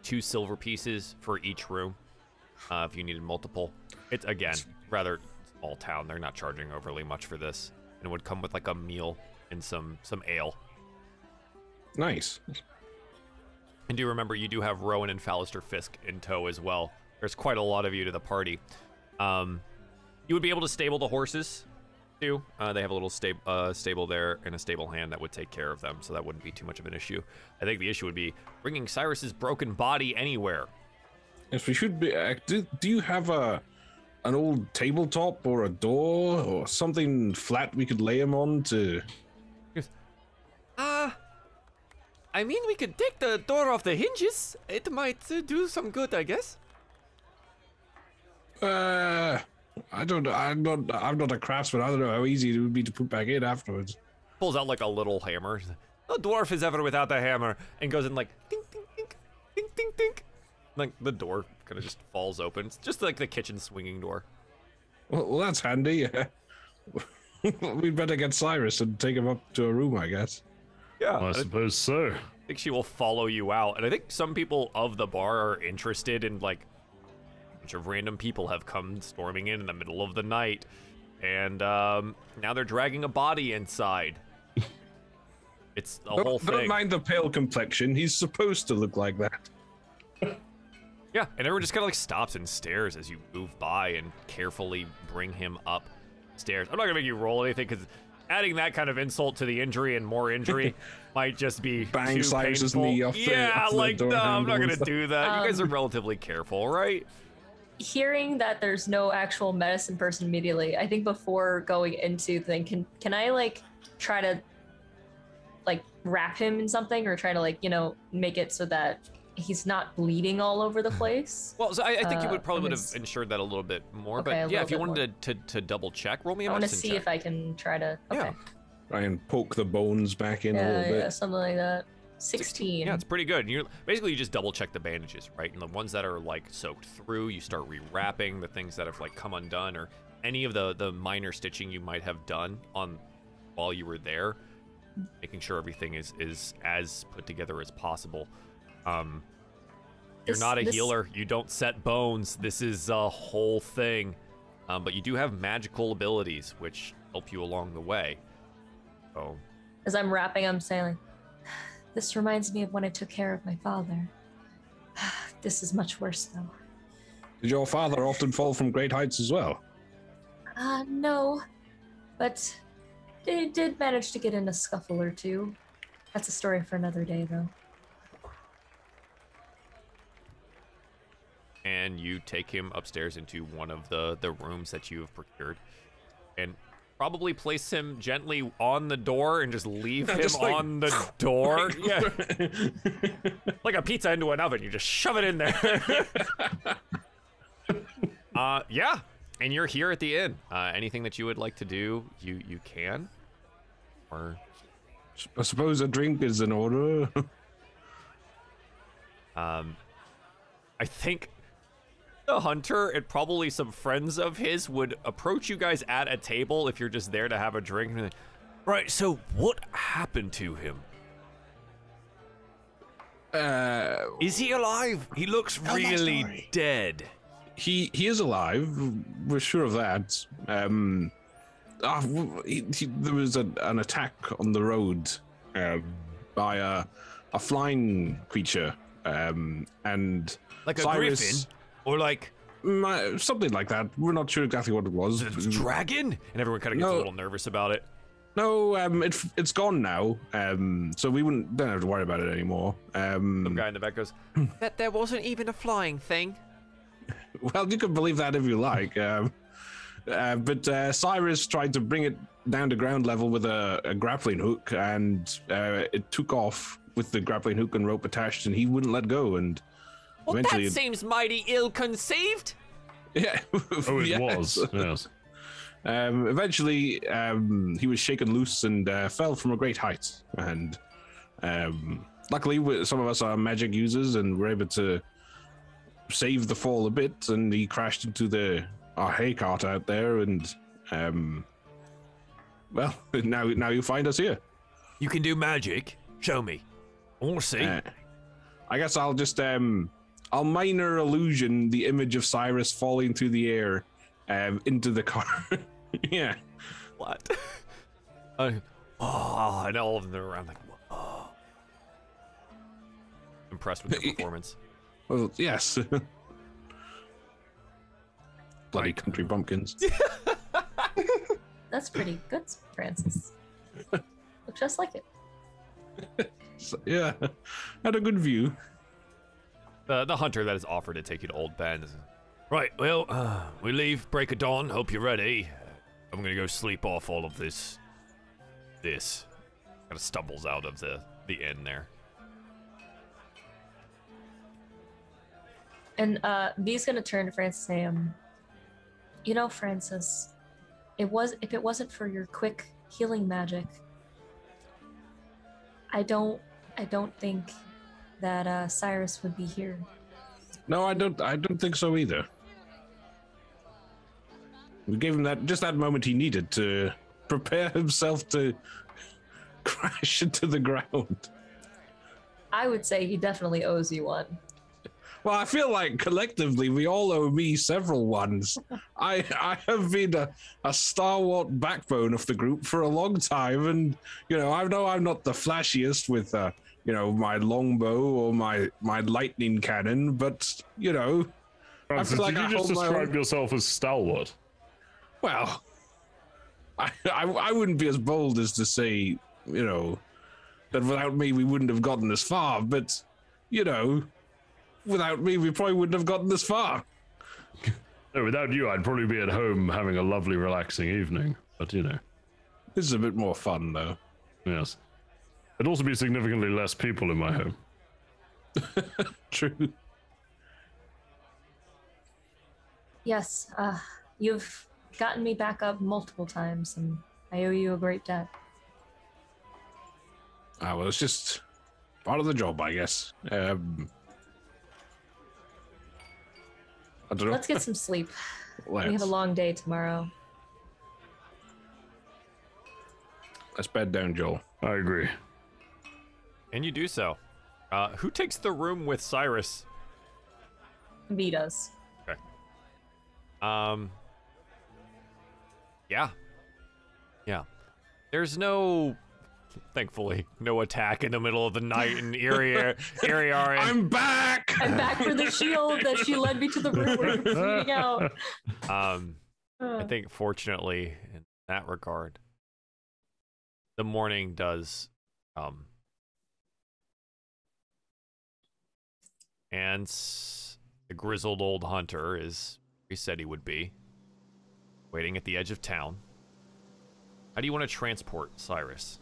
C: 2 silver pieces for each room if you needed multiple. It's, again, rather small town. They're not charging overly much for this. And it would come with like a meal and some ale.
D: Nice.
C: And do remember, you do have Rowan and Fallister Fisk in tow as well. There's quite a lot of you to the party. You would be able to stable the horses, too. They have a little stable there and a stable hand that would take care of them, so that wouldn't be too much of an issue. I think the issue would be bringing Cyrus's broken body anywhere.
D: Yes, we should be. Do you have an old tabletop or a door or something flat we could lay him on to?
C: I mean, we could take the door off the hinges. It might do some good, I guess.
D: I don't know. I'm not a craftsman. I don't know how easy it would be to put back in afterwards.
C: Pulls out like a little hammer. No dwarf is ever without the hammer, and goes in like ding ding ding ding ding ding. Like the door kind of just falls open. It's just like the kitchen swinging door.
D: Well, that's handy. We'd better get Cyrus and take him up to a room, I guess.
C: Yeah,
A: I suppose so.
C: I think she will follow you out, and I think some people of the bar are interested in like a bunch of random people have come storming in the middle of the night, and now they're dragging a body inside. It's a whole thing.
D: Don't mind the pale complexion. He's supposed to look like that.
C: Yeah, and everyone just kind of like stops and stares as you move by and carefully bring him up stairs. I'm not gonna make you roll anything because adding that kind of insult to the injury and more injury might just be
D: Bang
C: too
D: Cyrus's
C: painful.
D: knee off the-
C: Yeah,
D: off the
C: like
D: door
C: no, I'm not
D: handle
C: gonna
D: and stuff.
C: do that. You guys are relatively careful, right?
B: Hearing that there's no actual medicine person immediately, I think before going into the thing, can I like try to like wrap him in something or try to like, make it so that he's not bleeding all over the place?
C: Well, so I think you would probably
B: from
C: would have
B: his-
C: ensured that a little bit more.
B: Okay,
C: But
B: a
C: yeah, if you
B: little
C: wanted to double check, roll me a
B: I want to
C: medicine
B: see
C: check.
B: if I can try to. Okay.
C: Yeah.
D: Try and poke the bones back in a little bit.
B: Yeah, something like that. 16.
C: Yeah, it's pretty good. You just double check the bandages, right? And the ones that are like soaked through, you start rewrapping. The things that have like come undone, or any of the minor stitching you might have done on while you were there, making sure everything is as put together as possible. You're not a healer. You don't set bones. This is a whole thing. But you do have magical abilities which help you along the way. So
B: As I'm wrapping, I'm saying, like, this reminds me of when I took care of my father. This is much worse, though.
D: Did your father often fall from great heights as well?
B: No. But they did manage to get in a scuffle or two. That's a story for another day, though.
C: and you take him upstairs into one of the rooms that you have procured, and probably place him gently on the door and just leave him
D: just like-
C: on the door. Yeah, like a pizza into an oven. You just shove it in there. Yeah, and you're here at the inn. Anything that you would like to do, you can. Or
D: I suppose a drink is in order.
C: I think the hunter and probably some friends of his would approach you guys at a table if you're just there to have a drink. And like, right, so what happened to him? Is he alive? He looks
D: that
C: really
D: story.
C: dead.
D: He is alive. We're sure of that. There was an attack on the road by a flying creature, and
C: Like a
D: Cyrus-
C: griffin? Or like
D: something like that. We're not sure exactly what it was.
C: a dragon? And everyone kind of gets
D: No.
C: a little nervous about it.
D: No, it's gone now. So we don't have to worry about it anymore.
C: Some guy in the back goes, that there wasn't even a flying thing.
D: Well, you can believe that if you like. But Cyrus tried to bring it down to ground level with a grappling hook, and it took off with the grappling hook and rope attached, and he wouldn't let go. And
C: Well,
D: eventually,
C: that seems mighty ill-conceived.
D: yeah.
A: Oh, it
D: Yes.
A: was. Yes.
D: Eventually, he was shaken loose and fell from a great height. And luckily, some of us are magic users and were able to save the fall a bit. And he crashed into our hay cart out there. And well, now you find us here.
C: You can do magic. Show me. I want to see.
D: I guess I'll just I'll minor illusion the image of Cyrus falling through the air into the car. Yeah.
C: What? And all of them are around like, whoa. Impressed with their performance.
D: Well, yes. Bloody country bumpkins.
B: That's pretty good, Francis. Look just like it.
D: So, yeah, had a good view.
C: The hunter that is offered to take you to Old Ben is, right, well, we leave break of dawn. Hope you're ready. I'm gonna go sleep off all of this. Kind of stumbles out of the inn there.
B: And V's gonna turn to Francis and say, you know, Francis, if it wasn't for your quick healing magic, I don't think that Cyrus would be here.
D: No, I don't think so either. We gave him that moment he needed to prepare himself to crash into the ground.
B: I would say he definitely owes you one.
D: Well, I feel like collectively we all owe me several ones. I have been a stalwart backbone of the group for a long time, and I know I'm not the flashiest with my longbow or my lightning cannon, but
A: Francis,
D: I feel like
A: did you just describe yourself as stalwart?
D: Well, I wouldn't be as bold as to say that without me we wouldn't have gotten this far, but without me, we probably wouldn't have gotten this far.
A: No, without you, I'd probably be at home having a lovely, relaxing evening. But,
D: This is a bit more fun, though.
A: Yes. There'd also be significantly less people in my home.
D: True.
B: Yes, you've gotten me back up multiple times, and I owe you a great debt.
D: Well, it's just part of the job, I guess. I don't know.
B: Let's get some sleep.
D: Let's.
B: We have a long day tomorrow.
D: Let's bed down, Joel.
A: I agree.
C: And you do so. Who takes the room with Cyrus?
B: V does.
C: Okay. Yeah. There's thankfully, no attack in the middle of the night in Area.
D: I'm back!
B: I'm back for the shield that she led me to the room where we were bleeding out.
C: I think fortunately in that regard, the morning does and the grizzled old hunter is he said he would be waiting at the edge of town. How do you want to transport Cyrus?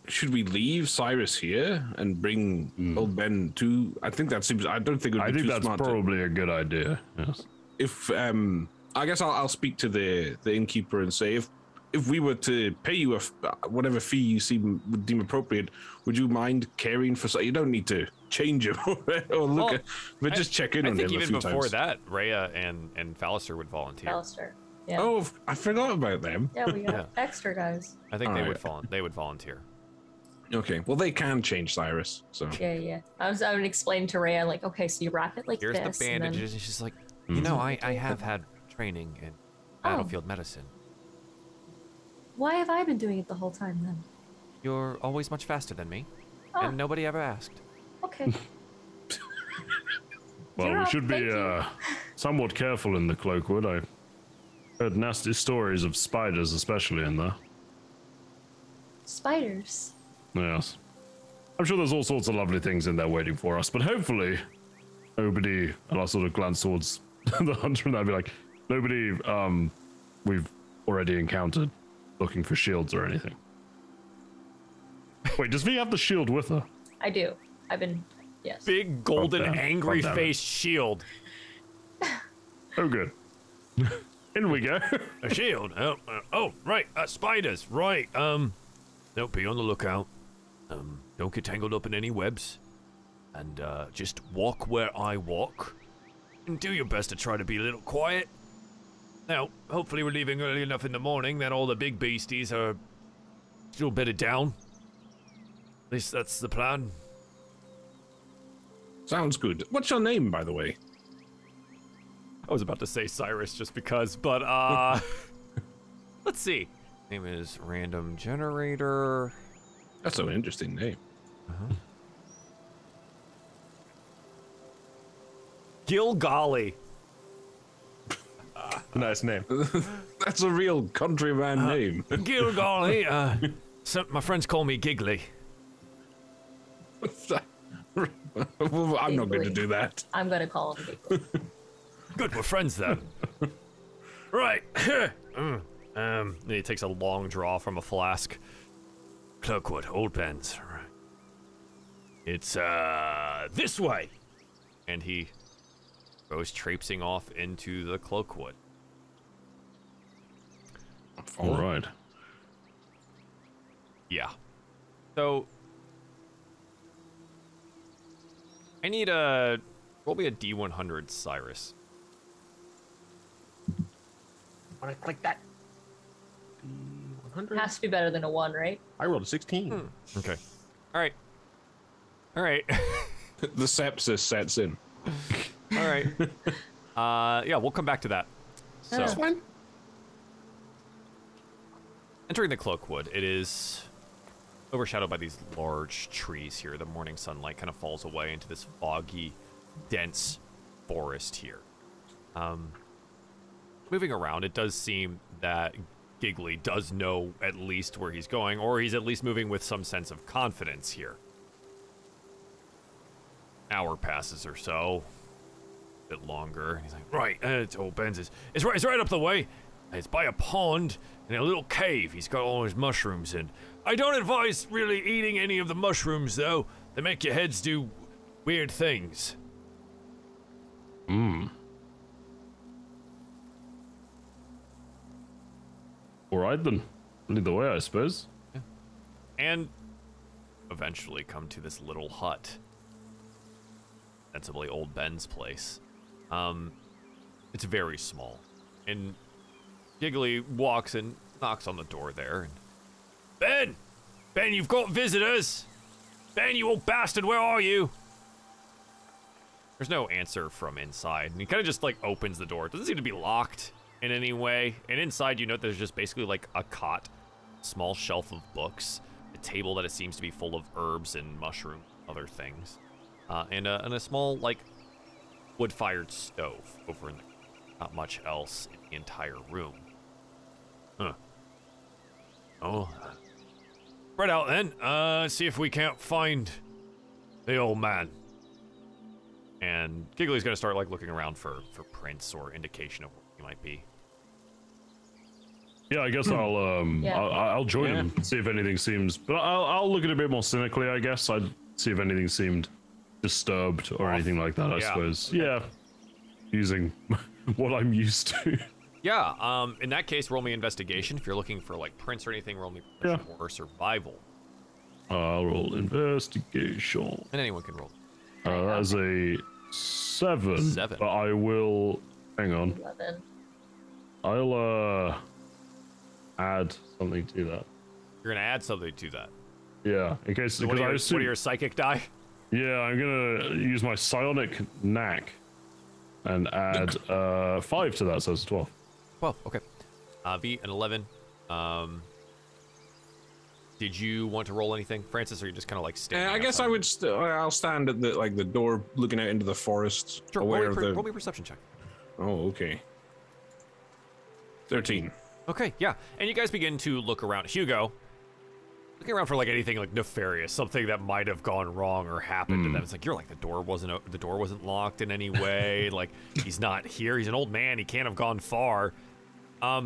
D: Should we leave Cyrus here and bring old Ben to? I think that seems. I don't think it would be too smart.
A: I think that's probably a good idea. Yes.
D: If I guess I'll speak to the innkeeper and say if we were to pay you whatever fee you would deem appropriate, would you mind caring for? You don't need to change him or look at, but just check in on him a few times.
C: I think even before that, Rhea and Fallister would volunteer.
B: Fallister. Yeah.
D: Oh, I forgot about them.
B: Yeah, we got extra guys.
C: I think they would volunteer.
D: Okay, well they can change Cyrus, so.
B: Yeah. I would explain to Rhea, like, okay, so you wrap it like
C: Here's
B: this.
C: the bandages, and she's like, I have had training in battlefield medicine.
B: Why have I been doing it the whole time then?
C: You're always much faster than me, and nobody ever asked.
B: Okay.
A: Well, we should be somewhat careful in the Cloakwood. I heard nasty stories of spiders, especially in there.
B: Spiders?
A: Yes. I'm sure there's all sorts of lovely things in there waiting for us, but hopefully nobody, and I'll sort of glance towards the hunter and I'd be like, nobody we've already encountered looking for shields or anything. Wait, does V have the shield with her?
B: I do. I've been Yes.
C: big golden
A: God damn it.
C: angry
A: God damn it.
C: faced shield.
A: Oh, good. In we go.
C: A shield. Oh, right. Spiders. Right. Don't be on the lookout. Don't get tangled up in any webs. And just walk where I walk. And do your best to try to be a little quiet. Now, hopefully we're leaving early enough in the morning that all the big beasties are still bedded down. At least that's the plan.
D: Sounds good. What's your name, by the way?
C: I was about to say Cyrus just because, but let's see. Name is Random Generator.
D: That's an interesting name.
C: Gilgolly.
E: Nice name.
D: That's a real countryman name.
C: Gilgolly. My friends call me Giggly.
D: Well, I'm not going to do that.
B: I'm gonna call him Giggly.
C: Good, we're friends then. Right. And he takes a long draw from a flask. Cloakwood, Old Bends. Right. It's this way. And he goes traipsing off into the Cloakwood.
A: All right.
C: Yeah. So I need a roll me a D100, Cyrus.
E: When I click that. 100.
B: Has to be better than a 1, right?
E: I rolled a 16.
C: Okay. All right. All right.
D: The sepsis sets in.
C: All right. Yeah, we'll come back to that. So,
E: This one?
C: entering the Cloakwood, it is overshadowed by these large trees here. The morning sunlight kind of falls away into this foggy, dense forest here. Moving around, it does seem that Giggly does know at least where he's going, or he's at least moving with some sense of confidence here. Hour passes or so. A bit longer. He's like, right, it's old Ben's. It's right up the way. It's by a pond and a little cave he's got all his mushrooms in. I don't advise really eating any of the mushrooms, though. They make your heads do weird things.
A: All right, then. Lead the way, I suppose.
C: And eventually come to this little hut. Sensibly old Ben's place. It's very small. And Giggly walks and knocks on the door there. And, Ben! Ben, you've got visitors! Ben, you old bastard, where are you? There's no answer from inside. And he kind of just, like, opens the door. It doesn't seem to be locked in any way. And inside, you note there's just basically, like, a cot, small shelf of books, a table that it seems to be full of herbs and mushroom, other things. And a small, like, wood-fired stove over in there. Not much else in the entire room. Huh. Oh. Spread out then. See if we can't find the old man. And Giggly's gonna start, like, looking around for prints or indication of where he might be.
A: Yeah, I guess I'll
B: Yeah.
A: I'll join him. See if anything seems. But I'll look at it a bit more cynically. I guess I'd see if anything seemed disturbed or anything like that. I
C: Yeah.
A: suppose. Yeah. Using what I'm used to.
C: Yeah. In that case, roll me investigation. If you're looking for like prints or anything, roll me or survival.
A: I'll roll investigation.
C: And anyone can roll.
A: That is a 7.
C: 7.
A: But I will. Hang on.
B: 11.
A: I'll add something to that.
C: You're gonna add something to that.
A: Yeah, in case
C: What
A: because I
C: are
A: assume.
C: your psychic die?
A: Yeah, I'm gonna use my psionic knack and add 5 to that, so it's 12.
C: Well, okay. V and 11. Did you want to roll anything, Francis, or are you just kind of like standing?
D: I guess
C: outside?
D: I would. I'll stand at the door, looking out into the forest,
C: Sure,
D: aware of the.
C: roll me a perception check.
D: Oh, okay. 13.
C: Okay, yeah. And you guys begin to look around. Hugo, looking around for like anything like nefarious, something that might have gone wrong or happened to them. It's like you're like the door wasn't locked in any way. Like he's not here. He's an old man. He can't have gone far. I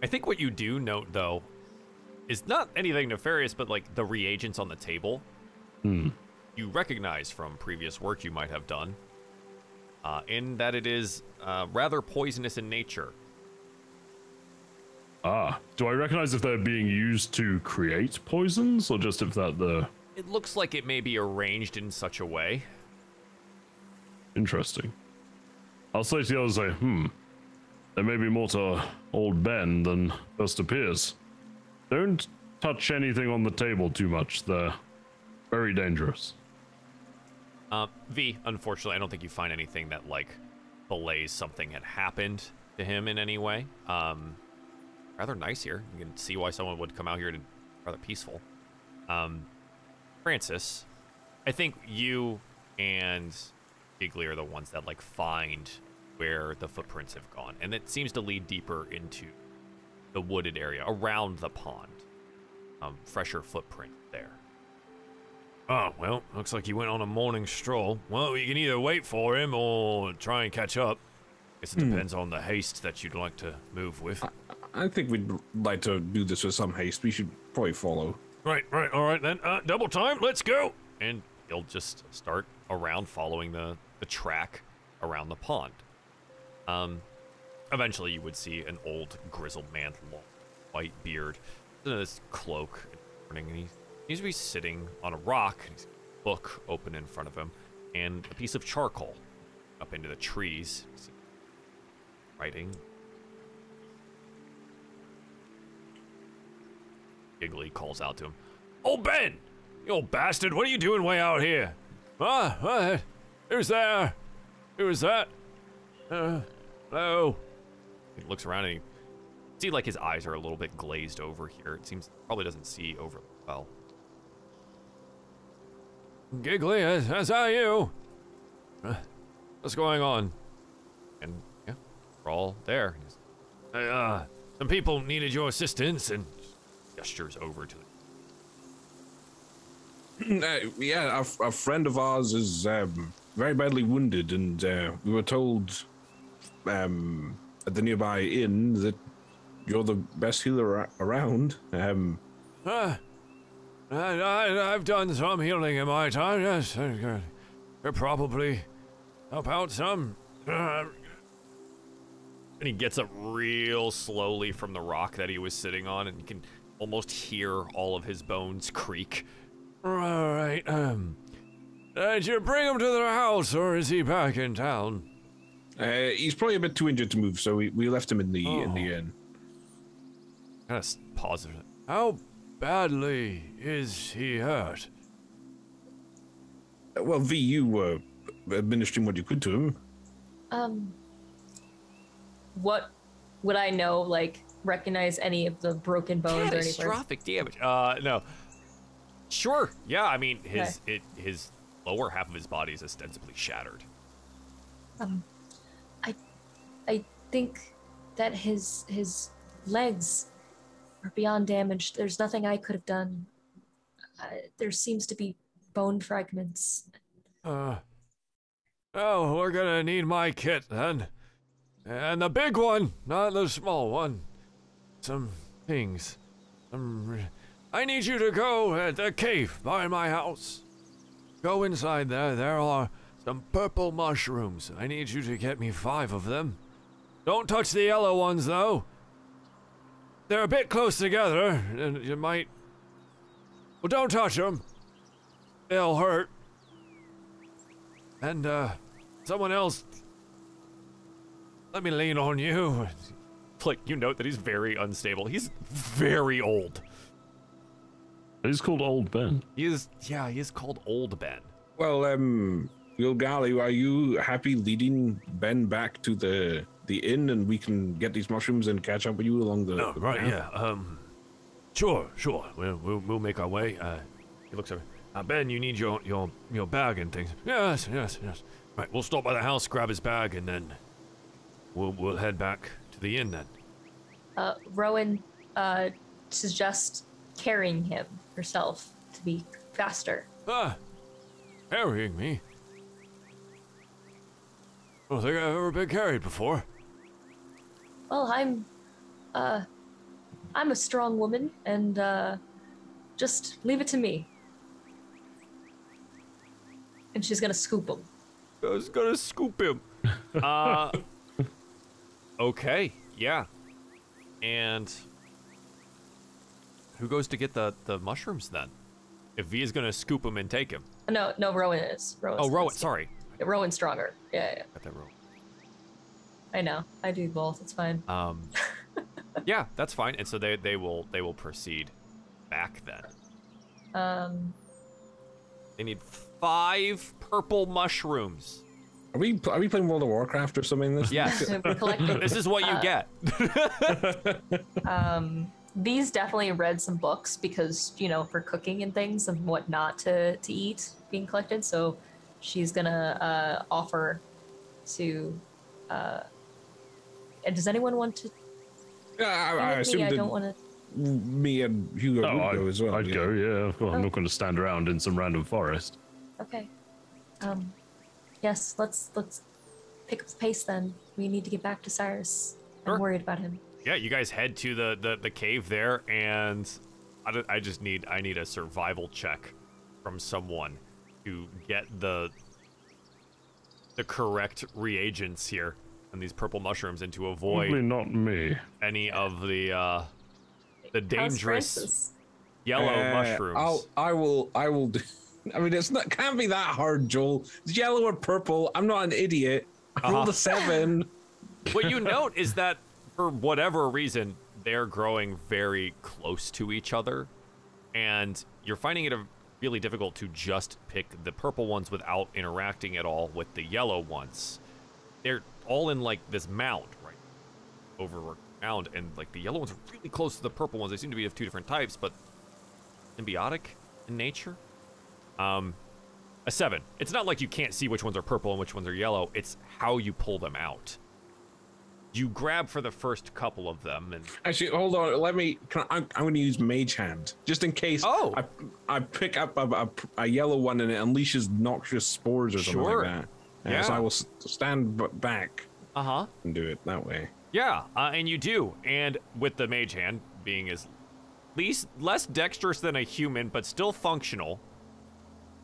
C: think what you do note though is not anything nefarious, but like the reagents on the table. you recognize from previous work you might have done, in that it is rather poisonous in nature.
A: Ah, do I recognize if they're being used to create poisons, or just if that the...
C: It looks like it may be arranged in such a way.
A: Interesting. I'll say to the others, there may be more to old Ben than first appears. Don't touch anything on the table too much, they're very dangerous.
C: V, unfortunately, I don't think you find anything that, like, belays something had happened to him in any way. Rather nice here. You can see why someone would come out here to rather peaceful. Francis, I think you and Giggly are the ones that, like, find where the footprints have gone, and it seems to lead deeper into the wooded area around the pond. Fresher footprint there.
F: Oh, well, looks like he went on a morning stroll. Well, you can either wait for him or try and catch up. Guess it depends on the haste that you'd like to move with.
D: I think we'd like to do this with some haste. We should probably follow.
F: Right, all right then. Double time, let's go!
C: And he'll just start around following the track around the pond. Eventually you would see an old grizzled man, long white beard, in his cloak, and he seems to be sitting on a rock, and he's a book open in front of him, and a piece of charcoal up into the trees. Writing. Giggly calls out to him.
F: Oh, Ben! You old bastard, what are you doing way out here? What? Who's there? Who is that? Hello?
C: He looks around and you see, like, his eyes are a little bit glazed over here. It seems probably doesn't see over well.
F: Giggly, as are you. What's going on?
C: And, yeah, we're all there.
F: Some people needed your assistance, and
C: Gestures over to
D: Yeah, a friend of ours is very badly wounded, and we were told at the nearby inn that you're the best healer around.
F: I've done some healing in my time, yes. Could probably help out some.
C: And he gets up real slowly from the rock that he was sitting on, and you can almost hear all of his bones creak.
F: All right, did you bring him to their house, or is he back in town?
D: He's probably a bit too injured to move, so we left him in the inn.
C: Kind of pause.
F: How badly is he hurt?
D: Well, V, you were administering what you could to him.
B: What would I know? Like, recognize any of the broken bones or anything?
C: Catastrophic damage. No. Sure. Yeah. I mean, his lower half of his body is ostensibly shattered.
B: I think that his legs are beyond damaged. There's nothing I could have done. There seems to be bone fragments.
F: Oh, we're gonna need my kit then. And the big one, not the small one. Some things. I need you to go at the cave by my house. Go inside there. There are some purple mushrooms. I need you to get me 5 of them. Don't touch the yellow ones, though. They're a bit close together, and you might... Well, don't touch them. They'll hurt. And, someone else... Let me lean on you.
C: Like, you note that he's very unstable. He's very old.
A: He's called Old Ben.
C: He is called Old Ben.
D: Well, Gilgali, are you happy leading Ben back to the inn, and we can get these mushrooms and catch up with you along the
F: right,
D: path?
F: yeah. Sure. We'll make our way.
C: He looks over.
F: Ben, you need your bag and things. Yes. Right, we'll stop by the house, grab his bag, and then we'll head back to the inn then.
B: Rowan suggests carrying him herself to be faster.
F: Carrying me? I don't think I've ever been carried before.
B: Well, I'm a strong woman, and just leave it to me. And she's gonna scoop them.
C: I was gonna scoop him. Okay, yeah. And who goes to get the mushrooms then? If V is gonna scoop him and take him.
B: No, Rowan is.
C: Rowan, sorry.
B: Rowan's stronger. Yeah.
C: Got that Rowan.
B: I know. I do both. It's fine.
C: Yeah, that's fine. And so they will proceed back then. They need 5 purple mushrooms.
D: Are we playing World of Warcraft or something?
C: Yes.
B: We're collecting.
C: This is what you get.
B: These definitely read some books because, for cooking and things and what not to eat being collected. So she's gonna offer to. And does anyone want to?
D: Yeah, I assume
B: I don't want to.
D: Me and Hugo would go as well.
A: I'd go, yeah. Well, I'm not going to stand around in some random forest.
B: Okay. Yes, let's pick up the pace then. We need to get back to Cyrus.
C: Sure.
B: I'm worried about him.
C: Yeah, you guys head to the cave there, and I need a survival check from someone to get the correct reagents here and these purple mushrooms, and to avoid
A: Probably not me.
C: any of the dangerous
B: Francis?
C: yellow mushrooms.
D: I will do. I mean, can't be that hard, Joel. It's yellow or purple. I'm not an idiot. I rolled a 7.
C: What you note is that for whatever reason, they're growing very close to each other, and you're finding it really difficult to just pick the purple ones without interacting at all with the yellow ones. They're all in like this mound, right? Over a mound, and like the yellow ones are really close to the purple ones. They seem to be of 2 different types, but symbiotic in nature. A 7. It's not like you can't see which ones are purple and which ones are yellow. It's how you pull them out. You grab for the first couple of them, and
D: Actually, hold on. I'm going to use Mage Hand just in case.
C: Oh.
D: I pick up a yellow one and it unleashes noxious spores or something
C: Sure.
D: like that.
C: Yeah.
D: So I will stand back
C: uh-huh.
D: and do it that way.
C: Yeah, and you do. And with the mage hand being less dexterous than a human, but still functional,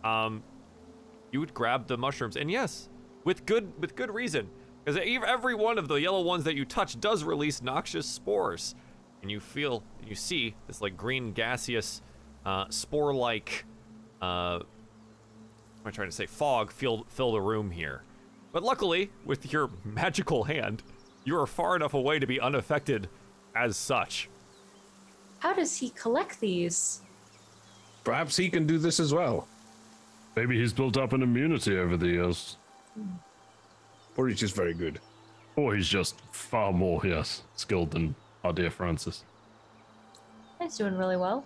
C: you would grab the mushrooms. And yes, with good reason, because every one of the yellow ones that you touch does release noxious spores, and you see this like green gaseous, spore-like, what am I trying to say? Fog fill the room here. But luckily, with your magical hand, you are far enough away to be unaffected as such.
B: How does he collect these?
D: Perhaps he can do this as well.
A: Maybe he's built up an immunity over the years.
D: Or he's just very good.
A: Or he's just far more, yes, skilled than our dear Francis.
B: He's doing really well.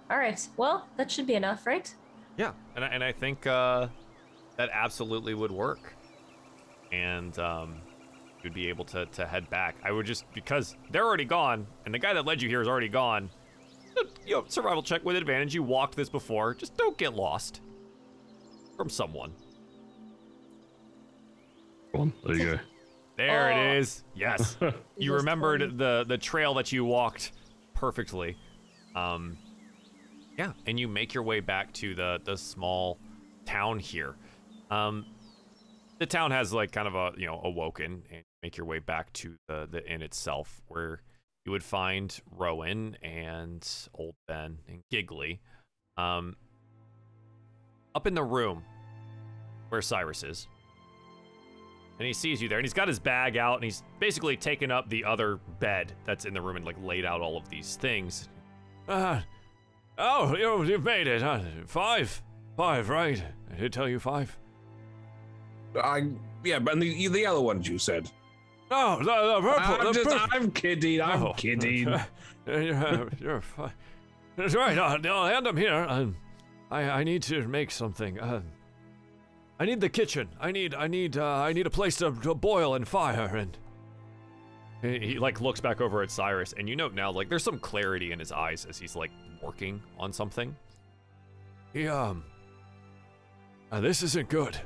B: All right. Well, that should be enough, right?
C: Yeah, and I think that absolutely would work. And you'd be able to head back. I would just, because they're already gone, and the guy that led you here is already gone. Survival check with advantage. You walked this before. Just don't get lost from someone.
A: Go on, there you go.
C: There it is. Yes. You
B: just
C: remembered the trail that you walked perfectly. Yeah, and you make your way back to the small town here. The town has like kind of awoken, and make your way back to the inn itself, where you would find Rowan and Old Ben and Giggly up in the room where Cyrus is. And he sees you there, and he's got his bag out, and he's basically taken up the other bed that's in the room and like laid out all of these things.
F: You've made it, huh? 5, right? I did tell you 5.
D: Yeah, but the yellow ones you said.
F: No, the purple.
D: I'm kidding. I'm kidding.
F: You're fine. That's right. I'll hand them here. I need to make something. I need the kitchen. I need a place to boil and fire. And
C: he like looks back over at Cyrus, and you note now like there's some clarity in his eyes as he's like working on something.
F: This isn't good.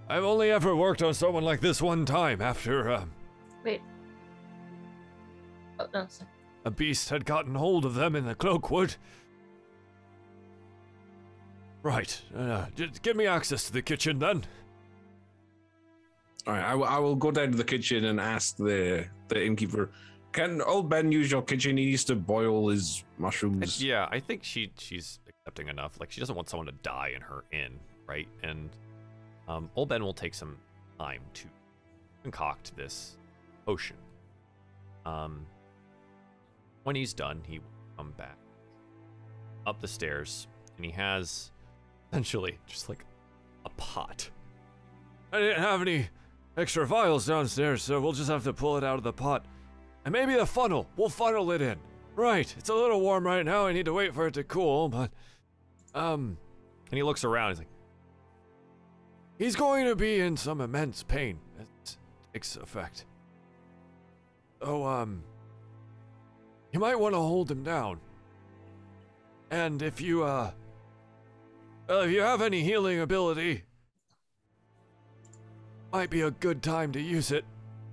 F: I've only ever worked on someone like this one time after
B: Wait. Oh no, sorry.
F: a beast had gotten hold of them in the Cloak Wood. Right. Just give me access to the kitchen then.
D: All right, I will go down to the kitchen and ask the innkeeper. Can old Ben use your kitchen? He needs to boil his mushrooms.
C: Yeah, I think she's accepting enough. Like, she doesn't want someone to die in her inn, right? And old Ben will take some time to concoct this potion. When he's done, he will come back up the stairs, and he has essentially just like a pot.
F: I didn't have any extra vials downstairs, so we'll just have to pull it out of the pot. And maybe the funnel. We'll funnel it in. Right. It's a little warm right now. I need to wait for it to cool, but
C: And he looks around. He's like,
F: he's going to be in some immense pain as it takes effect. So, you might want to hold him down. And if you have any healing ability, might be a good time to use it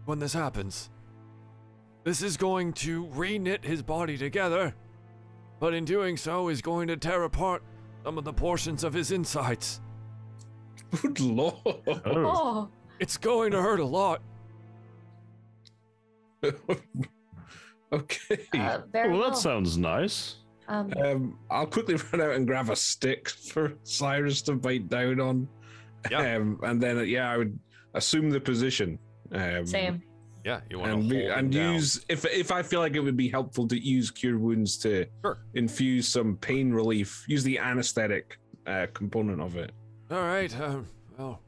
F: when this happens. This is going to re-knit his body together, but in doing so is going to tear apart some of the portions of his insides.
D: Good lord.
B: Oh,
F: It's going to hurt a lot.
D: Okay.
B: very
A: Well, that sounds nice.
D: I'll quickly run out and grab a stick for Cyrus to bite down on.
C: Yeah.
D: And then, I would assume the position.
B: Same.
C: yeah, you want to
D: And,
C: hold him down.
D: use, if I feel like it would be helpful to use Cure Wounds to
C: Sure.
D: infuse some pain relief, use the anesthetic component of it.
F: All right, well,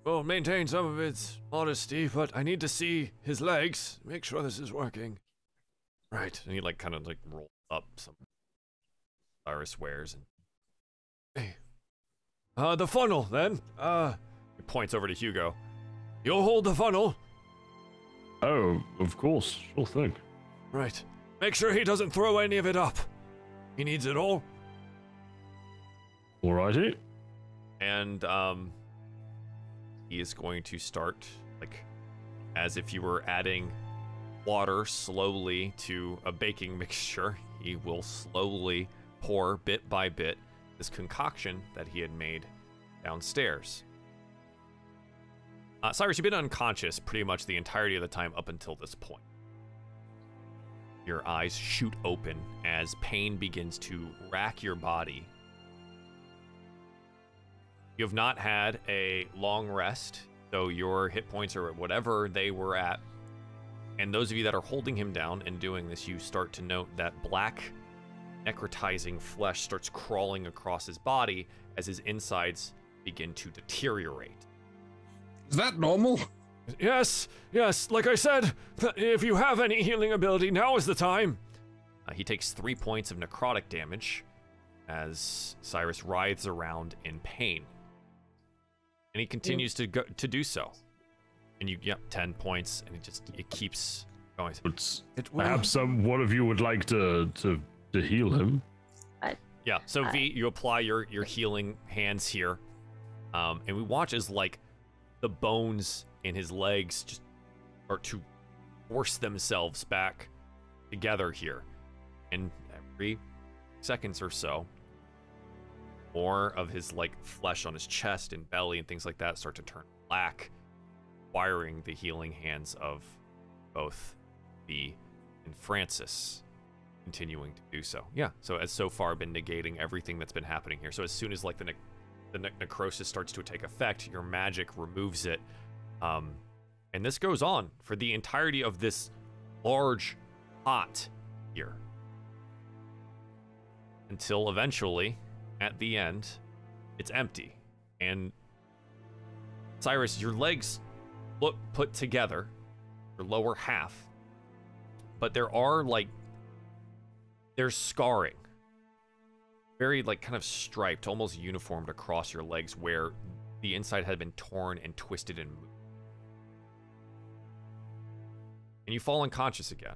F: we'll maintain some of its modesty, but I need to see his legs. Make sure this is working. Right.
C: And he like kind of like rolls up some Cyrus wares and
F: Hey. The funnel, then.
C: he points over to Hugo.
F: You'll hold the funnel.
A: Oh, of course. Sure thing.
F: Right. Make sure he doesn't throw any of it up. He needs it all.
A: Alrighty.
C: And he is going to start like as if you were adding water slowly to a baking mixture. He will slowly pour bit by bit this concoction that he had made downstairs. Cyrus, you've been unconscious pretty much the entirety of the time up until this point. Your eyes shoot open as pain begins to rack your body. You have not had a long rest, so your hit points are at whatever they were at. And those of you that are holding him down and doing this, you start to note that black, necrotizing flesh starts crawling across his body as his insides begin to deteriorate.
D: Is that normal?
F: Yes, like I said, if you have any healing ability, now is the time.
C: He takes 3 points of necrotic damage as Cyrus writhes around in pain. And he continues to do so. And you, 10 points, and it keeps going.
A: It's
F: will.
A: perhaps one of you would like to heal him.
C: Yeah, so V, you apply your healing hands here. And we watch as like the bones in his legs just start to force themselves back together here. And every seconds or so, more of his like flesh on his chest and belly and things like that start to turn black, requiring the healing hands of both V and Francis continuing to do so. Yeah, so as so far been negating everything that's been happening here. So as soon as like the necrosis starts to take effect, your magic removes it. And this goes on for the entirety of this large pot here. Until eventually, at the end, it's empty. And Cyrus, your legs look put together, your lower half, but there's scarring. Very like kind of striped, almost uniformed across your legs where the inside had been torn and twisted and moved. And you fall unconscious again.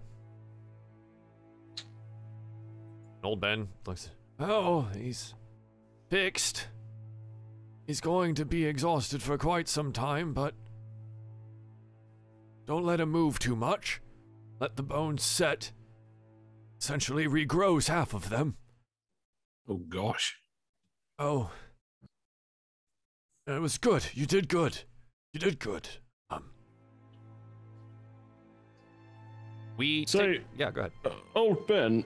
C: And old Ben looks.
F: Oh, he's fixed. He's going to be exhausted for quite some time, but don't let him move too much. Let the bones set. Essentially regrows half of them.
D: Oh gosh.
F: Oh, It was good. You did good. You did good.
C: Yeah, go ahead.
A: Old Ben,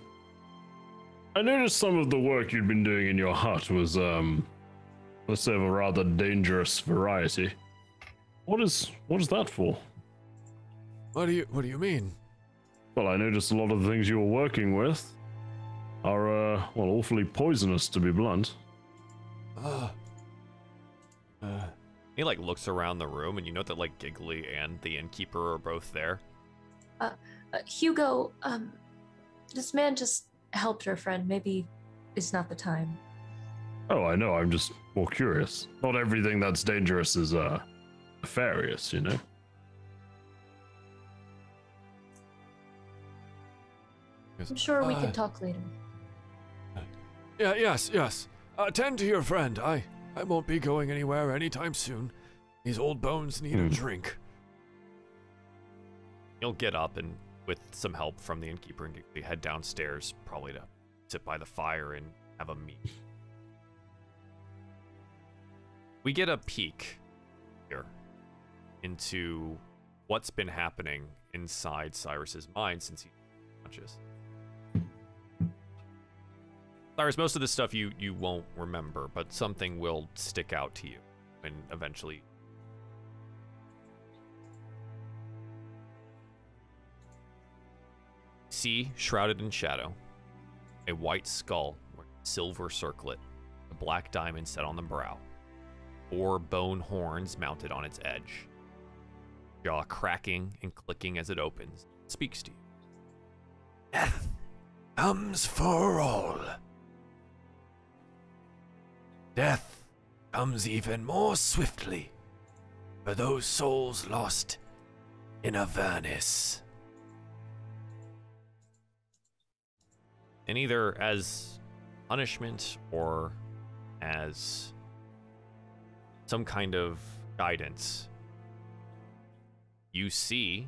A: I noticed some of the work you'd been doing in your hut was, let's say, of a rather dangerous variety. What is that for?
F: What do you mean?
A: Well, I noticed a lot of the things you were working with are, well, awfully poisonous, to be blunt.
C: He like looks around the room, and you note that like Giggly and the innkeeper are both there.
B: Hugo, this man just helped her friend. Maybe it's not the time.
A: Oh, I know. I'm just more curious. Not everything that's dangerous is nefarious, you know.
B: I'm sure we can talk later.
F: Yes. Attend to your friend. I won't be going anywhere anytime soon. These old bones need a drink.
C: You'll get up and, with some help from the innkeeper and Giggly, head downstairs, probably to sit by the fire and have a meal. We get a peek here into what's been happening inside Cyrus's mind since he's conscious. Cyrus, most of this stuff you won't remember, but something will stick out to you when eventually. See, shrouded in shadow, a white skull with a silver circlet, a black diamond set on the brow, 4 bone horns mounted on its edge, jaw cracking and clicking as it opens. It speaks to you.
F: Death comes for all. Death comes even more swiftly for those souls lost in Avernus.
C: And either as punishment or as some kind of guidance, you see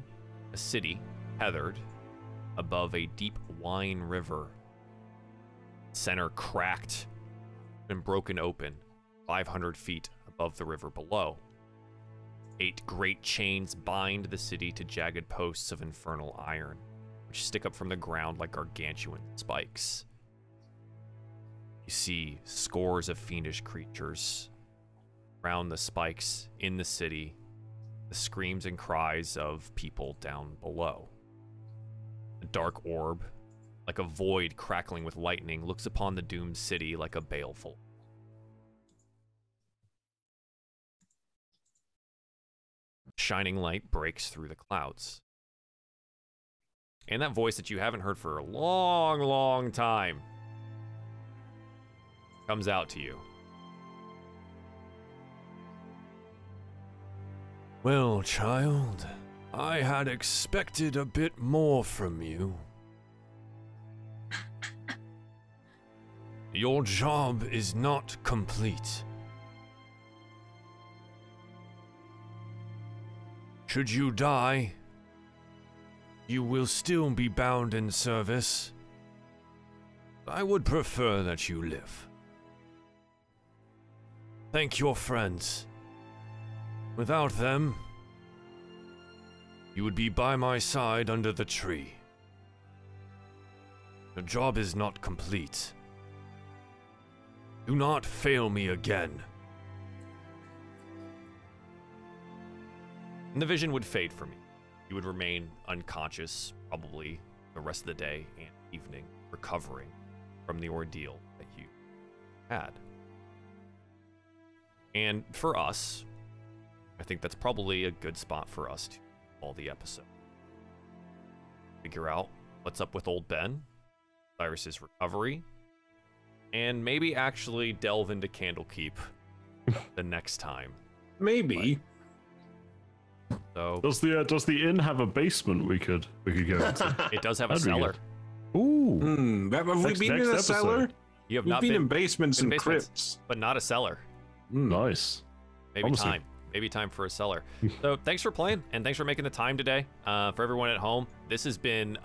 C: a city tethered above a deep wine river, center cracked and broken open 500 feet above the river below. 8 great chains bind the city to jagged posts of infernal iron, which stick up from the ground like gargantuan spikes. You see scores of fiendish creatures around the spikes in the city, the screams and cries of people down below. A dark orb, like a void crackling with lightning, looks upon the doomed city like a baleful. Shining light breaks through the clouds. And that voice that you haven't heard for a long, long time comes out to you.
F: Well, child, I had expected a bit more from you. Your job is not complete. Should you die, you will still be bound in service. I would prefer that you live. Thank your friends. Without them, you would be by my side under the tree. The job is not complete. Do not fail me again.
C: And the vision would fade from you. You would remain unconscious, probably the rest of the day and evening, recovering from the ordeal that you had. And for us, I think that's probably a good spot for us to call the episode. Figure out what's up with old Ben, Cyrus's recovery, and maybe actually delve into Candlekeep the next time.
D: Maybe.
C: So
A: Does the inn have a basement we could go into?
C: it does have a
A: That'd be
C: cellar.
A: good. Ooh.
D: Have we
A: Next-
D: been in
A: next
D: a
A: episode.
D: cellar?
C: You have
D: We've
C: not
D: been
C: been
D: in basements
C: in
D: and
C: basements.
D: crypts.
C: but not a cellar.
A: Nice.
C: Maybe
A: Promising.
C: time. Maybe time for a cellar. So thanks for playing, and thanks for making the time today. For everyone at home, this has been,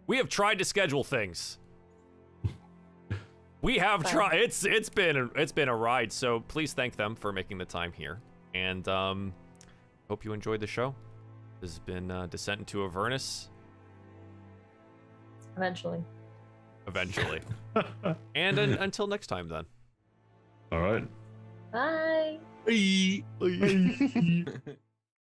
C: we have tried to schedule things. We have tried. It's been a ride. So please thank them for making the time here, and hope you enjoyed the show. This has been Descent into Avernus.
B: Eventually.
C: And until next time, then.
A: All right.
B: Bye.
E: Bye.